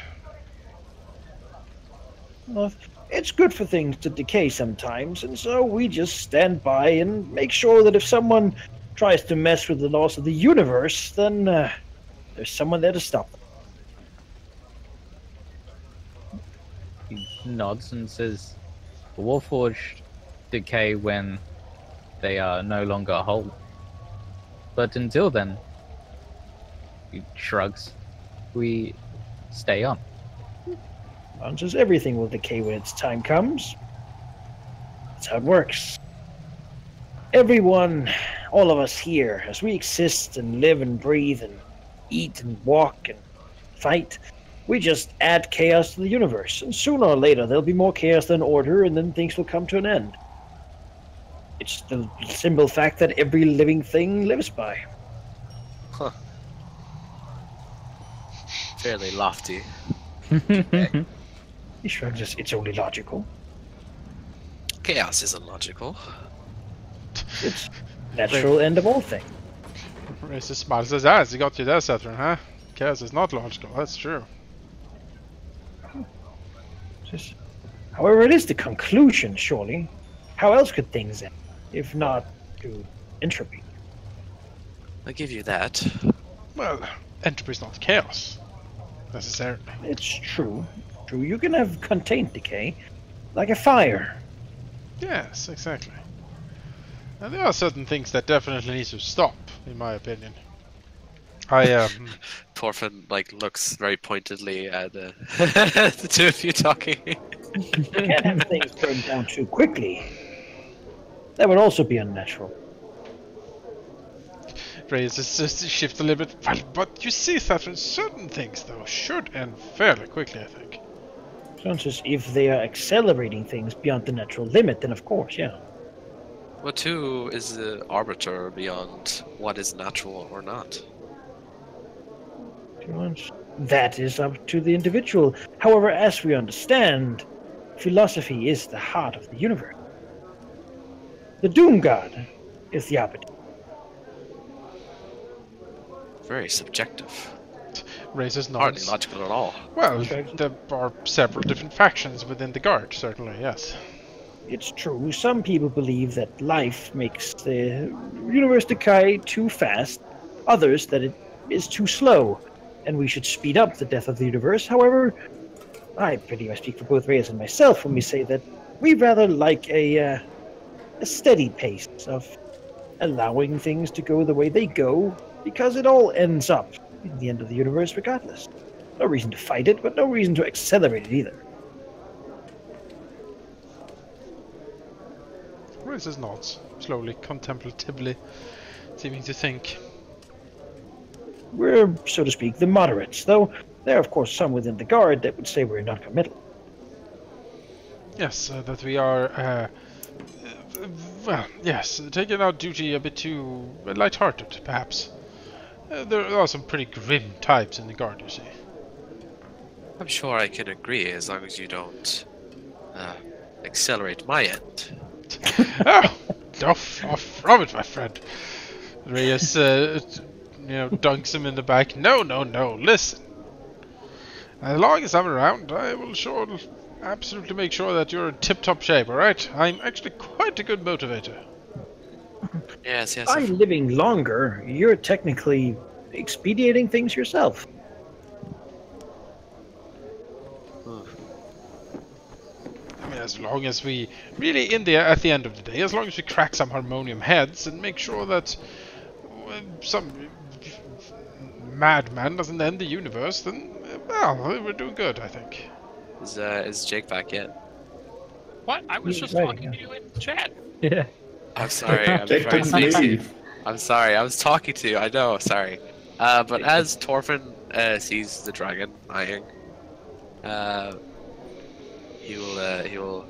Well, it's good for things to decay sometimes, and so we just stand by and make sure that if someone tries to mess with the laws of the universe, then there's someone there to stop them. He nods and says, the warforged decay when they are no longer whole. But until then, he shrugs, we stay on. Well, just everything will decay when its time comes. That's how it works. Everyone, all of us here, as we exist and live and breathe and eat and walk and fight, we just add chaos to the universe. And sooner or later there'll be more chaos than order, and then things will come to an end. It's the simple fact that every living thing lives by. Huh. Fairly lofty. He shrugs. It's only logical. Chaos isn't logical. It's natural end of all things. Reus smiles and says, he got you there, Zathran, huh? Chaos is not logical, that's true. However, it is the conclusion, surely. How else could things end, if not to entropy? I give you that. Well, entropy is not chaos, necessarily. It's true. True, you can have contained decay, like a fire. Yes, exactly. And there are certain things that definitely need to stop, in my opinion. Thorfin looks very pointedly at the two of you talking. You can't have things burn down too quickly. That would also be unnatural. Reus just shift a little bit. Well, but you see, Zathran, certain things, though, should end fairly quickly, I think. So it's just if they are accelerating things beyond the natural limit, then of course, yeah. What too is the arbiter beyond what is natural or not? That is up to the individual. However, as we understand, philosophy is the heart of the universe. The Doom God is the opposite. Very subjective. Raises Hardly nods. logical at all. Well, there are several different factions within the Guard, certainly, yes. It's true, some people believe that life makes the universe decay too fast, others that it is too slow, and we should speed up the death of the universe. However, I pretty much speak for both Reus and myself when we say that we rather like a steady pace of allowing things to go the way they go, because it all ends up in the end of the universe regardless. No reason to fight it, but no reason to accelerate it either. Raises nods, slowly, contemplatively, seeming to think. We're, so to speak, the moderates, though there are of course some within the Guard that would say we're non-committal. Yes, that we are, well, yes, taking our duty a bit too light-hearted, perhaps. There are some pretty grim types in the Guard, you see. I'm sure I can agree as long as you don't accelerate my end. Oh, far from it, my friend. Reus, dunks him in the back. No, listen. As long as I'm around, I will absolutely make sure that you're in tip-top shape, alright? I'm actually quite a good motivator. Yes. By living longer, you're technically expediting things yourself. I mean, as long as we really, at the end of the day, as long as we crack some harmonium heads and make sure that some madman doesn't end the universe, then, well, we're doing good, I think. Is Jake back yet? What? I was just talking to you in chat. Yeah. I'm sorry. I'm Jake very didn't spacey. leave. I'm sorry. I was talking to you. I know. Sorry. But as Thorfin sees the dragon eyeing, he will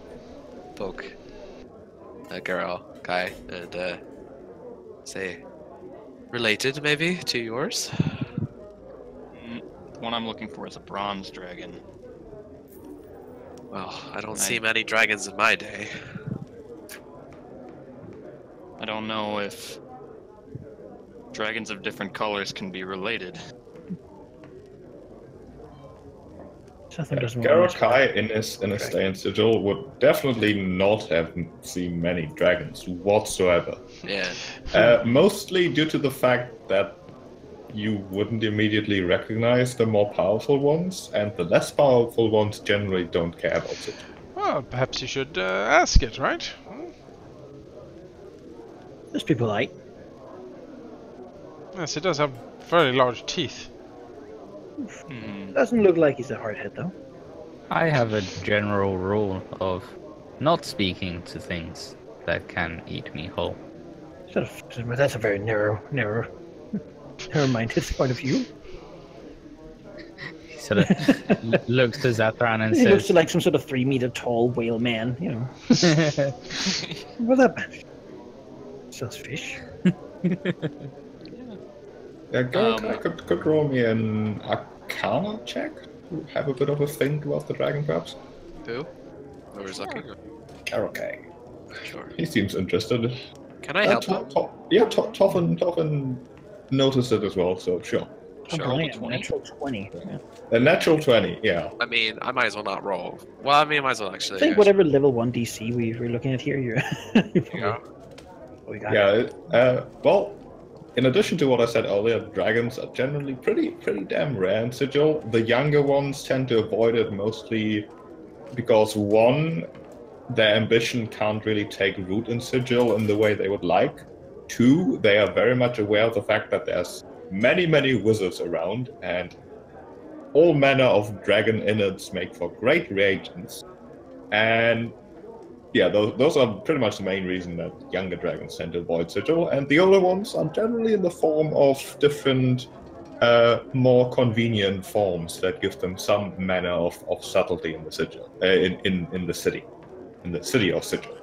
poke Garel-Kai and say, "Related, maybe, to yours?" The one I'm looking for is a bronze dragon. Well, I don't see many dragons in my day. I don't know if dragons of different colors can be related. Garel-Kai in his stay in Sigil would definitely not have seen many dragons whatsoever. Yeah. Mostly due to the fact that you wouldn't immediately recognize the more powerful ones, and the less powerful ones generally don't care about it. Well, perhaps you should ask it, right? There's people like. Yes, it does have very large teeth. Doesn't look like he's a hardhead, though. I have a general rule of not speaking to things that can eat me whole. That's a very narrow-minded point of view. He sort of looks to Zathran and He says, looks like some sort of 3-meter tall whale man, you know. What's that man? Sells fish. Yeah, Garel-Kai could roll me an Arcana check to have a bit of a think about the dragon, perhaps. Who? Whoever's looking. Garel-Kai. Sure. He seems interested. Can I help him? Thorfin noticed it as well, so sure. Natural 20. Yeah. A natural 20, yeah. I mean, I might as well not roll. Well, I mean, I might as well actually. I think whatever level 1 DC we're looking at here, you're... Yeah. We got Yeah, well, in addition to what I said earlier, dragons are generally pretty damn rare in Sigil. The younger ones tend to avoid it mostly because, one, their ambition can't really take root in Sigil in the way they would like. Two, they are very much aware of the fact that there's many wizards around, and all manner of dragon innards make for great reagents. And yeah, those are pretty much the main reason that younger dragons tend to avoid Sigil, and the older ones are generally in the form of different, more convenient forms that give them some manner of subtlety in the Sigil, in the city of Sigil.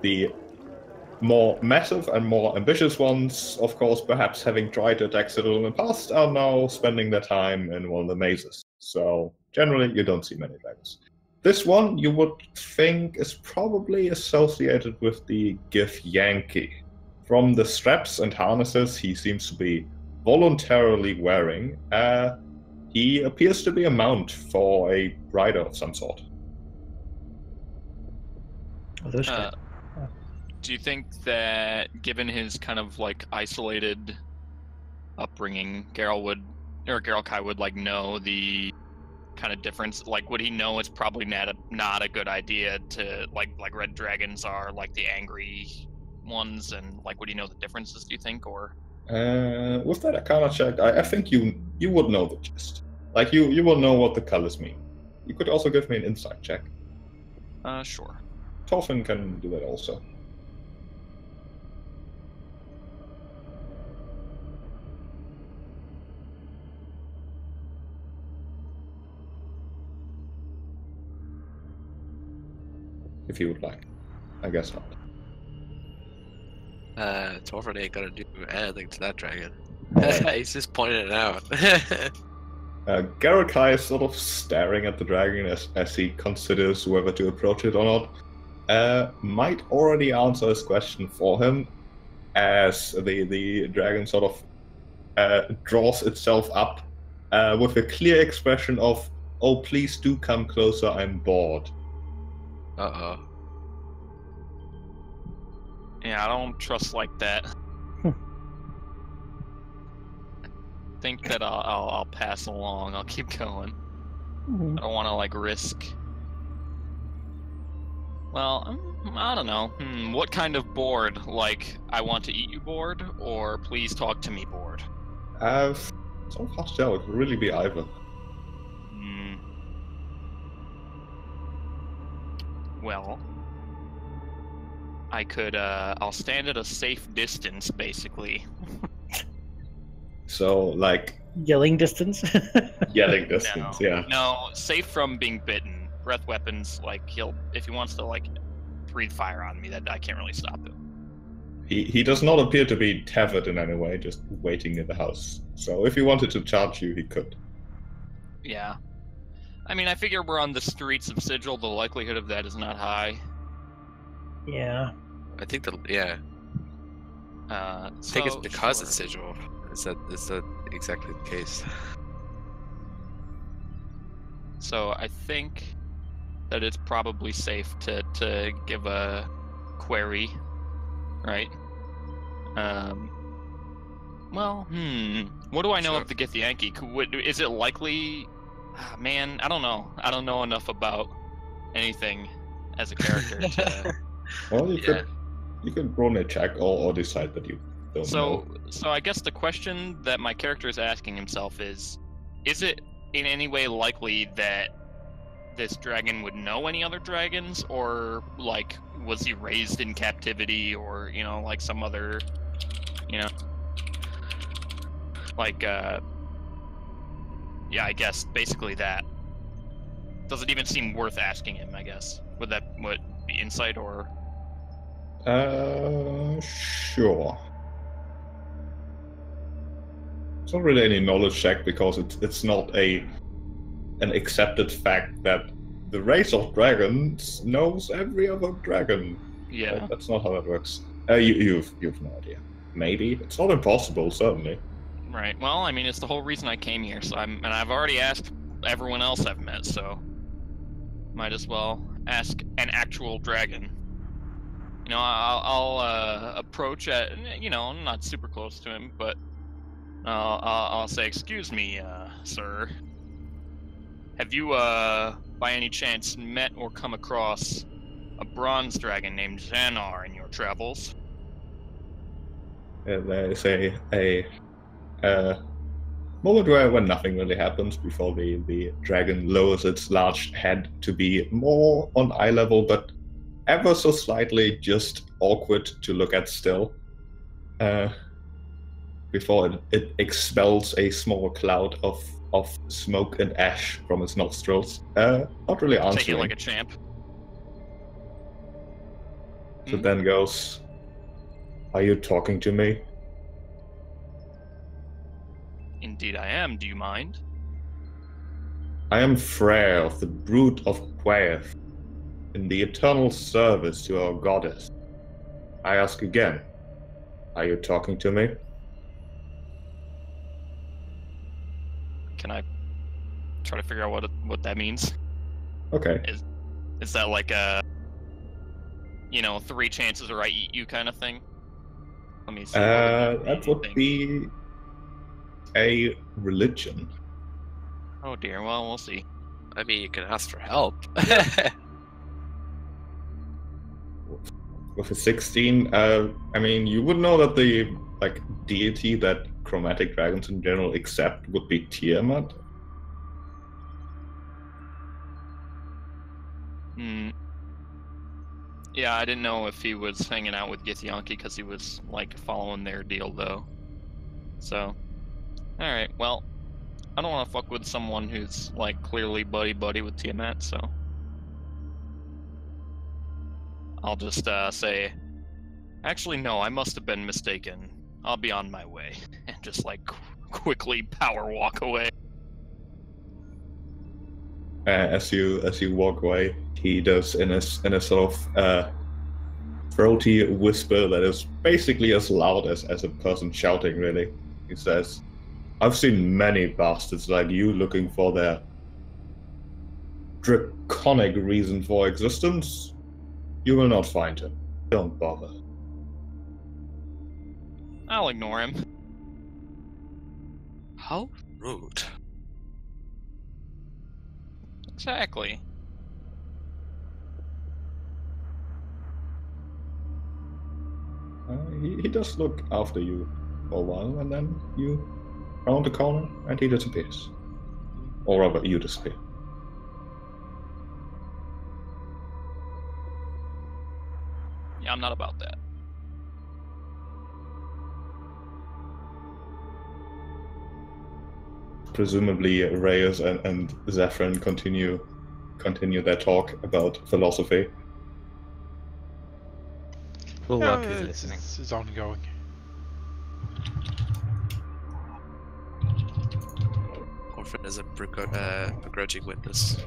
The more massive and more ambitious ones, of course, perhaps having tried to attack Sigil in the past, are now spending their time in one of the mazes. So generally you don't see many dragons. This one you would think is probably associated with the Githyanki. From the straps and harnesses he seems to be voluntarily wearing, he appears to be a mount for a rider of some sort. Oh, those guys. Do you think that, given his kind of like isolated upbringing, Garel-Kai would like know the kind of difference? Like, would he know it's probably not a good idea to like red dragons are like the angry ones, and like would he know the differences? Do you think, or? With that Arcana check, I think you would know the gist. Like you will know what the colors mean. You could also give me an insight check. Sure. Thorfin can do that also. If you would like. I guess not. Thorfin ain't gonna do anything to that dragon. Alright. He's just pointing it out. Garel-Kai is sort of staring at the dragon as he considers whether to approach it or not. Might already answer his question for him, as the dragon sort of draws itself up with a clear expression of, "Oh, please do come closer, I'm bored." Uh-oh. Yeah, I don't trust like that. Think that I'll pass along. I'll keep going. Mhm. I don't want to like risk. Well, I don't know. What kind of bored? Like, I want to eat you bored, or please talk to me bored? It's so hard to tell. It could really be either. Well, I could. I'll stand at a safe distance, basically. So, like, Yelling distance. yelling distance, yeah. No, safe from being bitten. Breath weapons, like if he wants to like breathe fire on me, that I can't really stop him. He does not appear to be tethered in any way, just waiting in the house. So if he wanted to charge you, he could. Yeah. I mean, I figure we're on the streets of Sigil. The likelihood of that is not high. Yeah. I think yeah. I think it's because it's Sigil. Is that exactly the case? So I think that it's probably safe to give a query, right? Well, what do I know Sure. of the Githyanki? Is it likely? Man, I don't know. I don't know enough about anything as a character to. Well, you could roll a check or decide that you don't know. So I guess the question that my character is asking himself is it in any way likely that this dragon would know any other dragons, or like was he raised in captivity, or like some other like yeah, I guess basically that. Does it even seem worth asking him, I guess? Would be insight or? Sure. It's not really any knowledge check because it's not an accepted fact that the race of dragons knows every other dragon. Yeah. That's not how that works. You've no idea. Maybe it's not impossible, certainly. Right. Well, I mean, it's the whole reason I came here. So I've already asked everyone else I've met, so might as well ask an actual dragon. I'll approach at. I'm not super close to him, but I'll say, "Excuse me, sir. Have you, by any chance, met or come across a bronze dragon named Xanar in your travels?" There is a moment where nothing really happens before the dragon lowers its large head to be more on eye level, but ever so slightly just awkward to look at still. Before it expels a small cloud of smoke and ash from its nostrils. Not really answering. Take it like a champ. So then goes, "Are you talking to me?" Indeed I am. Do you mind? I am Freyr of the brood of Quaeth, in the eternal service to our goddess. I ask again, are you talking to me? Can I try to figure out what that means? Okay. Is that like a, 3 chances or I eat you kind of thing? Let me see. That would be a religion. Oh dear. Well, we'll see. I mean, you can ask for help. With a 16, I mean, you would know that the deity that chromatic dragons in general accept would be Tiamat. Yeah, I didn't know if he was hanging out with Githyanki because he was following their deal though. So, all right. Well, I don't want to fuck with someone who's clearly buddy with Tiamat. So, I'll just say, actually, no, I must have been mistaken. I'll be on my way, and just quickly power walk away. As you walk away, he does in a sort of throaty whisper that is basically as loud as a person shouting. Really, he says, "I've seen many bastards like you looking for their draconic reason for existence. You will not find him. Don't bother." I'll ignore him. How rude. Exactly. He does look after you for a while, and then you round the corner, and he disappears. Or rather, you disappear. Yeah, I'm not about that. Presumably, Reus and Zathran continue their talk about philosophy. Bulwark is listening. It's ongoing. Thorfin is a begrudging witness.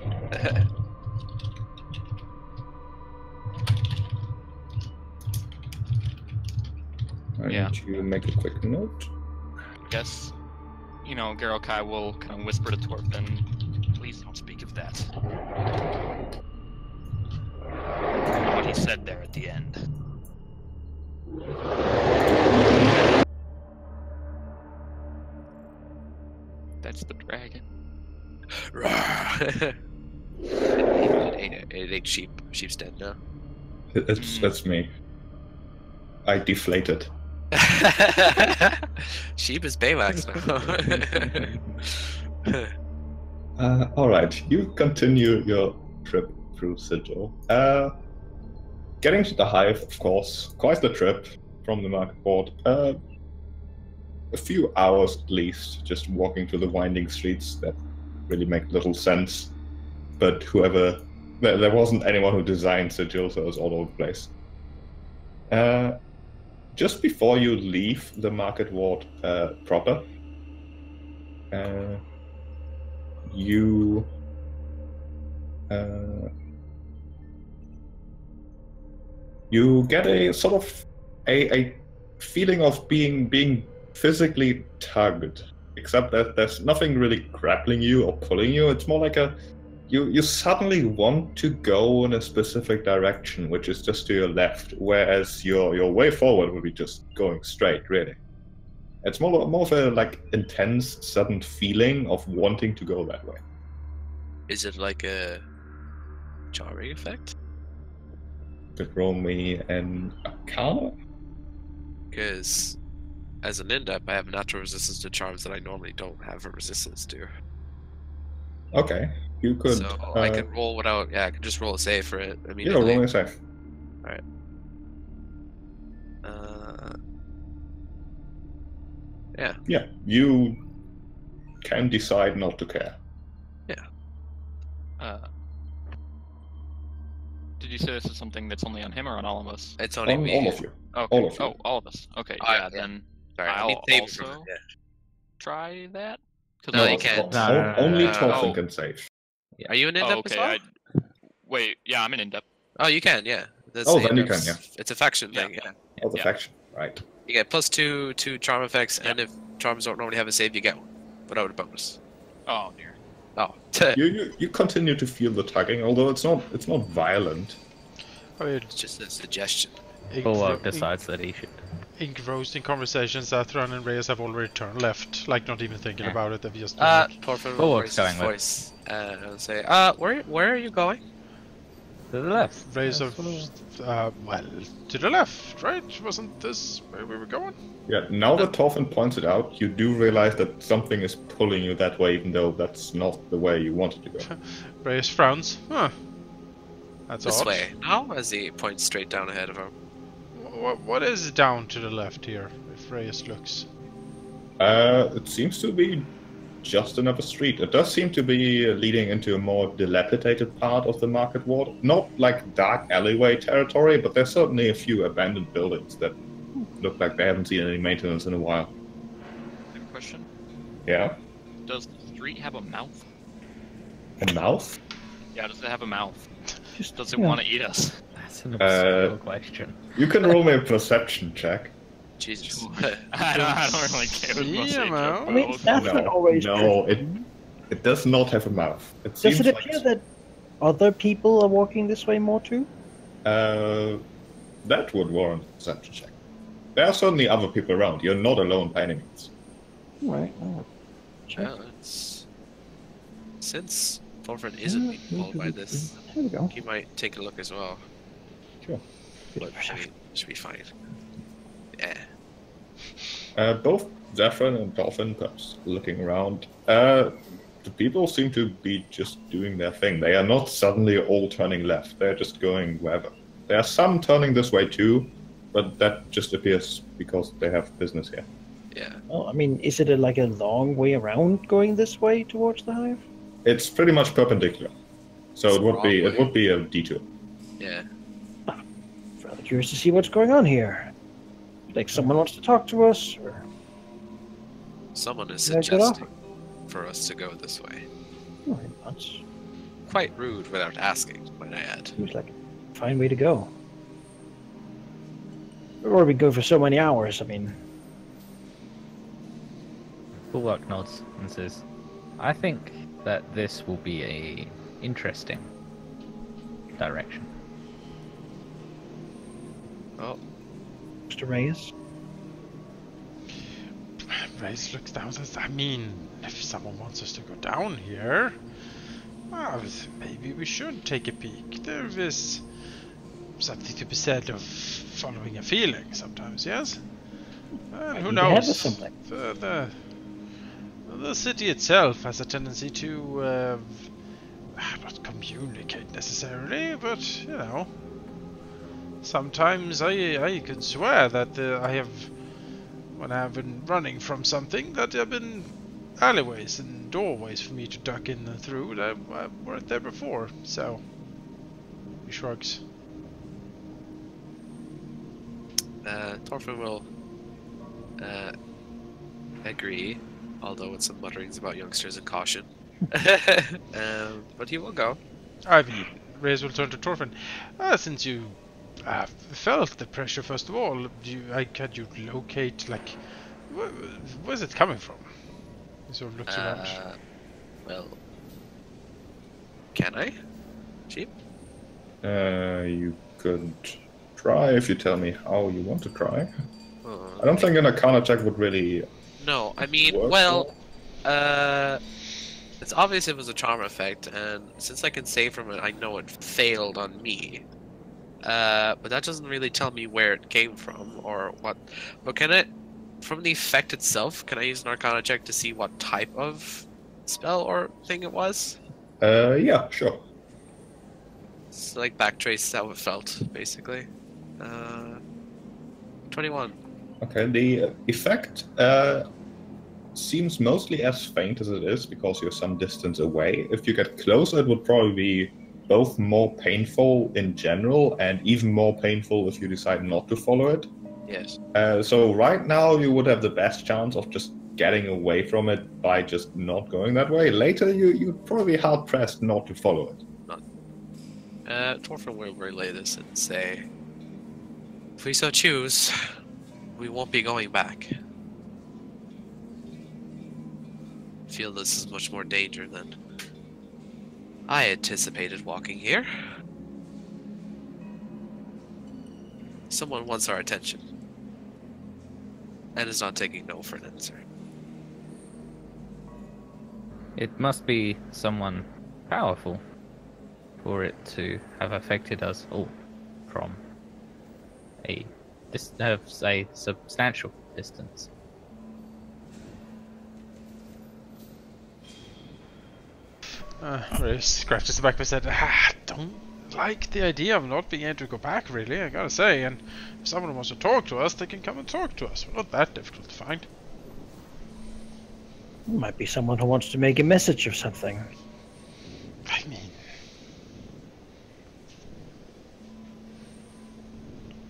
I need to make a quick note. I guess, Garel-Kai will kind of whisper to Thorfin, please don't speak of that. What he said there at the end. That's the dragon. It ate sheep's dead now. That's me. I deflated. Sheep is Baymax now. Alright, you continue your trip through Sigil. Getting to the hive, of course, quite the trip from the market board. A few hours at least, just walking through the winding streets that really make little sense. But there wasn't anyone who designed Sigil, so it was all over the place. Just before you leave the market ward proper, you get a sort of a feeling of being physically tugged, except that there's nothing really grappling you or pulling you. It's more like you suddenly want to go in a specific direction, which is just to your left, whereas your way forward would be just going straight, really. It's more of a intense, sudden feeling of wanting to go that way. Is it like a jarring effect? Could roll me an Arcana? Because as an in-depth, I have natural resistance to charms that I normally don't have a resistance to. Okay, you could. So I can roll without. Yeah, I can just roll a save for it Yeah, immediately. roll a save. Alright. Yeah. Yeah, you can decide not to care. Did you say this is something that's only on him or on all of us? It's only On me. all of you. Okay. All of you. Oh, all of us. Okay, Yeah, yeah, yeah. then Sorry, I'll I need save also from it, try that. No, you can't. Only no. Thorfin Oh. can save. Are you in Oh, in-depth as okay. well? Wait, yeah, I'm an in-depth. Oh, you can, yeah. That's Oh, the then you in-depth. can, It's a faction Yeah. thing, yeah. Oh, the Yeah. faction, right. You get +2 to charm effects, and if charms don't normally have a save, you get one without a bonus. Oh dear. Oh, You continue to feel the tugging, although it's not violent. I mean, it's just a suggestion. Bulwark decides that he should. engrossed in conversations, Zathran and Reus have already turned left, like not even thinking about it. They've just Thorfin will Bulwark's raise his going voice and say, where are you going? To the left. Reus have, well, to the left, right? Wasn't this where we were going? Yeah, now that Thorfin points it out, you do realize that something is pulling you that way, even though that's not the way you wanted to go. Reus frowns. Huh. That's This odd. way. Now, as he points straight down ahead of him. What is down to the left here, if Reus looks? It seems to be just another street. It does seem to be leading into a more dilapidated part of the market ward. Not like dark alleyway territory, but there's certainly a few abandoned buildings that look like they haven't seen any maintenance in a while. Good question. Yeah? Does the street have a mouth? A mouth? Yeah, does it have a mouth? Just, Does it you know, want to eat us? That's an obscure question. You can roll me a perception check. Jesus. I don't really care with my Yeah, man. I mean, that's not always No, true. it does not have a mouth. It Does seems it appear that other people are walking this way more too? that would warrant a perception check. There are certainly other people around. You're not alone by any means. Right. Check. Well, it's... Since Thorfin isn't being pulled by this, Here we go. he might take a look as well. Sure. But should be fine. Yeah. Both Zathran and Thorfin perhaps looking around. The people seem to be just doing their thing. They are not suddenly all turning left. They're just going wherever. There are some turning this way too, but that just appears because they have business here. Yeah. Well, I mean, is it like a long way around going this way towards the hive? It's pretty much perpendicular, so It's it would be wrong way. a detour. Yeah. Rather curious to see what's going on here. Like someone wants to talk to us, or Someone is Yeah, get off. suggesting for us to go this way. oh, that's Quite rude without asking, might I add. seems like a fine way to go. Or we go for so many hours. I mean, Bulwark nods and says, I think that this will be a interesting direction. Oh, Mr. Reyes. Reus looks down and says, I mean, if someone wants us to go down here, well, maybe we should take a peek. There is something to be said of following a feeling sometimes, yes? And who Maybe they have knows? something. The city itself has a tendency to not communicate necessarily, but you know, sometimes I could swear that when I have been running from something, that there have been alleyways and doorways for me to duck in and through that weren't there before. So he shrugs. Thorfin will agree, although with some mutterings about youngsters and caution. But he will go. I mean, Reus will turn to Thorfin. Since you felt the pressure, first of all, can you locate, like, where's it coming from? He sort of looks around. Well, can I? Sheep? You could try if you tell me how you want to try. Oh, I don't think an Arcana check would really. No, I mean, work well, it's obvious it was a charm effect, and since I can save from it, I know it failed on me. But that doesn't really tell me where it came from or what. But can it, from the effect itself, can I use an Arcana check to see what type of spell or thing it was? Yeah, sure. It's like backtrace how it felt, basically. 21. Okay, the effect seems mostly as faint as it is because you're some distance away. If you get closer, it would probably be both more painful in general and even more painful if you decide not to follow it. Yes. So right now you would have the best chance of just getting away from it by just not going that way. Later, you'd probably be hard-pressed not to follow it. Thorfin will relay this and say, if we so choose, we won't be going back. I feel this is much more danger than I anticipated walking here. Someone wants our attention and is not taking no for an answer. It must be someone powerful for it to have affected us all from a substantial distance. Reus scratches the back of his head. I don't like the idea of not being able to go back, really, I gotta say. And if someone wants to talk to us, they can come and talk to us. We're not that difficult to find. Might be someone who wants to make a message of something. I mean,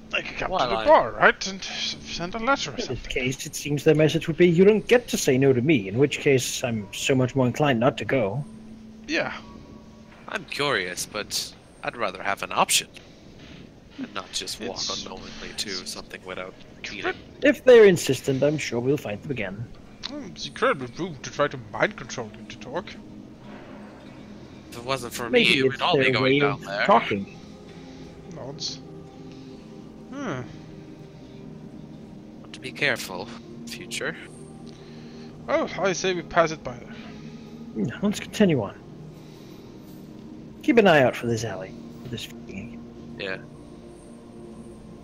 they could come to the bar, right? And send a letter or In something. this case, it seems their message would be, you don't get to say no to me, in which case I'm so much more inclined not to go. Yeah. I'm curious, but I'd rather have an option and not just walk It's- unknowingly to something without meeting. If they're insistent, I'm sure we'll find them again. It's incredibly rude to try to mind control him to talk. If it wasn't for Maybe me, it's we'd all be their going way down of there. talking. Nods. To be careful, future. Well, I say we pass it by there. No, let's continue on. Keep an eye out for this alley. For this f***ing. Yeah.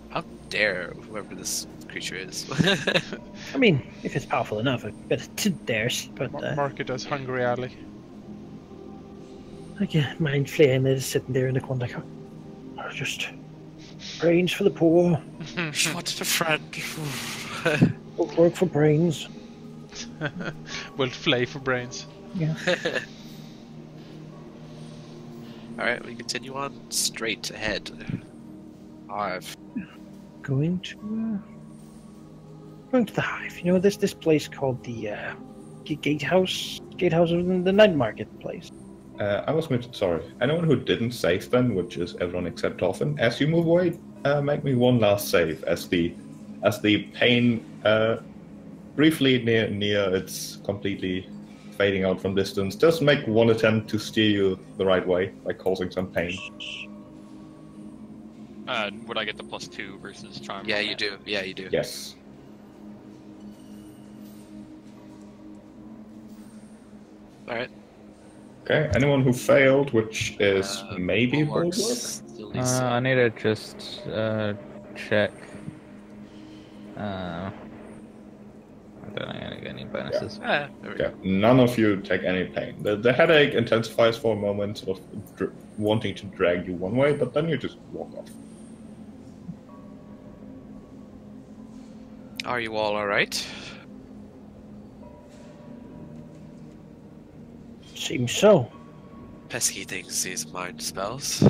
How dare whoever this creature is. I mean, if it's powerful enough, I bet it dares. But Mark it as Hungry Alley. I can't mind flaying there, just sitting there in the corner like, oh, just brains for the poor. She wanted a friend. Don't work for brains. We'll flay for brains. Yeah. Alright, we continue on straight ahead. Hive. Going to the hive. You know, this place called the gatehouse of the night marketplace. I was muted, sorry. Anyone who didn't save then, which is everyone except Thorfin, as you move away, make me one last save as the pain briefly near it's completely fading out from distance. Just make one attempt to steer you the right way by causing some pain. Would I get the +2 versus charm? Yeah, you do. Yeah, you do. Yes. Alright. Okay, anyone who failed, which is maybe Bulwark Bulwark? still needs to- I need to just check. I don't think I get any bonuses. There we go. Okay, none of you take any pain. The headache intensifies for a moment, sort of wanting to drag you one way, but then you just walk off. Are you all alright? Seems so. Pesky things, these mind spells.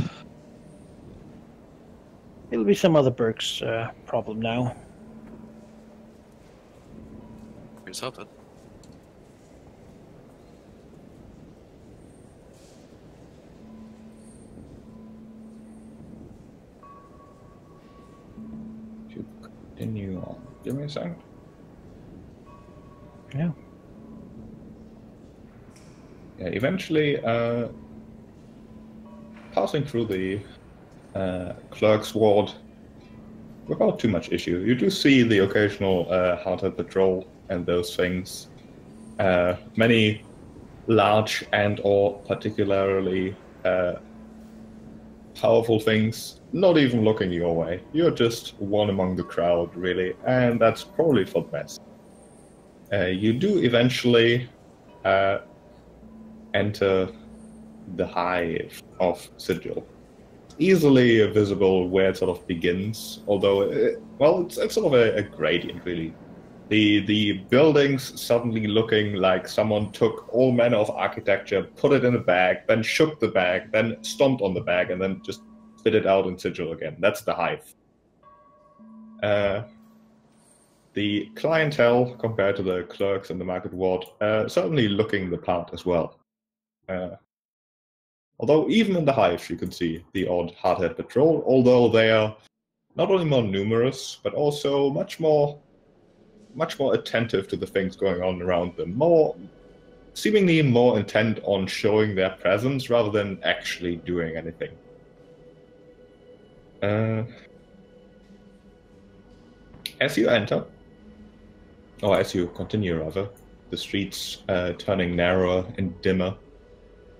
It'll be some other Burke's problem now. Here's hoping. To continue on. Give me a second. Yeah. Yeah, eventually, passing through the clerk's ward without too much issue. You do see the occasional hunter patrol and those things. Many large and/or particularly powerful things, not even looking your way. You're just one among the crowd, really, and that's probably for the best. You do eventually enter the hive of Sigil. Easily visible where it sort of begins, although, it's sort of a gradient, really. The buildings suddenly looking like someone took all manner of architecture, put it in a bag, then shook the bag, then stomped on the bag, and then just spit it out in Sigil again. That's the hive. the clientele compared to the clerks in the market ward certainly looking the part as well. Although even in the hive you can see the odd hardhead patrol, although they are not only more numerous, but also much more attentive to the things going on around them, seemingly more intent on showing their presence rather than actually doing anything. As you enter, or as you continue rather, the streets turning narrower and dimmer,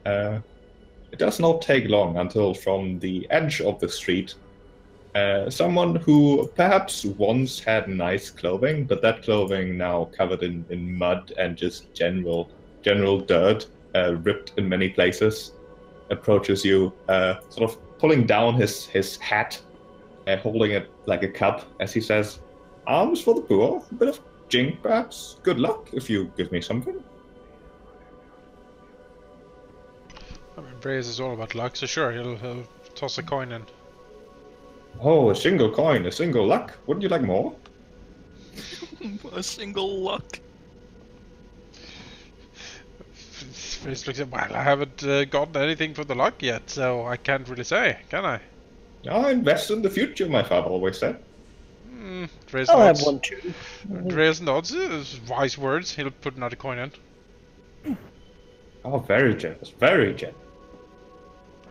it does not take long until from the edge of the street, someone who perhaps once had nice clothing, but that clothing now covered in mud and just general dirt, ripped in many places, approaches you, sort of pulling down his hat, holding it like a cup, as he says, "Alms for the poor, a bit of jink perhaps. Good luck if you give me something." I mean, Reus is all about luck, so sure, he'll toss a coin in. Oh, a single coin, a single luck. Wouldn't you like more? A single luck. Reus looks at, well, I haven't gotten anything for the luck yet, so I can't really say, can I? I invest in the future, my father always said. Reus I'll nods. have one too. Reus nods. Wise words. He'll put another coin in. Oh, very generous, very generous.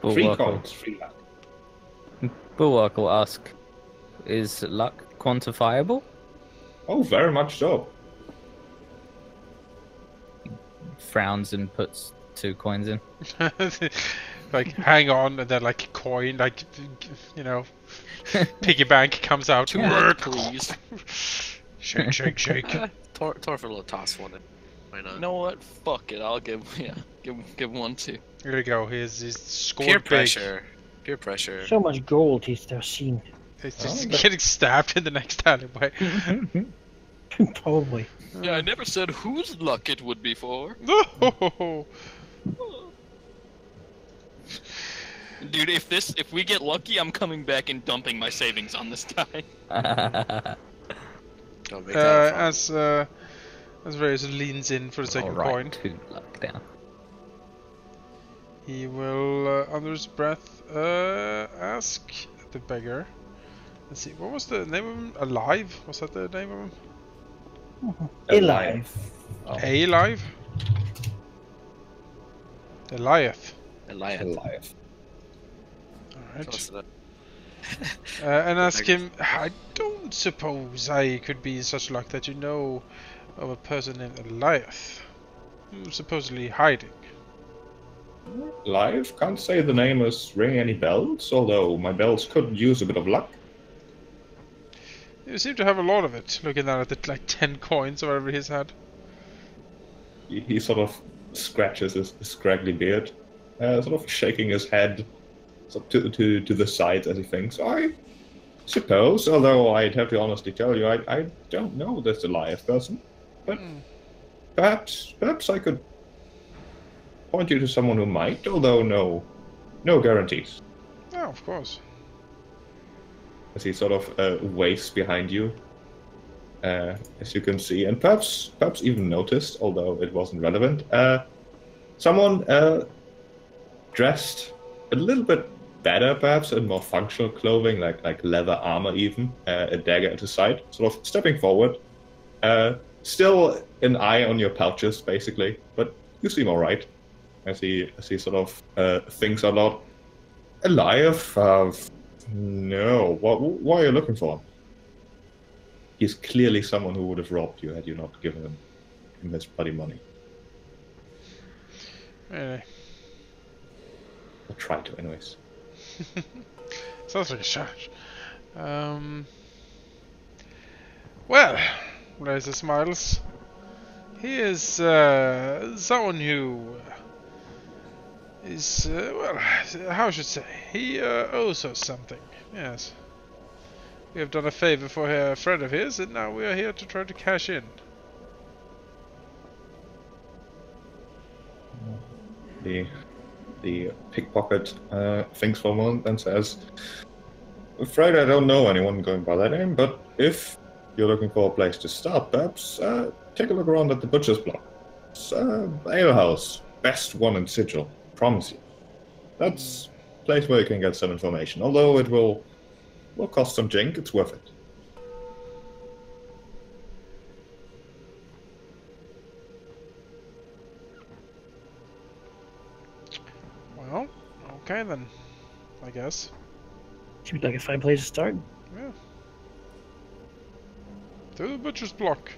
Free Bulwark coins, free luck. Bulwark will ask, is luck quantifiable? Oh, very much so. Frowns and puts 2 coins in. Like, hang on, and then like coin, like, you know, piggy bank comes out. To work, please. Shake, shake, shake. Thorfin will toss one in. Why not? You know what? Fuck it. I'll give one too. Here we go. He's scored Peer big. pressure. Peer pressure. So much gold he's there seen. He's just getting stabbed in the next alleyway. Probably. Yeah, I never said whose luck it would be for. No. Dude, if we get lucky, I'm coming back and dumping my savings on this guy. Don't make that fun. As Reus leans in for the second coin, 2 luck down. he will, under his breath, ask the beggar. Let's see, what was the name of him? Alive? Was that the name of him? Alive. Oh. Alive? Eliath. Eliath. Alright. Close enough. And ask him, I don't suppose I could be in such luck that you know of a person named Eliath, who's supposedly hiding. Live? Can't say the name is ringing any bells, although my bells could use a bit of luck. You seem to have a lot of it, looking down at the like 10 coins or whatever he's had. He sort of scratches his scraggly beard, sort of shaking his head to the side as he thinks. I suppose, although I'd have to honestly tell you, I don't know this Eliath person. But perhaps I could point you to someone who might, although no guarantees. Oh, of course. As he sort of waves behind you, as you can see, and perhaps even noticed, although it wasn't relevant, someone dressed a little bit better, perhaps, in more functional clothing, like leather armor even, a dagger at his side, sort of stepping forward. Still an eye on your pouches, basically, but you seem alright. As he sort of thinks a lot. Eliath, no. What are you looking for? He's clearly someone who would have robbed you had you not given him his bloody money. Really? Or try to, anyways. Sounds like a shot. Well, Razor smiles. He is someone who is, well, how should I say? He owes us something, yes. We have done a favor for a friend of his, and now we are here to try to cash in. The pickpocket thinks for a moment and says, "Afraid I don't know anyone going by that name, but if you're looking for a place to start, perhaps take a look around at the Butcher's Block. It's alehouse, best one in Sigil, promise you. That's a place where you can get some information, although it will cost some jink, it's worth it. Well, okay then, I guess. Seems like a fine place to start. Yeah. To the Butcher's Block.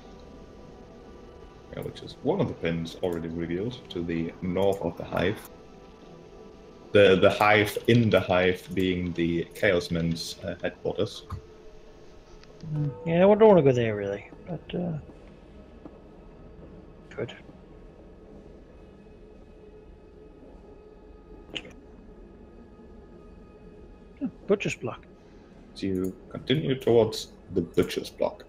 Yeah, which is one of the pins already revealed to the north of the hive. The hive in the hive being the Chaos Men's headquarters. Yeah, I don't want to go there really, but good. Butcher's Block. So you continue towards the Butcher's Block.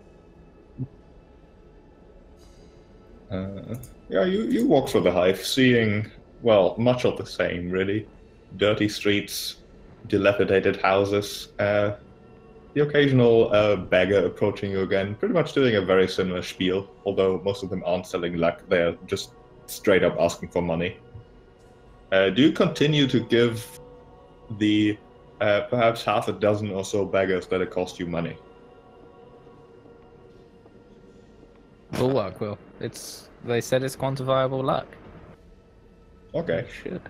Yeah, you walk through the hive, seeing, well, much of the same, really. Dirty streets, dilapidated houses, the occasional beggar approaching you again, pretty much doing a very similar spiel, although most of them aren't selling luck, they're just straight up asking for money. Do you continue to give the perhaps half a dozen or so beggars that it cost you money? Bulwark will. They said it's quantifiable luck. Okay. Should.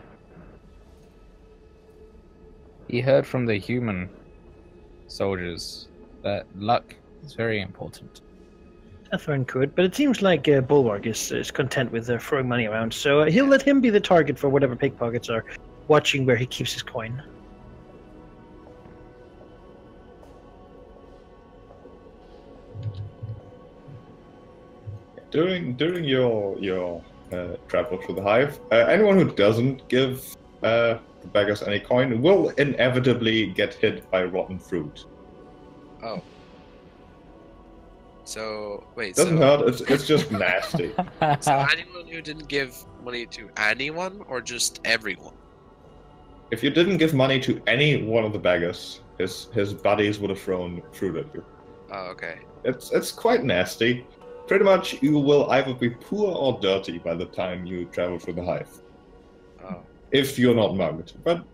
You heard from the human soldiers that luck is very important. Zathran could, but it seems like Bulwark is content with throwing money around, so he'll let him be the target for whatever pickpockets are watching where he keeps his coin. During your travel through the hive, anyone who doesn't give the beggars any coin will inevitably get hit by rotten fruit. Oh. So wait. Doesn't hurt. It's just nasty. So anyone who didn't give money to anyone, or just everyone? If you didn't give money to any one of the beggars, his buddies would have thrown fruit at you. Oh, okay. It's quite nasty. Pretty much, you will either be poor or dirty by the time you travel through the hive. Oh. If you're not mugged. But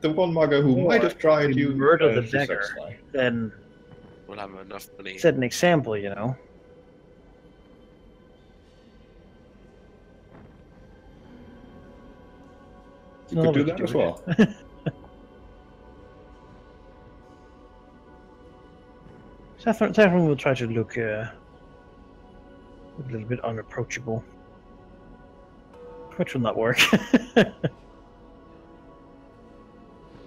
the one mugger who might have tried you... murder the beggar, then... We'll have enough money. Set an example, you know. You could do that as well. Zathran will try to look a little bit unapproachable, which will not work.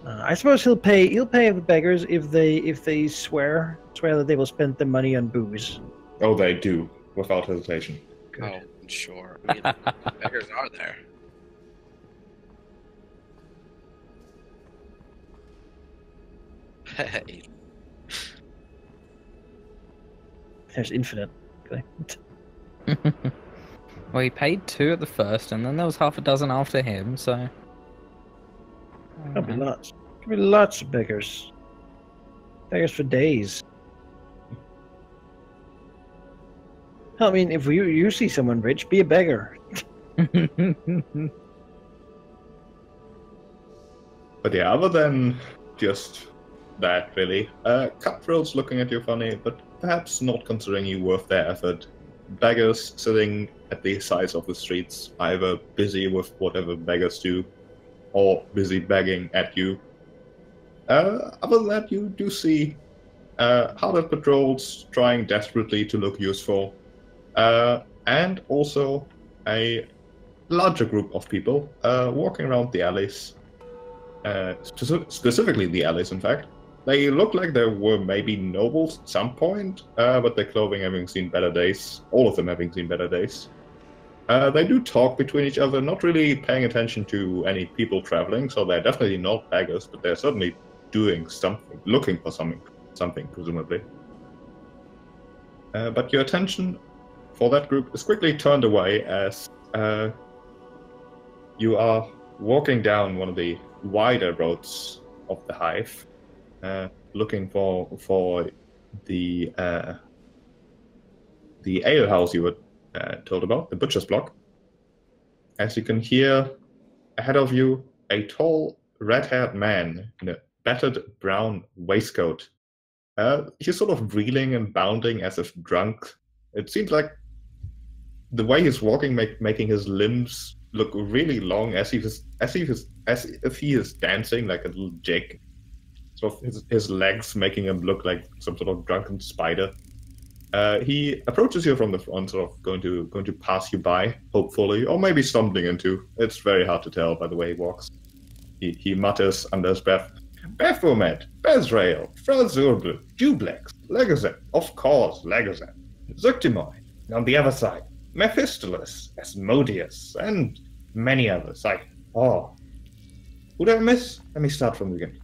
I suppose he'll pay the beggars if they swear that they will spend the money on booze. Oh, they do, without hesitation. Good. Oh, sure. I mean, beggars are there. Hey. There's infinite. Okay. Well, he paid 2 at the first, and then there was half a dozen after him, so... There'll be lots. There'll be lots of beggars. Beggars for days. I mean, if you see someone rich, be a beggar. But yeah, other than just that, really. Cutthroats looking at you funny, but perhaps not considering you worth their effort. Beggars sitting at the sides of the streets, either busy with whatever beggars do, or busy begging at you. Other than that, you do see Hardened patrols trying desperately to look useful, and also a larger group of people walking around the alleys, specifically the alleys, in fact. They look like they were maybe nobles at some point, but their clothing having seen better days, all of them having seen better days. They do talk between each other, not really paying attention to any people traveling, so they're definitely not beggars, but they're certainly doing something, looking for something presumably. But your attention for that group is quickly turned away as you are walking down one of the wider roads of the hive, looking for the the ale house you were told about, the butcher's block. As you can hear ahead of you, a tall, red-haired man in a battered brown waistcoat. He's sort of reeling and bounding as if drunk. It seems like the way he's walking, making his limbs look really long, as if he is dancing like a little jig. Sort of his legs making him look like some sort of drunken spider. He approaches you from the front, sort of going to pass you by, hopefully, or maybe stumbling into. It's very hard to tell by the way he walks. He mutters under his breath, Baphomet, Bezrael, Franzurble, Jublex, Legazet, of course, Legazet, Zuctimoy, and on the other side, Mephistolus, Asmodeus, and many others. Who did I miss? Let me start from the beginning.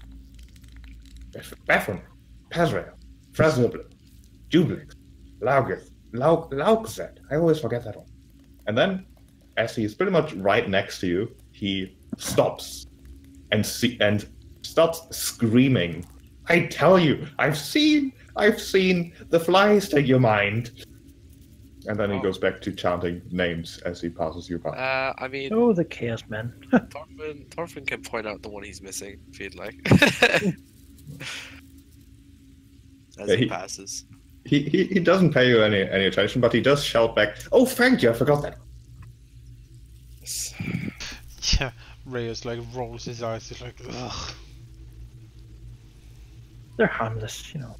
Baphomet, Bezrael, Franzurble, Jublex, Laugzet. I always forget that one. And then, as he's pretty much right next to you, he stops and starts screaming. I tell you, I've seen the flies take your mind. And then he goes back to chanting names as he passes you by. I mean, Oh, the Chaos Man. Thorfin can point out the one he's missing if he'd like. As he passes. He doesn't pay you any attention, but he does shout back, "Oh, thank you, I forgot that." Yeah, Reus like rolls his eyes. He's like, ugh. They're harmless, you know.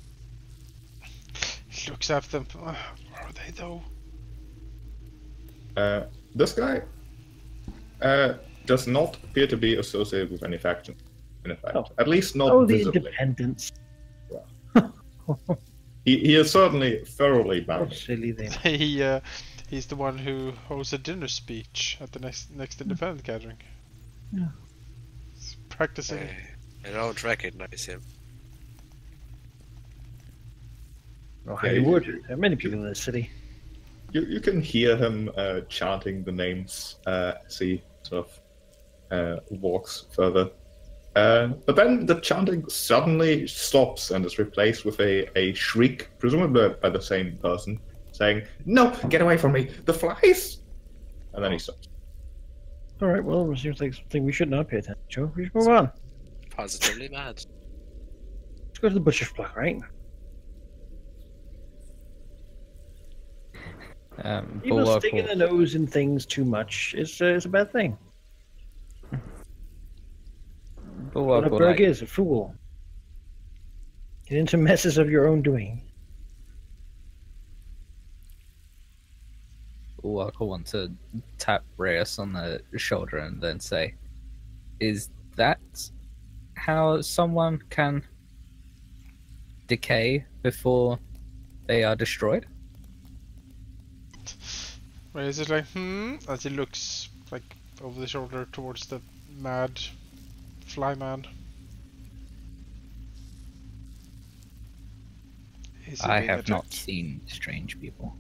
He looks at them. Are they though? This guy does not appear to be associated with any faction, in effect. Oh. At least not Oh, the visibly. independents. He is certainly thoroughly Oh, bound. silly they. He's the one who holds a dinner speech at the next independent gathering. Yeah. He's practicing. I don't recognize him. Oh, Yeah, I would. There are many people in the city. You can hear him chanting the names as he sort of walks further. But then the chanting suddenly stops and is replaced with a shriek, presumably by the same person, saying, "No, get away from me, the flies!" And then he stops. All right, well, it seems like something we should not pay attention to. We should move on. Positively mad. Let's go to the butcher's block, right? People Bulwark sticking will- their nose in things too much is a bad thing. Bulwark What a will, berg like, is a fool. Get into messes of your own doing. Bulwark will want to tap Reus on the shoulder and then say, "Is that how someone can decay before they are destroyed?" Reus is like, as he looks like over the shoulder towards the mad fly man. Is he I being have not attacked? seen strange people.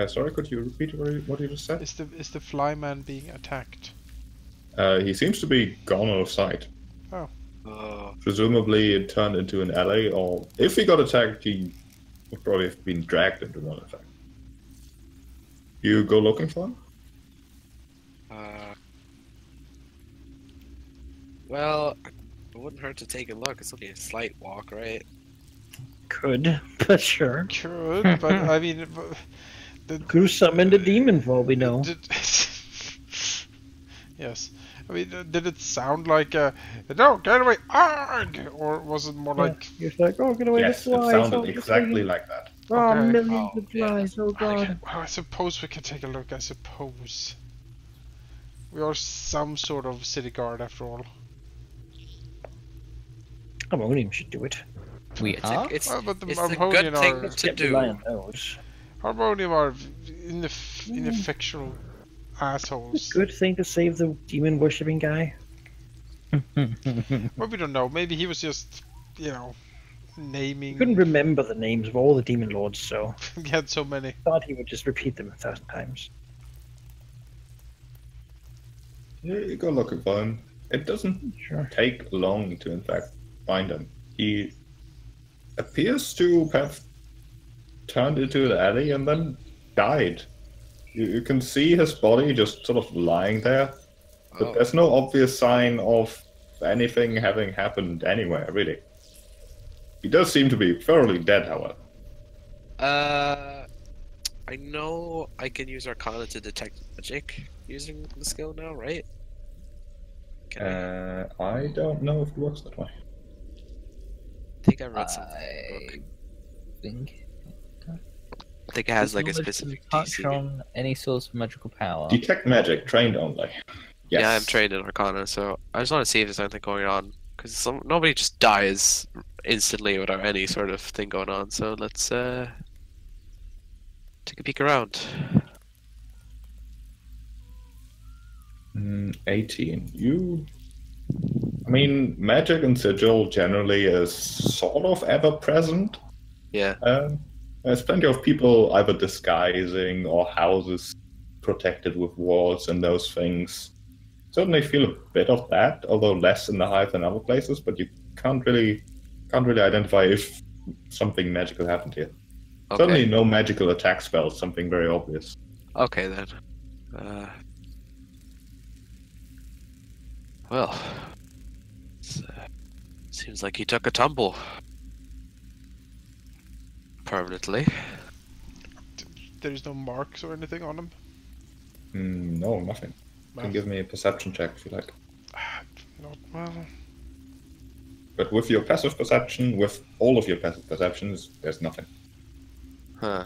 Sorry, could you repeat what you just said? Is the fly man being attacked? He seems to be gone out of sight. Presumably it turned into an alley, or if he got attacked, he would probably have been dragged into one, in fact. You go looking for him? Well, it wouldn't hurt to take a look. It's only a slight walk, right? Could, but sure. Could, but I mean, Could have summoned a demon for all we know. Yes. I mean, did it sound like no, get away, arg! Or was it more like, He was like, oh, get away, Yes, the it flies. sounded oh, exactly the like that. Oh, Okay. millions Oh, of yeah, flies, oh god. well, I suppose we can take a look, I suppose. We are some sort of city guard after all. Harmonium should do it. We are? It's Well, but the it's a Harmonium good thing are- to Can't rely on do. those. Harmonium are ineffectual It's assholes. a good thing to save the demon worshipping guy. Well, we don't know. Maybe he was just, you know, naming. He couldn't remember the names of all the demon lords, so He had so many. thought he would just repeat them 1,000 times. You go looking for him. It doesn't Sure. take long to, in fact, find him. He appears to have turned into the alley and then died. You can see his body just sort of lying there, but Oh. there's no obvious sign of anything having happened anywhere, really. He does seem to be thoroughly dead, however. I know I can use Arcana to detect magic using the skill now, right? Can I? I don't know if it works that way. I think I read something. I think I think it has like a Knowledge can specific touch DC. on any source of magical power. Detect magic, trained only. Yes. Yeah, I'm trained in Arcana, so I just want to see if there's anything going on. Because nobody just dies instantly without any sort of thing going on. So let's take a peek around. 18. I mean, magic and sigil generally is sort of ever present. Yeah. There's plenty of people either disguising or houses protected with walls and those things. Certainly feel a bit of that, although less in the hive than other places, but you can't really identify if something magical happened here. Okay. Certainly no magical attack spells, something very obvious. Okay then. Well, seems like he took a tumble permanently. There's no marks or anything on him. No, nothing. You can give me a perception check if you like. Not well. But with your passive perception, with all of your passive perceptions, there's nothing. Huh.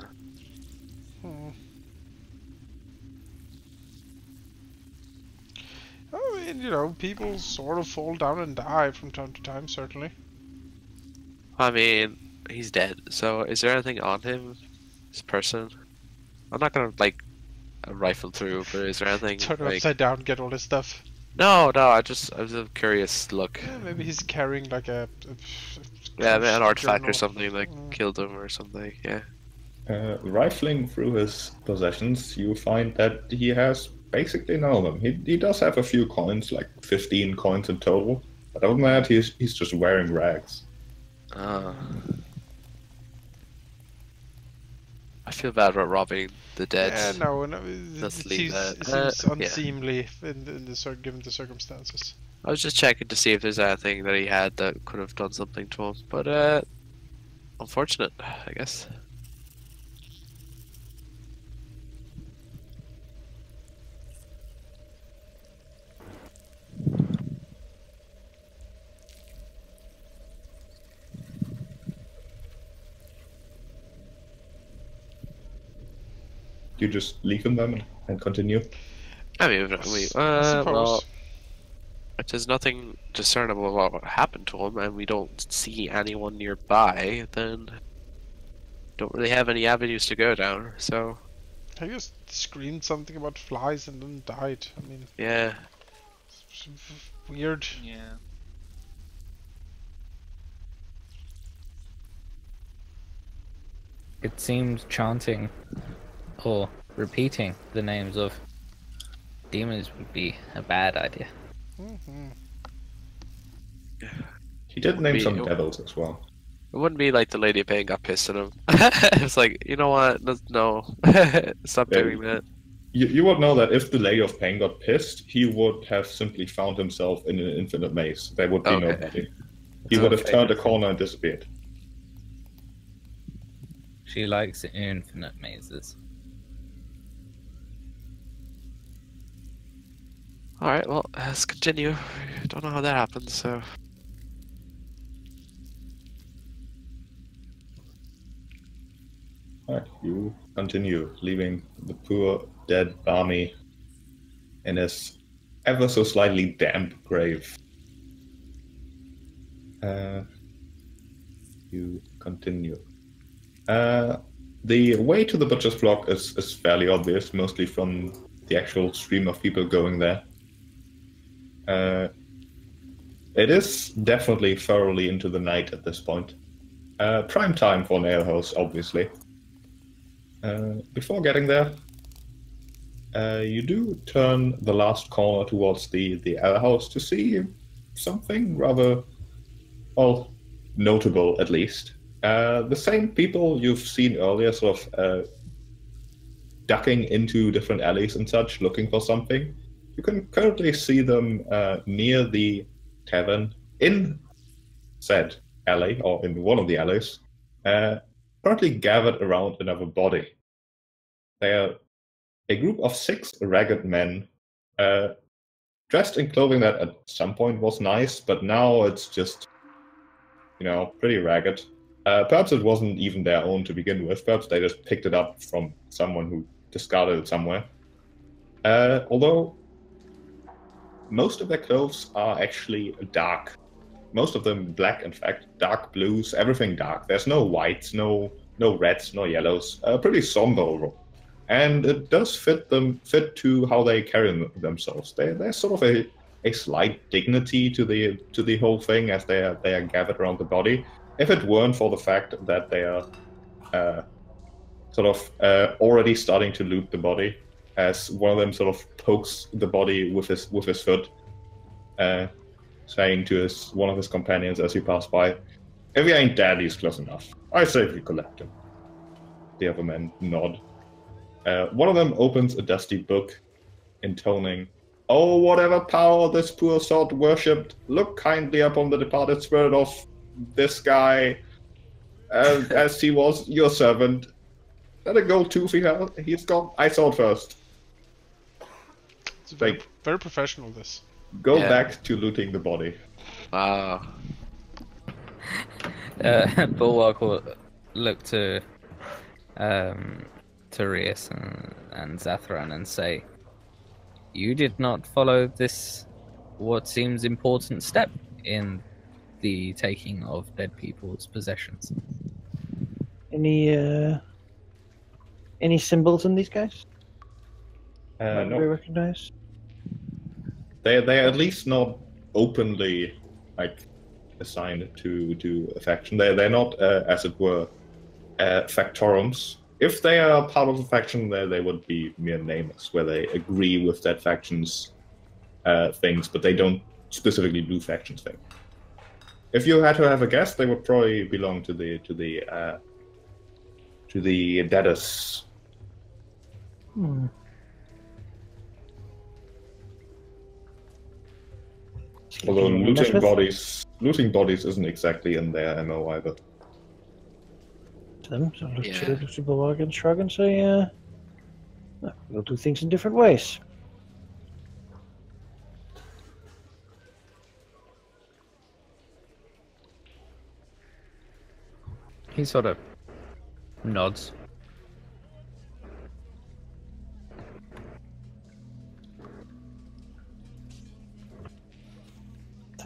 I mean, you know, people sort of fall down and die from time to time, certainly. I mean, he's dead. So, is there anything on him, this person? I'm not gonna like rifle through, but is there anything? Turn like... upside down, get all his stuff. No. I was a curious look. Yeah, maybe he's carrying like a Yeah, an artifact journal. or something like killed him or something. Yeah. Rifling through his possessions, you find that he has basically none of them. He does have a few coins, like 15 coins in total, but other than that, he's just wearing rags. I feel bad about robbing the dead. Yeah, no, Let's it leave seems, that. it seems Yeah. unseemly given the circumstances. I was just checking to see if there's anything that he had that could have done something to him, but unfortunate, I guess. You just leave him then and continue. I mean, I suppose. well, if there's nothing discernible about what happened to him, and we don't see anyone nearby, then don't really have any avenues to go down. So I just screamed something about flies and then died. I mean, yeah, it's weird. Yeah. It seems chanting or repeating the names of demons would be a bad idea. Mm-hmm. He did name Be- some devils as well. it wouldn't be like the Lady of Pain got pissed at him. It's like, you know what? No, stop Yeah. doing that. You would know that if the Lady of Pain got pissed, he would have simply found himself in an infinite maze. There would be Okay. nobody. He would have Okay. turned a corner and disappeared. She likes infinite mazes. Alright, well, let's continue. Don't know how that happens, so. Alright, you continue, leaving the poor dead Barney in his ever so slightly damp grave. You continue. The way to the Butcher's Block is fairly obvious, mostly from the actual stream of people going there. It is definitely thoroughly into the night at this point. Prime time for an alehouse, obviously. Before getting there, you do turn the last corner towards the alehouse to see something rather, well, notable at least. The same people you've seen earlier, sort of ducking into different alleys and such, looking for something. You can currently see them near the tavern in said alley, or in one of the alleys, currently gathered around another body. They are a group of 6 ragged men, dressed in clothing that at some point was nice, but now it's just, pretty ragged. Perhaps it wasn't even their own to begin with. Perhaps they just picked it up from someone who discarded it somewhere. Although most of their clothes are actually dark. Most of them black, in fact, dark blues, everything dark. There's no whites, no reds, no yellows. Pretty somber overall. And it does fit to how they carry themselves. There's sort of a slight dignity to the whole thing as they are gathered around the body. If it weren't for the fact that they are already starting to loot the body, as one of them sort of pokes the body with his foot, saying to one of his companions as he passed by, "If he ain't dead, he's close enough. I say we collect him." The other men nod. One of them opens a dusty book, intoning, "Oh, whatever power this poor sort worshipped, look kindly upon the departed spirit of this guy, as he was your servant. Let it go too, he's gone. I saw it first." It's very professional, this. Go back to looting the body. Bulwark will look to Reus and Zathran and say, "You did not follow this, what seems important step in the taking of dead people's possessions." Any symbols in these guys? No. We recognize? They're at least not openly assigned to a faction. They're not, as it were, factorums. If they are part of a faction, they would be mere names, where they agree with that faction's things, but they don't specifically do factions things. If you had to have a guess, they would probably belong to the Dedus. Although looting bodies isn't exactly in their MO either. Them, so look to Bulwark and shrug and say, we'll do things in different ways. He sort of nods.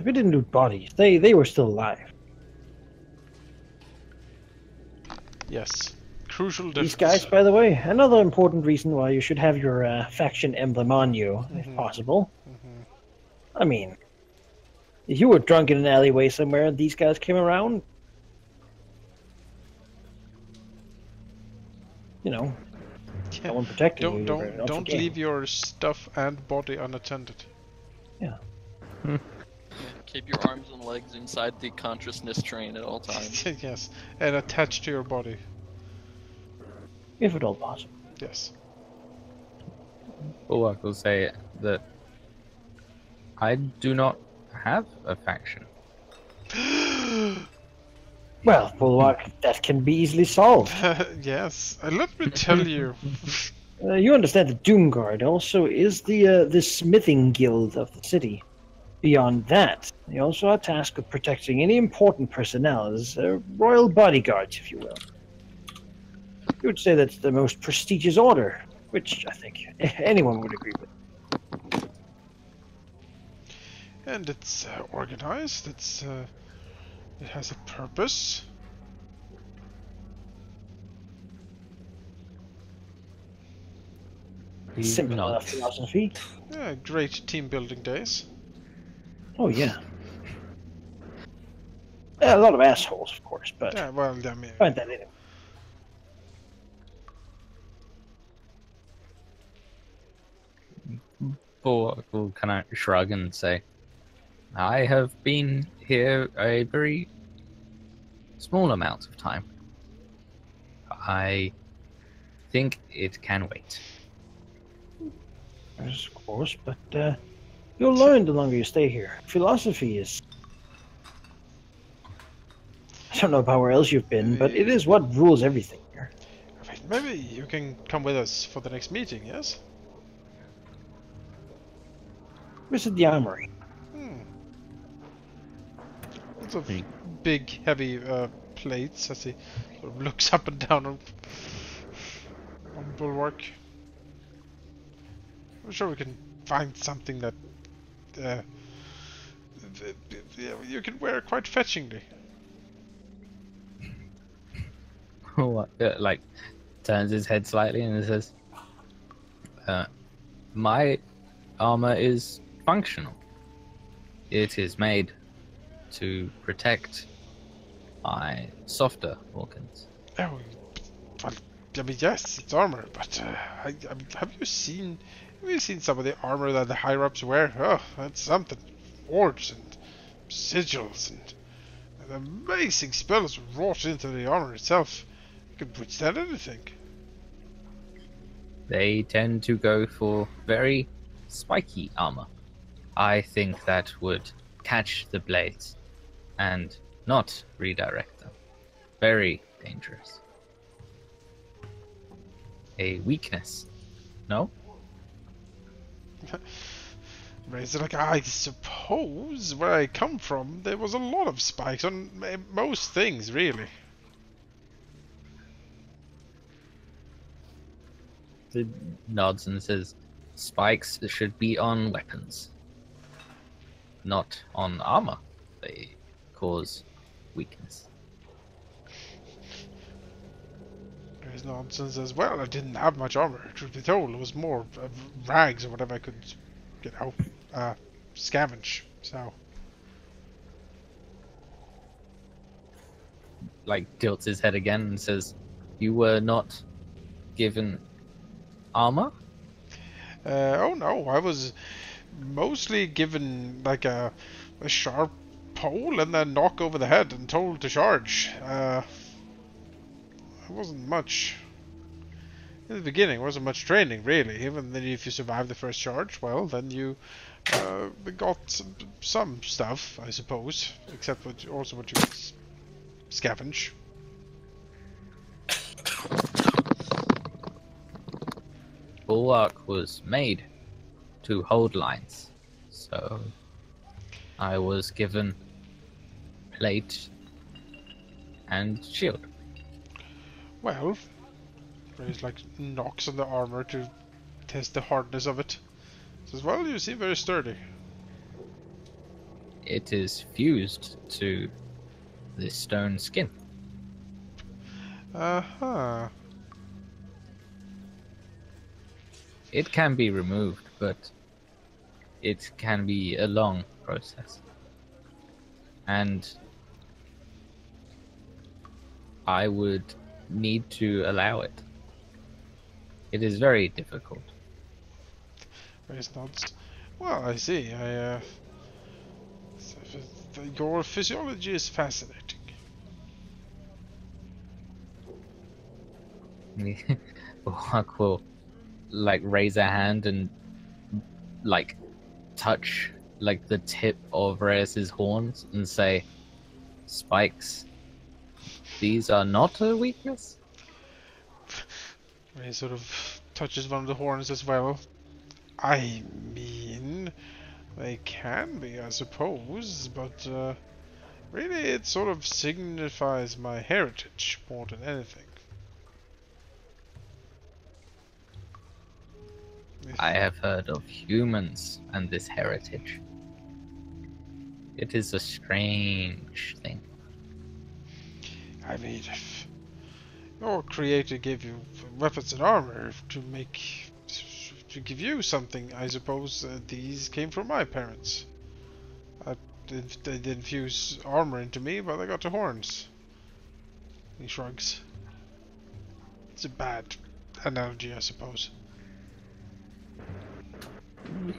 We didn't loot bodies. They were still alive. Yes. Crucial difference. These guys, by the way, another important reason why you should have your faction emblem on you, if possible. I mean, if you were drunk in an alleyway somewhere and these guys came around, no one protecting you. Don't leave your stuff and body unattended. Yeah. Keep your arms and legs inside the consciousness train at all times. Yes, and attached to your body. If at all possible. Yes. Bulwark will say that I do not have a faction. Well, Bulwark, that can be easily solved. Yes, let me tell you. You understand the Doomguard also is the smithing guild of the city. Beyond that, they also are tasked with protecting any important personnel as royal bodyguards, if you will. You would say that's the most prestigious order, which I think anyone would agree with. And it's organized. It has a purpose. Simple enough philosophy. Yeah, great team building days. Oh yeah. A lot of assholes, of course, but Yeah, well, I mean, find that in it. Bulwark will kind of shrug and say, "I have been here a very small amount of time. I think it can wait. Yes, of course, but you'll learn the longer you stay here. Philosophy is... I don't know about where else you've been, but it is what rules everything here. Maybe you can come with us for the next meeting, yes? Visit the armory. Lots of big, heavy plates as he sort of looks up and down on Bulwark. I'm sure we can find something that you can wear quite fetchingly. Like, turns his head slightly and says, my armor is functional. It is made to protect my softer organs. Oh, well, I mean, yes, it's armor, but have you seen some of the armor that the higher ups wear? Oh, that's something. Forged and sigils and amazing spells wrought into the armor itself. You could withstand anything. They tend to go for very spiky armor. I think that would catch the blades and not redirect them. Very dangerous. A weakness, no? It's like, I suppose where I come from, there was a lot of spikes on most things, really. He nods and says, spikes should be on weapons, not on armor. They cause weakness. There's nonsense as well. I didn't have much armor, truth be told. It was more rags or whatever I could, scavenge. So, like, tilts his head again and says, you were not given armor? Oh no, I was mostly given like a sharp pole and then knock over the head and told to charge. It wasn't much in the beginning. It wasn't much training really. Even then, if you survive the first charge, well, then you got some stuff, I suppose. Except what you could scavenge. Bulwark was made to hold lines, so I was given plate and shield. Well, Reus like knocks on the armor to test the hardness of it. Says, well, you seem very sturdy. It is fused to the stone skin. Uh-huh. It can be removed, but it can be a long process. And I would need to allow it. It is very difficult. Reus nods. Well, I see. Your physiology is fascinating. Bulwark will like raise a hand and like touch like the tip of Reus's horns and say, spikes, these are not a weakness? He sort of touches one of the horns as well. I mean, they can be, I suppose, but really it sort of signifies my heritage more than anything. I have heard of humans and this heritage. It is a strange thing. I mean, if your creator gave you weapons and armor to give you something, I suppose these came from my parents. They didn't fuse armor into me, but I got the horns. He shrugs. It's a bad analogy, I suppose.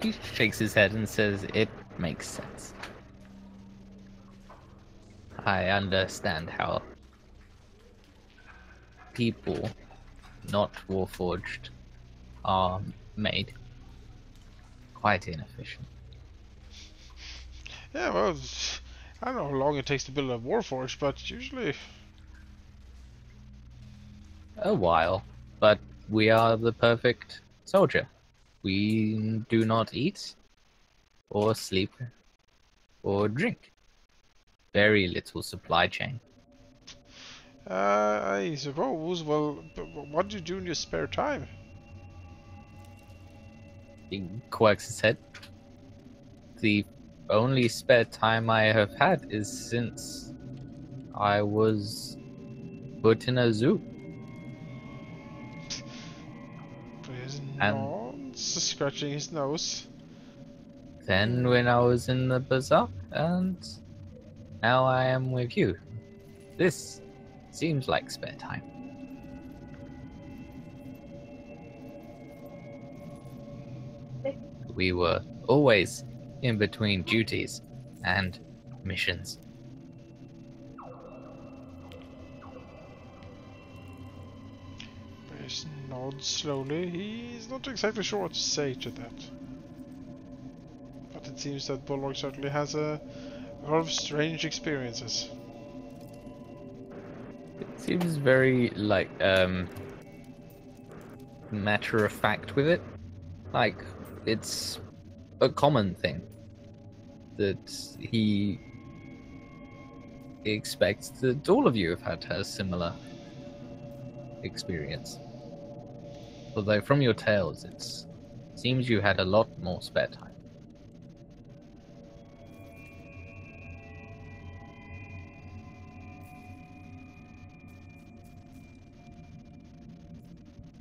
He shakes his head and says, it makes sense. I understand how people, not warforged, are made. Quite inefficient. Yeah, well, I don't know how long it takes to build a warforged, but usually... A while, but we are the perfect soldier. We do not eat, or sleep, or drink. Very little supply chain. I suppose. Well, but what do you do in your spare time? He quirks his head. The only spare time I have had is since I was put in a zoo. His And- nods, scratching his nose. Then when I was in the bazaar, and now I am with you. This seems like spare time. We were always in between duties and missions. He nods slowly. He's not exactly sure what to say to that. But it seems that Bulwark certainly has a lot of strange experiences. It seems very like matter of fact with it. Like it's a common thing that he expects that all of you have had a similar experience. Although from your tales, it seems you had a lot more spare time.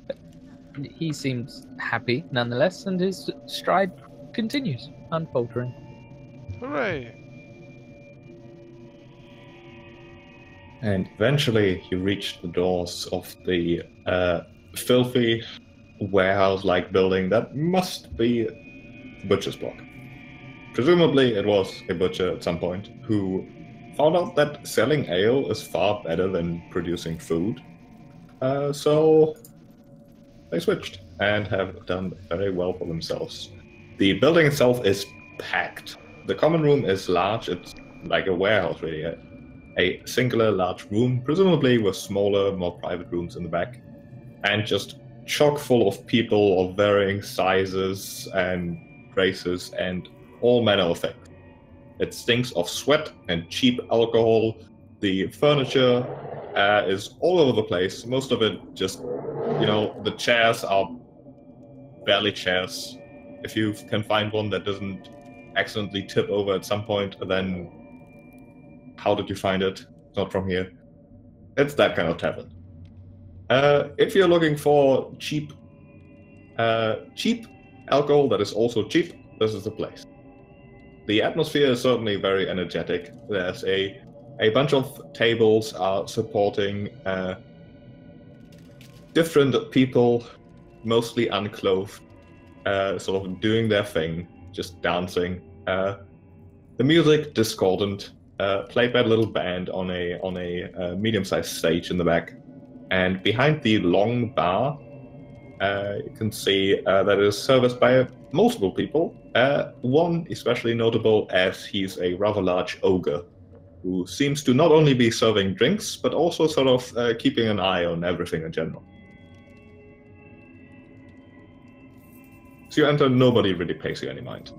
But he seems happy nonetheless, and his stride continues, unfaltering. Hooray! And eventually you reach the doors of the filthy warehouse-like building that must be the butcher's block. Presumably it was a butcher at some point who found out that selling ale is far better than producing food. So they switched and have done very well for themselves. The building itself is packed. The common room is large. It's like a warehouse, really. A singular large room, presumably with smaller, more private rooms in the back, and just chock full of people of varying sizes and races and all manner of things. It stinks of sweat and cheap alcohol. The furniture is all over the place. Most of it just, the chairs are barely chairs. If you can find one that doesn't accidentally tip over at some point, then how did you find it? Not from here. It's that kind of tavern. If you're looking for cheap alcohol that is also cheap, this is the place. The atmosphere is certainly very energetic. There's a bunch of tables are supporting different people, mostly unclothed, sort of doing their thing, just dancing. The music discordant, played by a little band on a medium-sized stage in the back. And behind the long bar, you can see that it is serviced by multiple people. One especially notable as he's a rather large ogre who seems to not only be serving drinks, but also sort of keeping an eye on everything in general. So you enter, nobody really pays you any mind.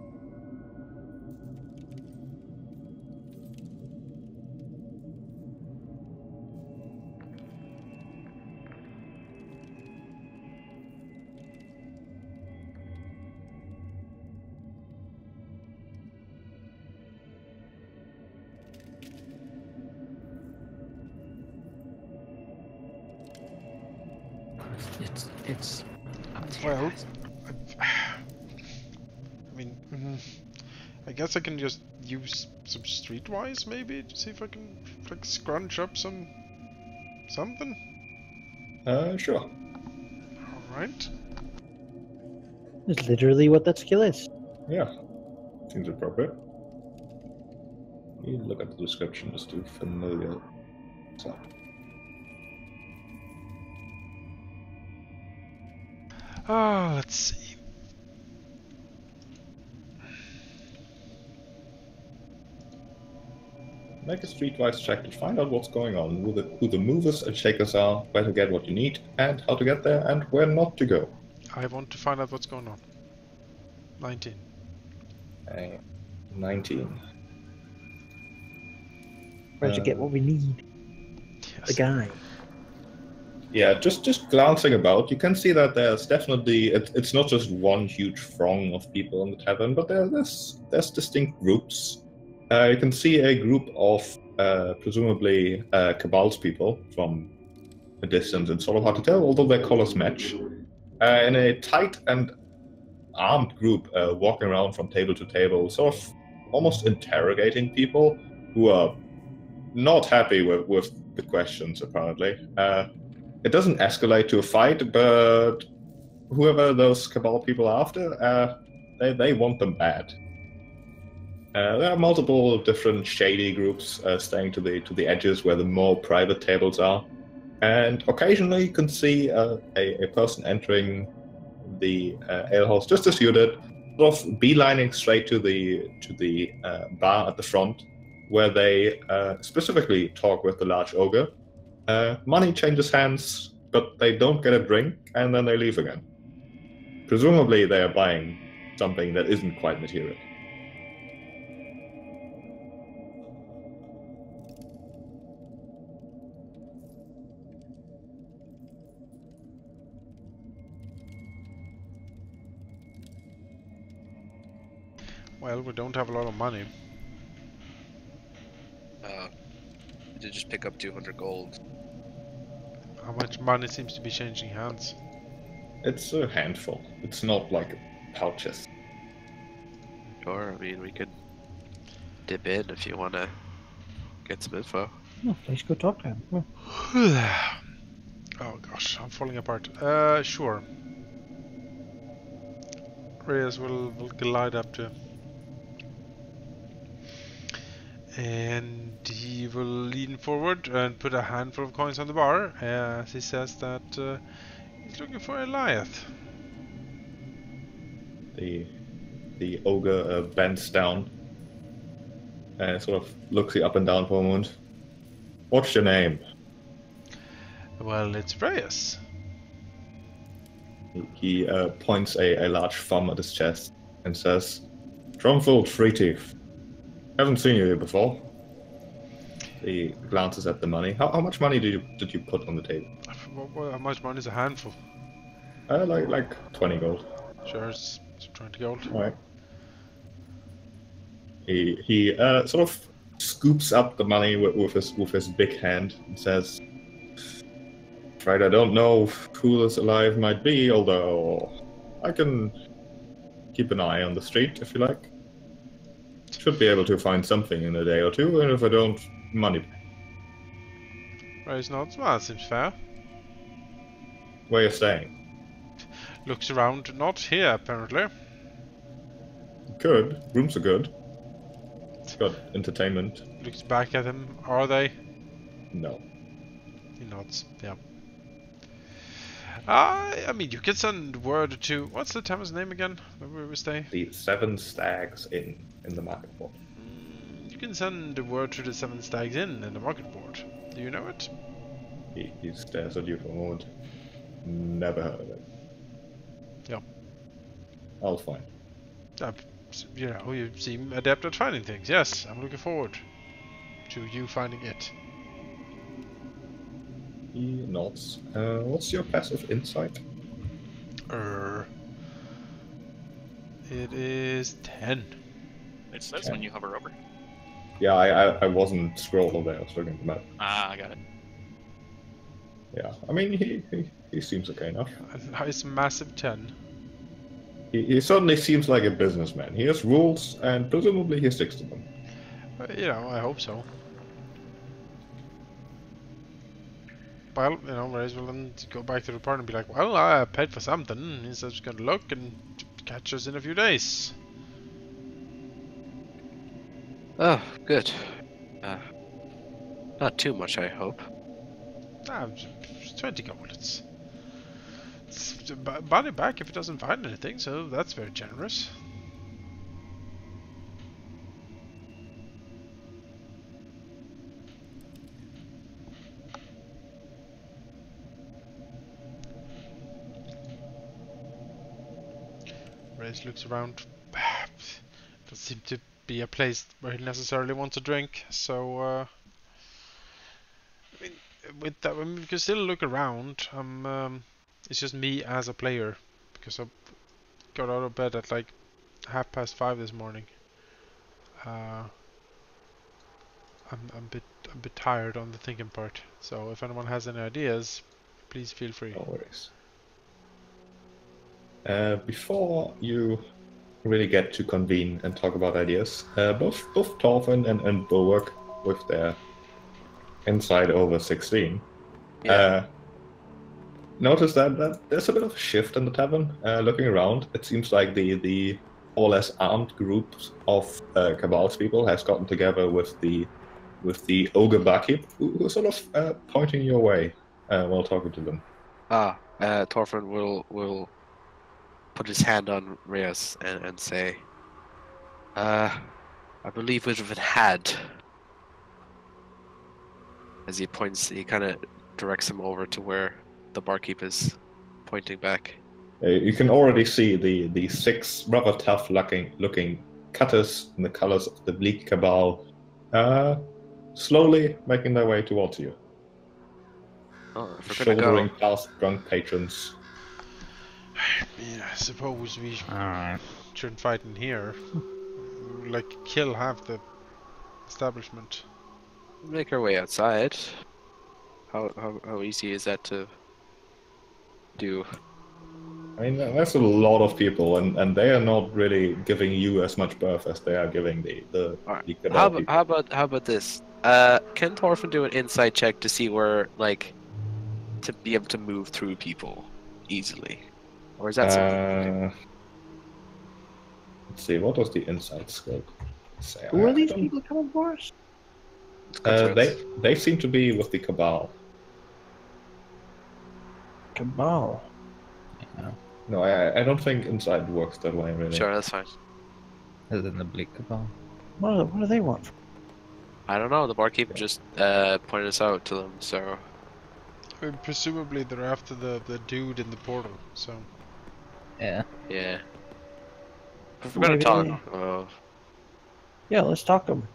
It's Well, I guess I can just use some streetwise maybe to see if I can like scrunch up something. Sure. All right. It's literally what that skill is. Yeah. Seems appropriate. You look at the description just to familiar. So. Let's see. Make a streetwise check to find out what's going on, who the movers and shakers are, where to get what you need, and how to get there, and where not to go. I want to find out what's going on. 19. 19. Where to get what we need. Yes. The guy. Yeah, just glancing about, you can see that there's definitely it's not just one huge throng of people in the tavern, but there's distinct groups. You can see a group of presumably Cabal's people from a distance. It's sort of hard to tell, although their colors match. In a tight and armed group, walking around from table to table, sort of almost interrogating people who are not happy with the questions, apparently. It doesn't escalate to a fight, but whoever those Cabal people are after, they want them bad. There are multiple different shady groups staying to the edges where the more private tables are, and occasionally you can see a person entering the alehouse just as you did, sort of beelining straight to the bar at the front, where they specifically talk with the large ogre. Money changes hands, but they don't get a drink, and then they leave again. Presumably they are buying something that isn't quite material. Well, we don't have a lot of money. To just pick up 200 gold. How much money seems to be changing hands? It's a handful. It's not like pouches. Or, I mean, we could dip in if you want to get some info. Oh, let's go talk to him. Well, Oh gosh, I'm falling apart. Sure. Reus will glide up to him. And he will lean forward and put a handful of coins on the bar as he says that he's looking for Eliath. The ogre bends down and sort of looks you up and down for a moment. What's your name? Well, it's Reus. He points a large thumb at his chest and says, "Drumfold Freeteeth. Haven't seen you here before." He glances at the money. How much money did you put on the table? How much money is a handful? Like 20 gold. Sure, it's 20 gold. All right. He sort of scoops up the money with his big hand and says, "Afraid I don't know who this alive might be, although I can keep an eye on the street if you like. Should be able to find something in a day or two, and if I don't, money." Reus nods. Well, that seems fair. Where you staying? Looks around. Not here, apparently. Good. Rooms are good. Got entertainment. Looks back at him. Are they? No. He nods. Yeah. I mean, you can send word to... What's the tavern's name again? Where we stay? The Seven Stags in the market board. You can send a word to the Seven Stags in the market board. Do you know it? He stares at you for a moment. Never heard of it. Yeah. I'll find. You know, you seem adept at finding things. Yes, I'm looking forward to you finding it. He nods. What's your passive insight? It is 10. It says when you hover over. Yeah, I wasn't scrolling there. I was looking at the map. Ah, I got it. Yeah, I mean he seems okay enough. A nice massive 10. He certainly seems like a businessman. He has rules, and presumably he sticks to them. You know, I hope so. Well, you know, Reus will then go back to the party and be like, well, I paid for something. He says he's going to look and catch us in a few days. Oh, good. Not too much, I hope. Ah, it's 20 gold. It's body back if it doesn't find anything, so that's very generous. Reus looks around. Doesn't seem to be a place where he necessarily wants a drink, so I mean, with that, I mean, we can still look around. It's just me as a player, because I got out of bed at like 5:30 this morning. I'm a bit tired on the thinking part, so if anyone has any ideas, please feel free. No worries. Before you really get to convene and talk about ideas, both Thorfin and Bulwark, with their insight over 16, notice that there's a bit of a shift in the tavern. Looking around, it seems like the more or less armed groups of Cabal's people has gotten together with the ogre barkeep, who sort of pointing your way while talking to them. Thorfin will put his hand on Reus and say, I believe we've been had. As he kind of directs him over to where the barkeep is pointing back. You can already see the 6 rather tough-looking cutters in the colors of the Bleak Cabal slowly making their way towards you. Oh, if we're gonna Shouldering go. past drunk patrons. Yeah, I suppose we Alright. shouldn't fight in here. Like, kill half the establishment. Make our way outside. How easy is that to do? I mean, that's a lot of people, and they are not really giving you as much birth as they are giving the Alright. Bleak Cabal people. How about this? Can Thorfin do an insight check to see where, like, to be able to move through people easily, or is that something? Let's see, what was the insight scope say? Who are these people coming for us? They seem to be with the Cabal. Cabal. Yeah. No, I don't think inside works that way, really. Sure, that's fine. Other than the Bleak Cabal. What do they want? I don't know. The barkeep just pointed us out to them, so. I mean, presumably they're after the dude in the portal, so. Yeah. Yeah. If we're gonna talk, Yeah, let's talk to them.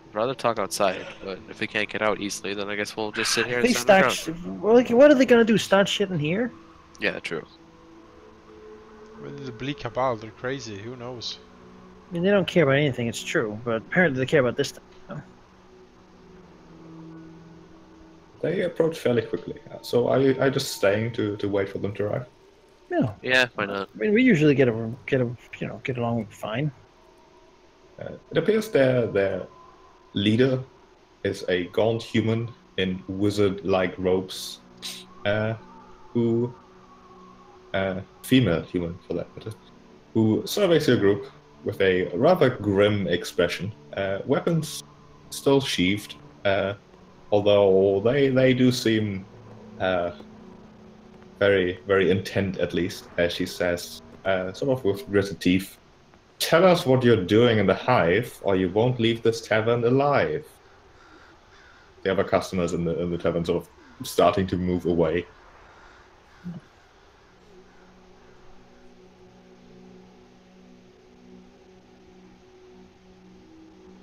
I'd rather talk outside, but if we can't get out easily, then I guess we'll just sit here and They stand on the start. ground. Well, like, what are they gonna do? Start shit in here? Yeah, true. Whether the Bleak Cabal, they're crazy, who knows? I mean, they don't care about anything. It's true, but apparently they care about this stuff. They approach fairly quickly, so are you just staying to wait for them to arrive? No. Yeah, why not? I mean, we usually get along fine. It appears their leader is a gaunt human in wizard-like robes, female human for that matter, who surveys your group with a rather grim expression. Weapons still sheathed, although they do seem very, very intent, at least, as she says, sort of with gritted teeth. Tell us what you're doing in the hive, or you won't leave this tavern alive. The other customers in the tavern sort of starting to move away.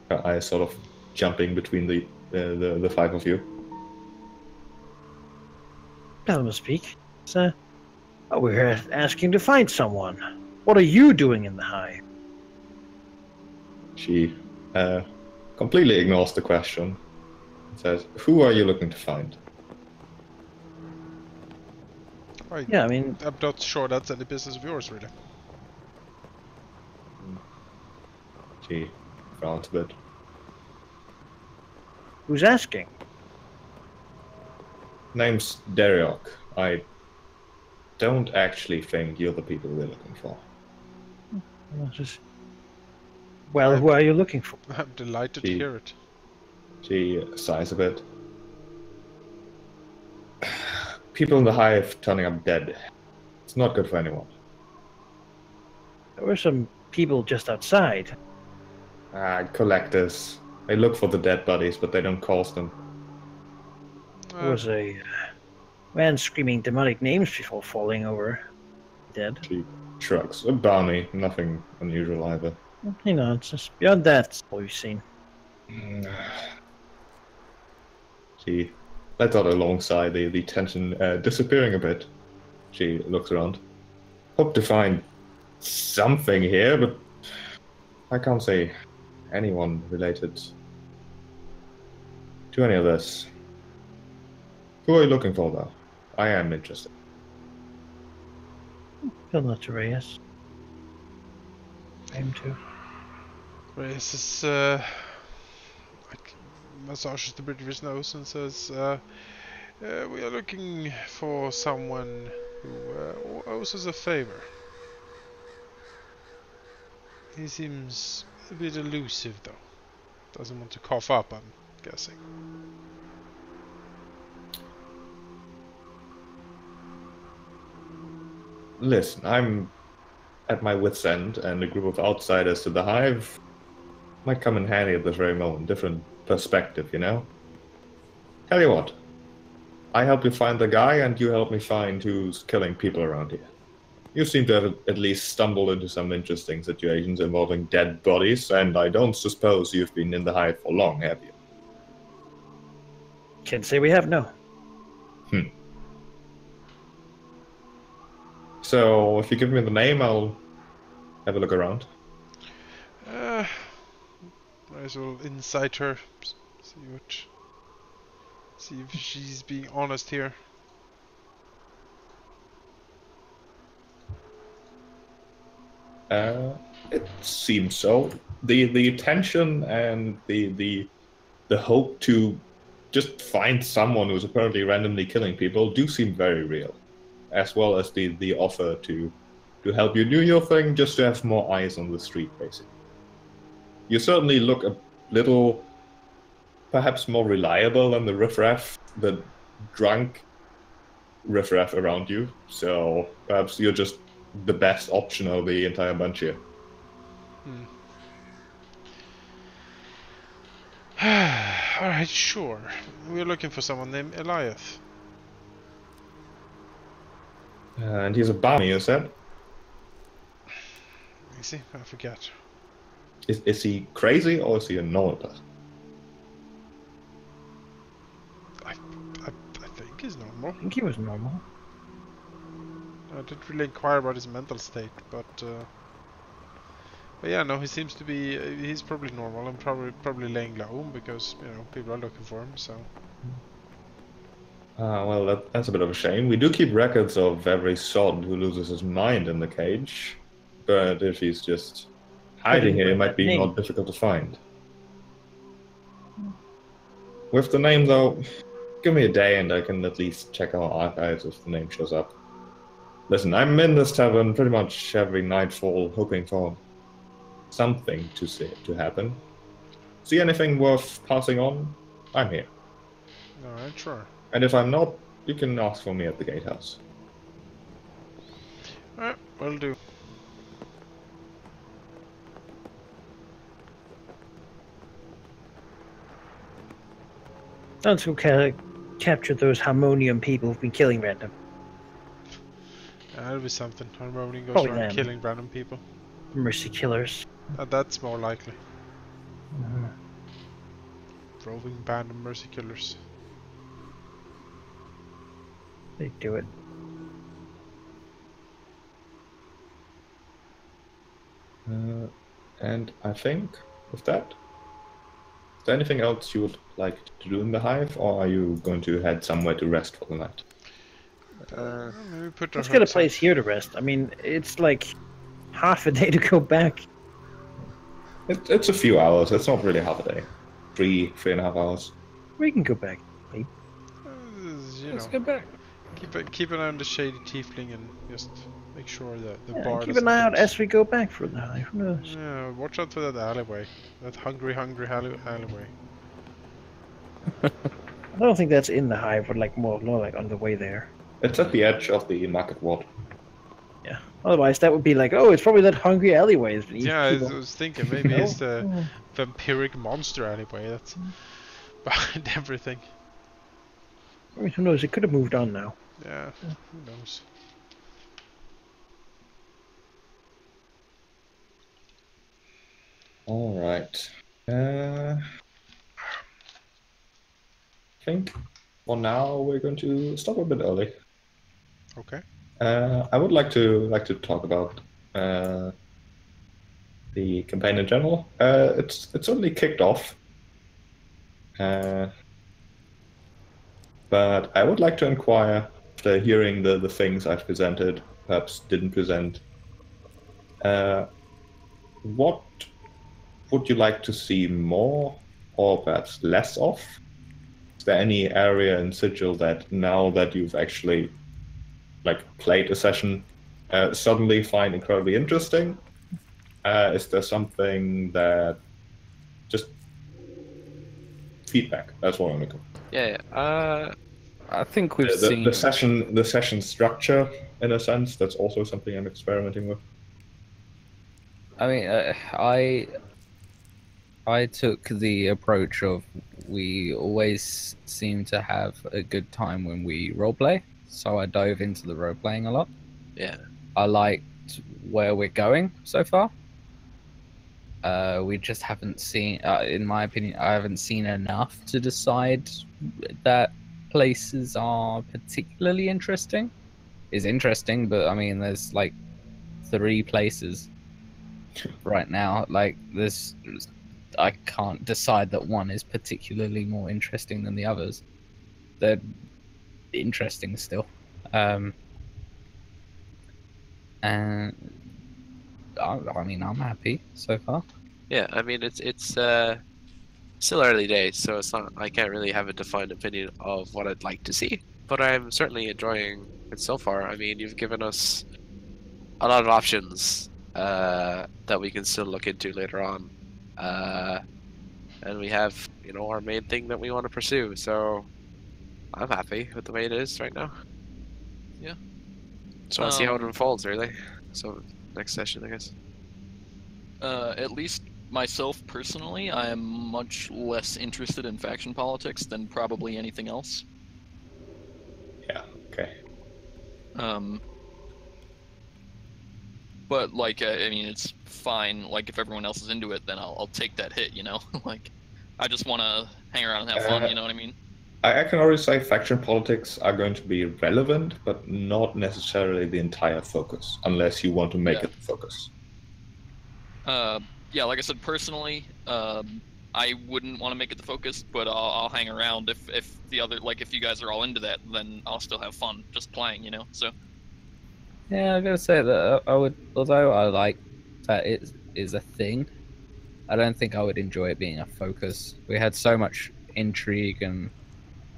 Her eyes sort of jumping between the 5 of you. Let them speak. So, we're here asking to find someone. What are you doing in the hive? She completely ignores the question. Says, "Who are you looking to find?" Yeah, I mean, I'm not sure that's any business of yours, really. She frowns a bit. who's asking? Name's Dariok. I don't actually think you're the people we're looking for. Well, who are you looking for? I'm delighted to hear it. She sighs a bit. People in the hive turning up dead. It's not good for anyone. There were some people just outside. Collectors. They look for the dead bodies, but they don't cause them. There was a man screaming demonic names before falling over dead. She shrugs. A bounty. Nothing unusual either. You know, it's just beyond that, it's all we've seen. She lets out a long sigh, the tension disappearing a bit. She looks around. Hope to find something here, but I can't say anyone related to any of this. Who are you looking for, though? I am interested. Tell that to Reus. Him too. Reus is like massages the bridge of his nose and says, "We are looking for someone who owes us a favor. He seems a bit elusive, though. Doesn't want to cough up, I'm guessing." Listen, I'm at my wit's end, and a group of outsiders to the hive might come in handy at this very moment. Different perspective, you know? Tell you what, I help you find the guy, and you help me find who's killing people around here. You seem to have at least stumbled into some interesting situations involving dead bodies, and I don't suppose you've been in the hive for long, have you? Can't say we have, no. So, if you give me the name, I'll have a look around. Might as well incite her. See if she's being honest here. It seems so. The tension and the hope to just find someone who's apparently randomly killing people do seem very real, as well as the offer to help you do your thing, just to have more eyes on the street, basically. You certainly look a little, perhaps more reliable than the riffraff, the drunk riffraff around you, so perhaps you're just the best option of the entire bunch here. Alright, sure. We're looking for someone named Eliath. And he's a bounty, you said? Is he? I forget. Is he crazy, or is he a normal person? I think he's normal. I think he was normal. I didn't really inquire about his mental state, but yeah, no, he seems to be. He's probably normal and probably laying low because people are looking for him. So. Well, that's a bit of a shame. We do keep records of every sod who loses his mind in the cage, but if he's just hiding here, it might be more difficult to find. With the name, though, give me a day and I can at least check our archives if the name shows up. Listen, I'm in this tavern pretty much every nightfall, hoping for something to happen. See anything worth passing on? I'm here. Alright, sure. And if I'm not, you can ask for me at the gatehouse. Alright, will do. Let's go capture those harmonium people who've been killing random. That'll be something. Harmonium goes Probably around them. killing random people. Mercy killers. That's more likely. Roving band of mercy killers. They do it. And I think with that, is there anything else you would like to do in the hive, or are you going to head somewhere to rest for the night? Maybe put Let's get a place here to rest. I mean, it's like half a day to go back. It's a few hours. It's not really half a day. 3.5 hours. We can go back. Let's go back. Keep an eye on the shady tiefling and just make sure that the bar Keep doesn't an eye out get- as we go back for the hive. Who knows? Yeah, watch out for that alleyway. That hungry alleyway. I don't think that's in the hive, but like more like on the way there. It's at the edge of the market ward. Yeah. Otherwise, that would be like, oh, it's probably that hungry alleyway. Yeah, I was thinking maybe it's the vampiric monster alleyway that's behind everything. I mean, who knows? It could have moved on now. Yeah, who knows? All right. I think for now we're going to stop a bit early. Okay. I would like to talk about the campaign in general. It's only kicked off, but I would like to inquire, after hearing the things I've presented, perhaps didn't present, what would you like to see more, or perhaps less of? Is there any area in Sigil that, now that you've actually played a session, suddenly find incredibly interesting? Is there something that just feedback? That's what I'm looking for. Yeah. I think we've the seen the session structure, in a sense, that's also something I'm experimenting with. I mean, I took the approach of we always seem to have a good time when we roleplay, so I dove into the roleplaying a lot. Yeah. I liked where we're going so far. We just haven't seen, in my opinion, I haven't seen enough to decide that places are particularly interesting. Is interesting, but I mean, there's like 3 places right now. Like, I can't decide that one is particularly more interesting than the others. They're interesting still. And I mean, I'm happy so far. Yeah, I mean, it's still early days, so it's not. I can't really have a defined opinion of what I'd like to see, but I'm certainly enjoying it so far. I mean, you've given us a lot of options that we can still look into later on, and we have, our main thing that we want to pursue. So I'm happy with the way it is right now. Yeah. So I'll see how it unfolds, really. So next session, I guess. At least myself personally, I am much less interested in faction politics than probably anything else. Yeah. Okay. But I mean, it's fine. Like, if everyone else is into it, then I'll take that hit. Like, I just want to hang around and have fun. You know what I mean? I can already say faction politics are going to be relevant, but not necessarily the entire focus, unless you want to make it the focus. Yeah, like I said, personally, I wouldn't want to make it the focus, but I'll hang around if the other, if you guys are all into that, then I'll still have fun just playing, so. Yeah, I gotta say that I would, although I like that it is a thing, I don't think I would enjoy it being a focus. We had so much intrigue and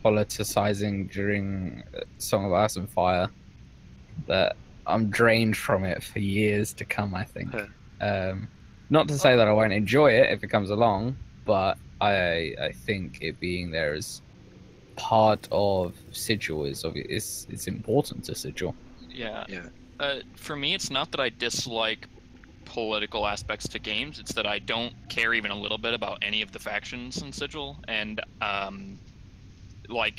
politicizing during Song of Ice and Fire that I'm drained from it for years to come, I think. Not to say that I won't enjoy it if it comes along, but I think it being there as part of Sigil it's important to Sigil. Yeah. For me, it's not that I dislike political aspects to games, it's that I don't care even a little bit about any of the factions in Sigil, and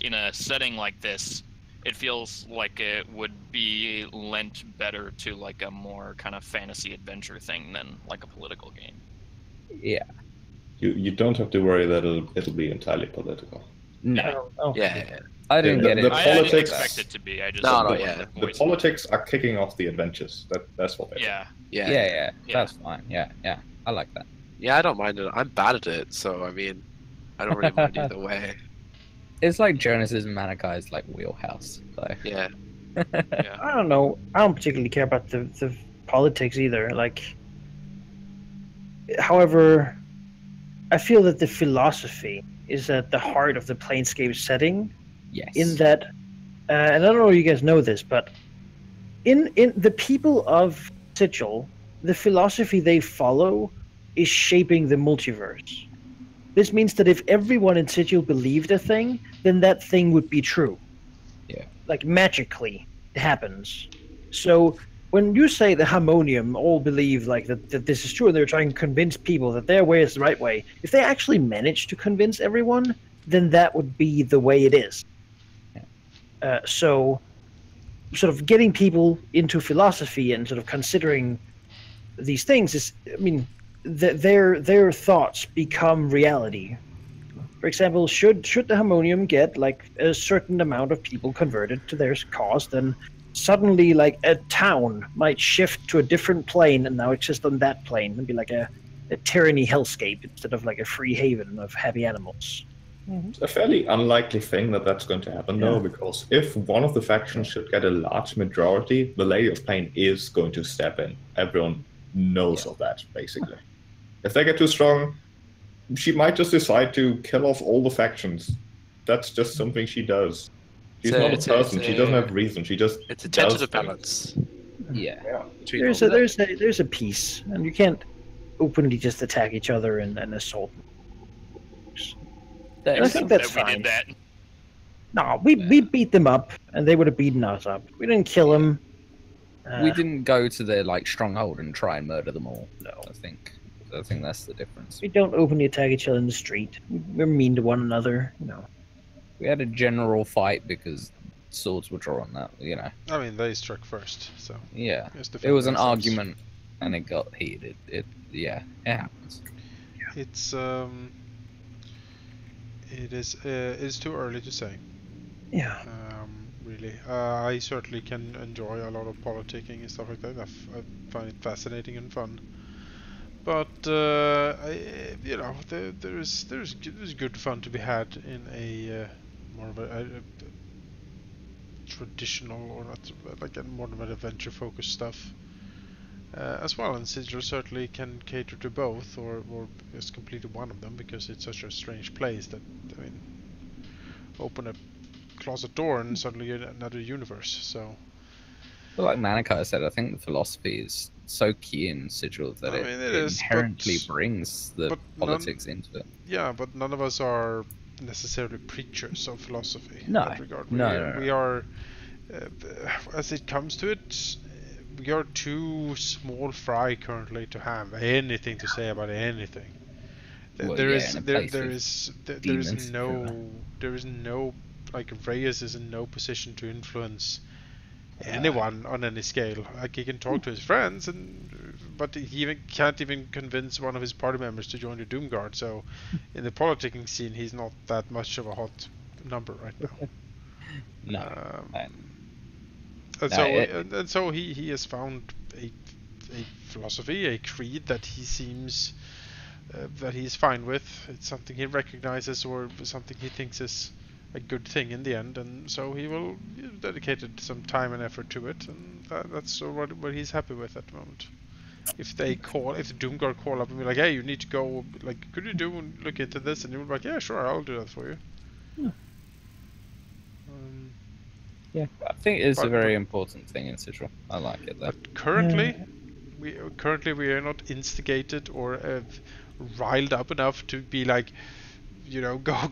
in a setting like this, it feels like it would be lent better to a more kind of fantasy adventure thing than a political game. Yeah. You don't have to worry that it'll be entirely political. No. Yeah. I didn't get it. I didn't expect it to be. I just the politics are kicking off the adventures. That's what they are. Yeah. That's fine. Yeah. I like that. Yeah, I don't mind it. I'm bad at it, so I mean, I don't really mind either way. It's like Jonas's and Manakai's wheelhouse. So. Yeah. I don't know. I don't particularly care about the politics either. However, I feel that the philosophy is at the heart of the Planescape setting. Yes. In that, and I don't know if you guys know this, but in the people of Sigil, the philosophy they follow is shaping the multiverse. This means that if everyone in Sigil believed a thing, then that thing would be true. Yeah. Magically, it happens. So when you say the harmonium all believe like that this is true and they're trying to convince people that their way is the right way, if they actually manage to convince everyone, then that would be the way it is. So sort of getting people into philosophy and sort of considering these things is, I mean, their thoughts become reality. For example, should the harmonium get like a certain amount of people converted to their cause, then suddenly like a town might shift to a different plane and now exist on that plane and be like a tyranny hellscape instead of like a free haven of happy animals. It's a fairly unlikely thing that that's going to happen, though, because if one of the factions should get a large majority, the Lady of Pain is going to step in. Everyone knows of that, basically. If they get too strong, she might just decide to kill off all the factions. That's just something she does. She's not a person. She doesn't have reason. She just It's a does tentative things. balance. Yeah. There's a peace, and you can't openly just attack each other and assault. I think that's we fine. did that. No, we beat them up, and they would have beaten us up. We didn't kill them. We didn't go to their like stronghold and try and murder them all. No. I think that's the difference. We don't openly attack each other in the street. We're mean to one another, you know. We had a general fight because swords were drawn. That I mean, they struck first, so Yeah, just it defend was an themselves. argument, and it got heated. It happens. It's it is too early to say. Yeah. Really, I certainly can enjoy a lot of politicking and stuff like that. I find it fascinating and fun. But there's good fun to be had in a more of a traditional, or not like a more of an adventure-focused stuff as well. And Sigil certainly can cater to both, or just completely one of them, because it's such a strange place that, I mean, open a closet door and suddenly you're in another universe. So, But like Manaki said, I think the philosophy is so key in Sigil that I mean, it is, inherently but- brings the but politics into it. yeah, but none of us are necessarily preachers of philosophy No, in that regard. no. We are, as it comes to it, we are too small fry currently to have anything to say about anything. Well, There yeah, is in a there place there of is demons, there is no like Reus is in no position to influence anyone on any scale. Like, he can talk to his friends, but he even can't even convince one of his party members to join the Doomguard. So, in the politicking scene, he's not that much of a hot number right now. No. And so he has found a philosophy, a creed that he seems that he's fine with. It's something he recognizes, or something he thinks is a good thing in the end, and so he will dedicate some time and effort to it, and that's what he's happy with at the moment. If the Doomguard call up and be like, hey, you need to go, like, could you look into this, and you'll be like, yeah, sure, I'll do that for you. Yeah, I think it's a But- very important thing in Sigil. I like it though. But currently, we are not instigated or riled up enough to be like,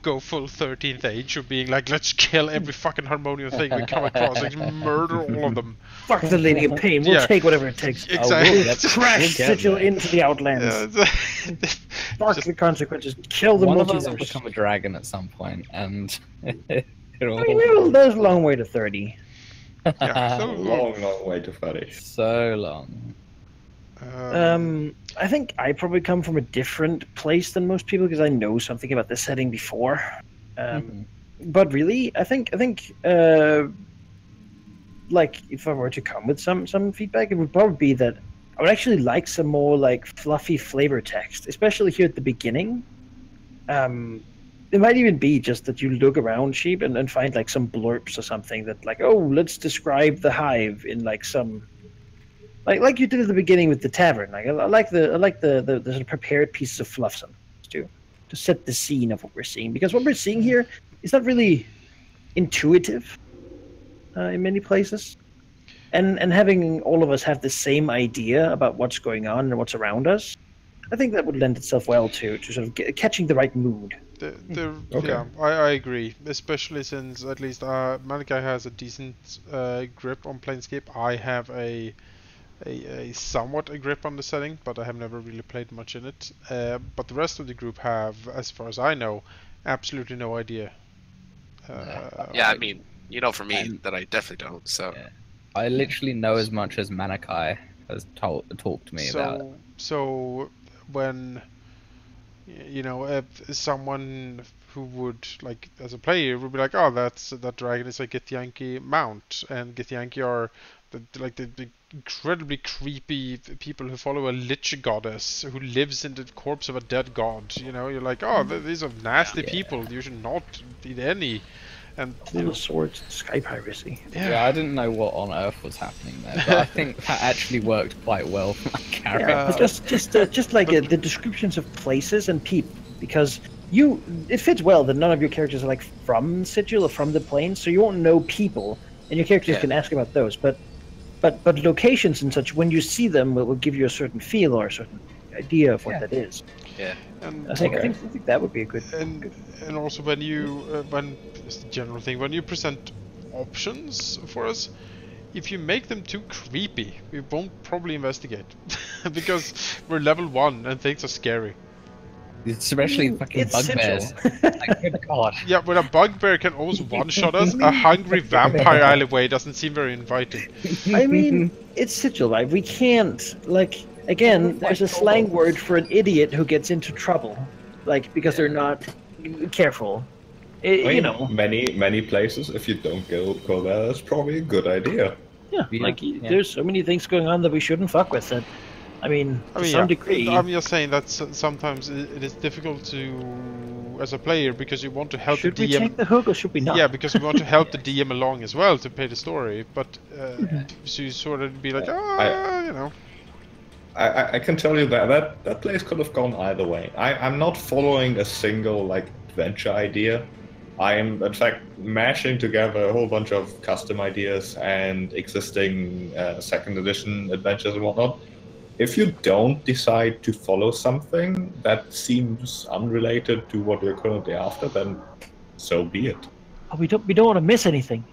go full 13th age of being like, let's kill every fucking harmonium thing we come across, like murder all of them. Fuck the Lady of Pain. We'll Yeah. take whatever it takes. Exactly. we'll get- Crash we'll get Sigil there. into the Outlands. Yeah, Fuck the consequences. Kill the One of us will multiverse. become a dragon at some point, and it'll I mean, there's a long way to 30. yeah, so Long way to 30. so long. I think I probably come from a different place than most people because I know something about this setting before. But really, I think like, if I were to come with some feedback, it would probably be that I would actually like some more like fluffy flavor text, especially here at the beginning. It might even be just that you look around sheep and find like some blurbs or something that like, oh, let's describe the hive in like some like you did at the beginning with the tavern. Like I like the sort of prepared pieces of fluff sometimes too, to set the scene of what we're seeing, because what we're seeing here is not really intuitive in many places, and having all of us have the same idea about what's going on and what's around us, I think that would lend itself well to sort of catching the right mood. Okay. Yeah, I agree, especially since at least Manaki has a decent grip on Planescape. I have a a somewhat a grip on the setting, but I have never really played much in it. But the rest of the group have, as far as I know, absolutely no idea. Yeah, I mean, for me that I definitely don't. So Yeah. I literally know as much as Manaki has talked to me about. So when if someone who would like as a player would be like, oh, that dragon is a Githyanki mount, and Githyanki are the incredibly creepy people who follow a lich goddess who lives in the corpse of a dead god. You're like, oh, these are nasty people. You should not eat any. And little swords, sky piracy. Yeah, I didn't know what on earth was happening there, but I think that actually worked quite well for my character. Yeah, just like the descriptions of places and people, because it fits well that none of your characters are like from Sigil or from the plains, so you won't know people, and your characters can ask about those. But locations and such, when you see them, will give you a certain feel or a certain idea of what that is. Yeah, and I think that would be a good. And also when it's the general thing, when you present options for us, if you make them too creepy, we won't probably investigate because we're level 1 and things are scary. Especially fucking bugbears. Like, good God. Yeah, when a bugbear can almost one-shot us, a hungry vampire alleyway doesn't seem very inviting. I mean, it's Sigil, right? We can't, again, there's a slang word for an idiot who gets into trouble, because they're not careful. Many places, if you don't go there, that's probably a good idea. Yeah, there's so many things going on that we shouldn't fuck with. That, to some degree. I'm just saying that sometimes it is difficult to, as a player, because you want to help the DM. Should we take the hook or should we not? Yeah, because we want to help the DM along as well to pay the story, but so you sort of be like, I can tell you that place could have gone either way. I'm not following a single adventure idea. I am in fact mashing together a whole bunch of custom ideas and existing second edition adventures and whatnot. If you don't decide to follow something that seems unrelated to what you're currently after, then so be it. Oh, we don't want to miss anything.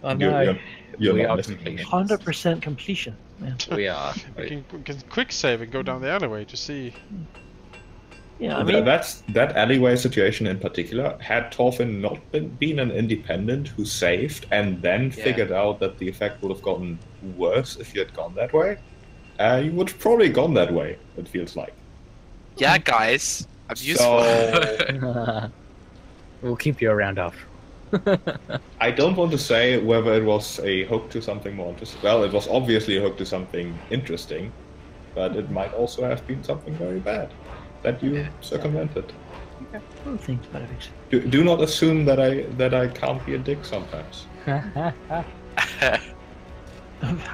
Oh, no. You're not missing anything. 100% completion. Man. We are. We can quick save and go down the alleyway to see. Yeah, I mean, that alleyway situation in particular. Had Thorfin not been an independent who saved and then figured out that the effect would have gotten worse if you had gone that way, you would have probably gone that way. It feels like. Yeah, guys, I'm useful. We'll keep you around after. I don't want to say whether it was a hook to something more interesting. Well, it was obviously a hook to something interesting, but it might also have been something very bad that you circumvented. I don't think about it. Do not assume that I can't be a dick sometimes.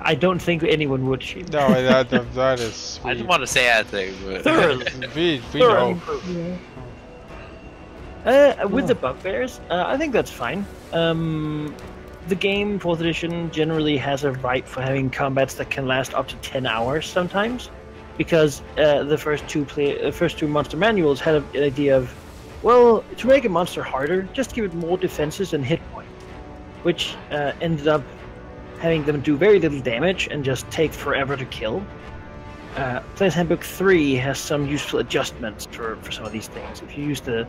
I don't think anyone would. No, that is. I didn't want to say anything, but we know. With the bugbears, I think that's fine. The game, 4th edition, generally has a right for having combats that can last up to 10 hours sometimes, because the first two monster manuals had an idea of, well, to make a monster harder, just give it more defenses and hit points, which ended up having them do very little damage and just take forever to kill. Player's Handbook 3 has some useful adjustments for some of these things. If you use the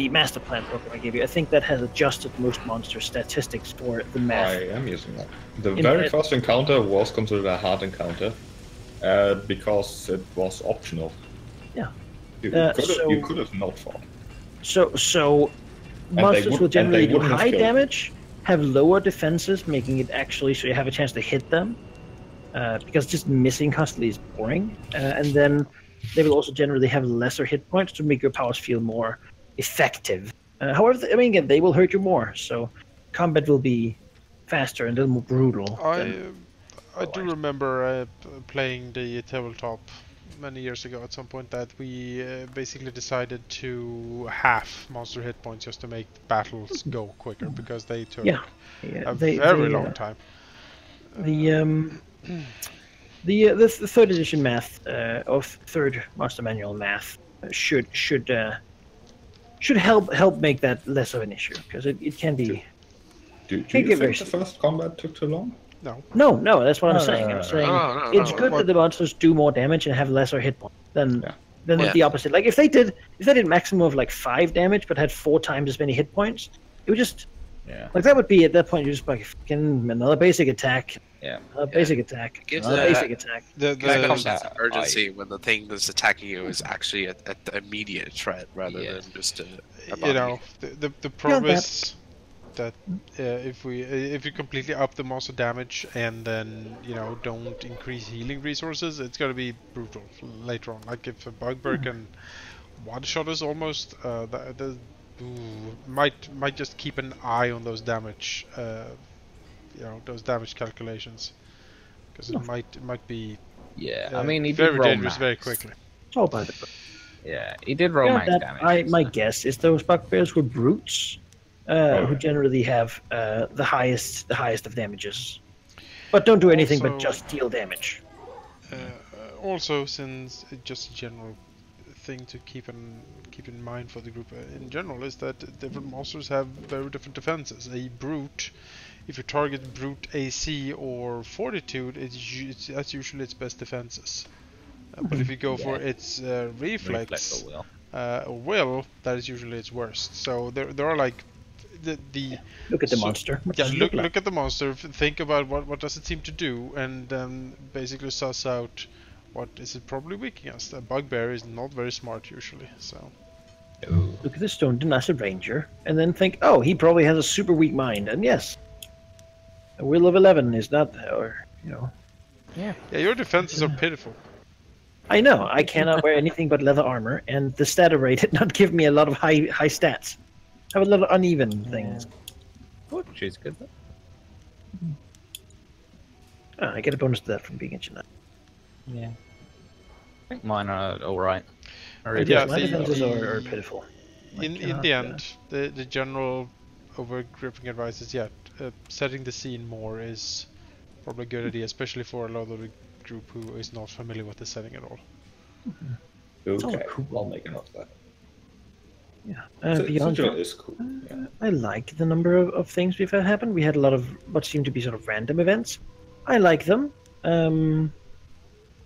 master plan program I gave you, I think that has adjusted most monster statistics for the math. I am using that. The very first encounter was considered a hard encounter because it was optional. Yeah. You could have not fought. So monsters will generally do high damage, have lower defenses, making it actually so you have a chance to hit them. Because just missing constantly is boring. And then they will also generally have lesser hit points to make your powers feel more effective. However, I mean, again, they will hurt you more, so combat will be faster and a little more brutal. I do remember playing the tabletop many years ago at some point that we basically decided to half monster hit points just to make battles go quicker, because they took a very long time. The third edition math of third master manual math should help make that less of an issue, because it can be. Do you think the first combat took too long? No, that's what I'm No, saying. no, I'm no, saying no, it's no. good that the monsters do more damage and have lesser hit points than Yeah. the opposite. Like if they did maximum of like 5 damage but had 4 times as many hit points, it would just like that would be at that point you're just like fucking another basic attack. Yeah. Another basic attack. Gives Another that- basic attack. Gives that the- sense of urgency when the thing that's attacking you is actually at the immediate threat rather than just a You body. know, the problem that- is that if you completely up the monster damage and then don't increase healing resources, it's gonna be brutal later on. Like if a bugbear can one shot us almost, might just keep an eye on those damage, those damage calculations, because it might be I mean, he did very roll dangerous max. very quickly. Oh, by the book. Yeah, he did roll max damage. My guess is those bugbears were brutes, who generally have the highest of damages, but don't do anything but Also- just deal damage. Also, since just a general thing to keep in mind for the group in general is that different monsters have very different defenses. A brute, if you target brute AC or fortitude, that's usually its best defenses. But if you go for its reflex or will. or will, that is usually its worst. So there are like the Look at the so- monster. What yeah, does it look like? at the monster. Think about what does it seem to do, and then basically suss out what is it probably weak against. A bugbear is not very smart usually, so. Look at the stone genasi ranger, and then think, oh, he probably has a super weak mind, and yes, a will of 11 is not, or Yeah, your defenses are pitiful. I know I cannot wear anything but leather armor, and the stat array did not give me a lot of high stats. I have a lot of uneven things. Which is good. I get a bonus to that from being a genasi. Yeah. I think mine are alright. Yeah, My defenses are pitiful. In the end, the general overgripping advice is setting the scene more is probably a good idea, especially for a lot of the group who is not familiar with the setting at all. Okay, cool. I'll make a note of that. Yeah. Beyond Sigil that, is cool. Yeah. I like the number of things we've had happen. We had a lot of what seemed to be sort of random events. I like them.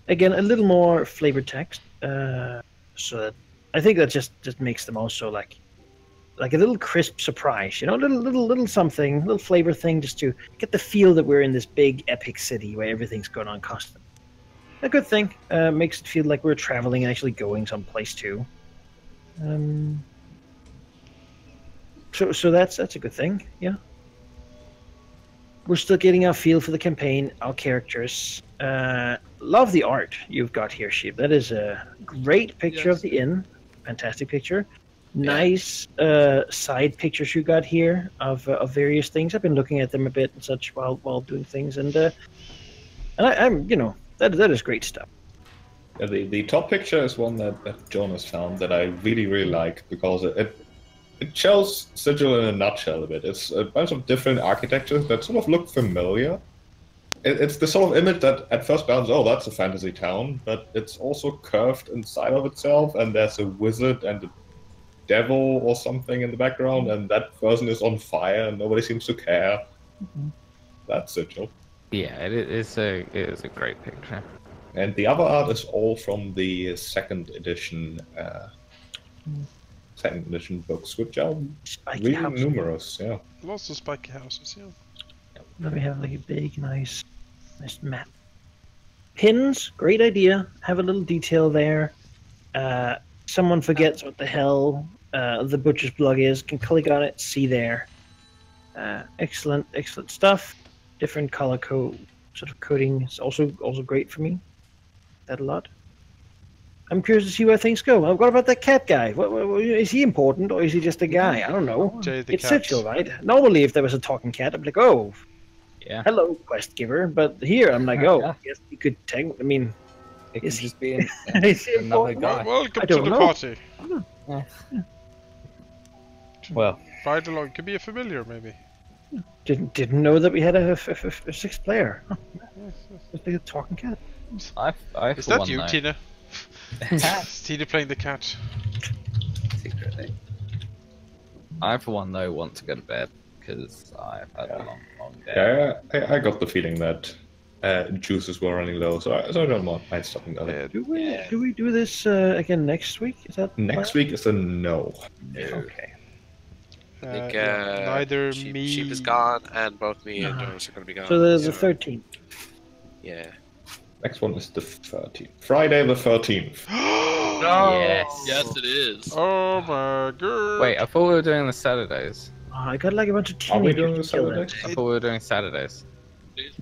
Again, a little more flavored text. So that I think that just makes them also like a little crisp surprise, little something, little flavor thing, just to get the feel that we're in this big epic city where everything's going on constant. A good thing. Makes it feel like we're traveling and actually going someplace too. So that's a good thing, yeah. We're still getting our feel for the campaign, our characters. Love the art you've got here, Sheep. That is a great picture of the inn. Fantastic picture. Nice side pictures you got here of various things. I've been looking at them a bit and such while doing things, and I'm that is great stuff. Yeah, the top picture is one that Jonas found that I really like because it shows Sigil in a nutshell a bit. It's a bunch of different architectures that sort of look familiar. It's the sort of image that at first glance, oh, that's a fantasy town, but it's also curved inside of itself, and there's a wizard and a devil or something in the background, and that person is on fire, and nobody seems to care. That's Sigil. Yeah, it is a great picture. And the other art is all from the second edition books, which are Spiky really house. numerous. Yeah. Lots of spiky houses, yeah. Then we have like a big, nice map. Pins, great idea. Have a little detail there. Someone forgets what the hell the butcher's plug is, can click on it, see there. Excellent stuff. Different color code, sort of coding is also great for me. That a lot. I'm curious to see where things go. What about that cat guy? Is he important or is he just a guy? I don't know. Jay the It's cat. Sigil, right? Normally, if there was a talking cat, I'd be like, oh, Yeah. hello, quest giver. But here, I'm like, oh, Yeah. yes, you could take. I mean, It could Is just be is he another important? guy. Welcome I to don't the know. party. Well, Ride along. Could be a familiar, maybe. Didn't know that we had a sixth player. Huh. Just like a talking cat. I Is for that one you, know, Tina? Is Tina playing the cat? secretly. I for one though want to go to bed. because I've had a long, long day. Yeah, I got the feeling that juices were running low, so I don't mind stopping early. Do we do this again next week? Is that Next week is a no. Okay. I think neither Sheep me. is gone, and both me and Jonas are going to be gone. So there's the 13th. Yeah. Next one is the 13th. Friday the 13th. Yes. Yes, it is. Oh my god. Wait, I thought we were doing the Saturdays. Oh, I got like a bunch of Are we teenagers doing the to kill Saturday? it. I thought we were doing Saturdays.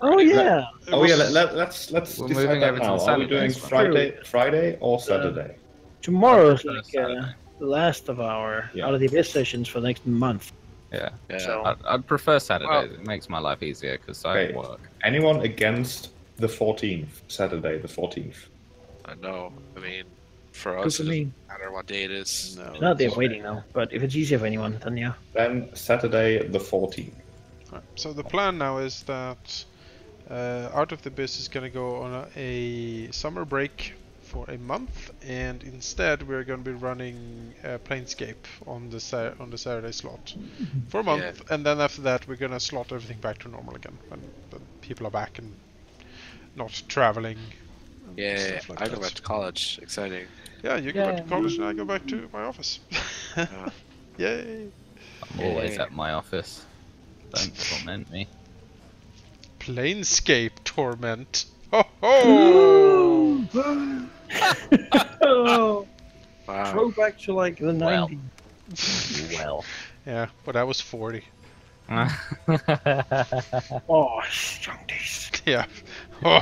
Oh yeah. Oh yeah, let's We're decide moving that over to now. the Are we doing Saturdays. Friday or Saturday? Tomorrow's prefer like Saturday. the last of our Yeah. Out of the Abyss sessions for the next month. Yeah. Yeah. So I'd prefer Saturdays. Well- It makes my life easier because I Okay. work. Anyone against the 14th? Saturday the 14th. I know. I mean, for good us, for it me. doesn't matter what day it is. No. It's not the waiting though, but if it's easier for anyone, then yeah. Then Saturday the 14th. Right, so the plan now is that Out of the Abyss is going to go on a summer break for a month, and instead we're going to be running Planescape on the Saturday slot for a month, and then after that we're going to slot everything back to normal again when people are back and not traveling. And Yeah, stuff like I go that. back to college. Exciting. Yeah, you go back to college and I go back to my office. Yay! I'm always Yeah. at my office. Don't torment me. Planescape torment. Ho ho! Oh, Wow. throwback to like the Well. 90s. Well. Yeah, but I was 40. Oh, young days. Yeah.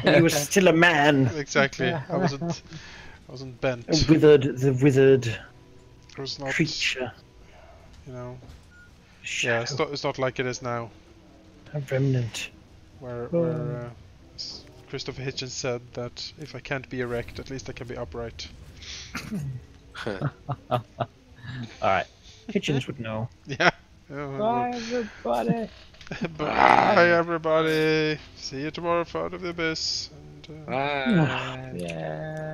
He was still a man. Exactly. I wasn't bent. The withered It was not, creature. you know. Shadow. Yeah, it's not like it is now, A remnant. where Christopher Hitchens said that if I can't be erect, at least I can be upright. Alright. Hitchens would know. Yeah. everybody. Bye, everybody. See you tomorrow for Out of the Abyss. And, Bye. Yeah.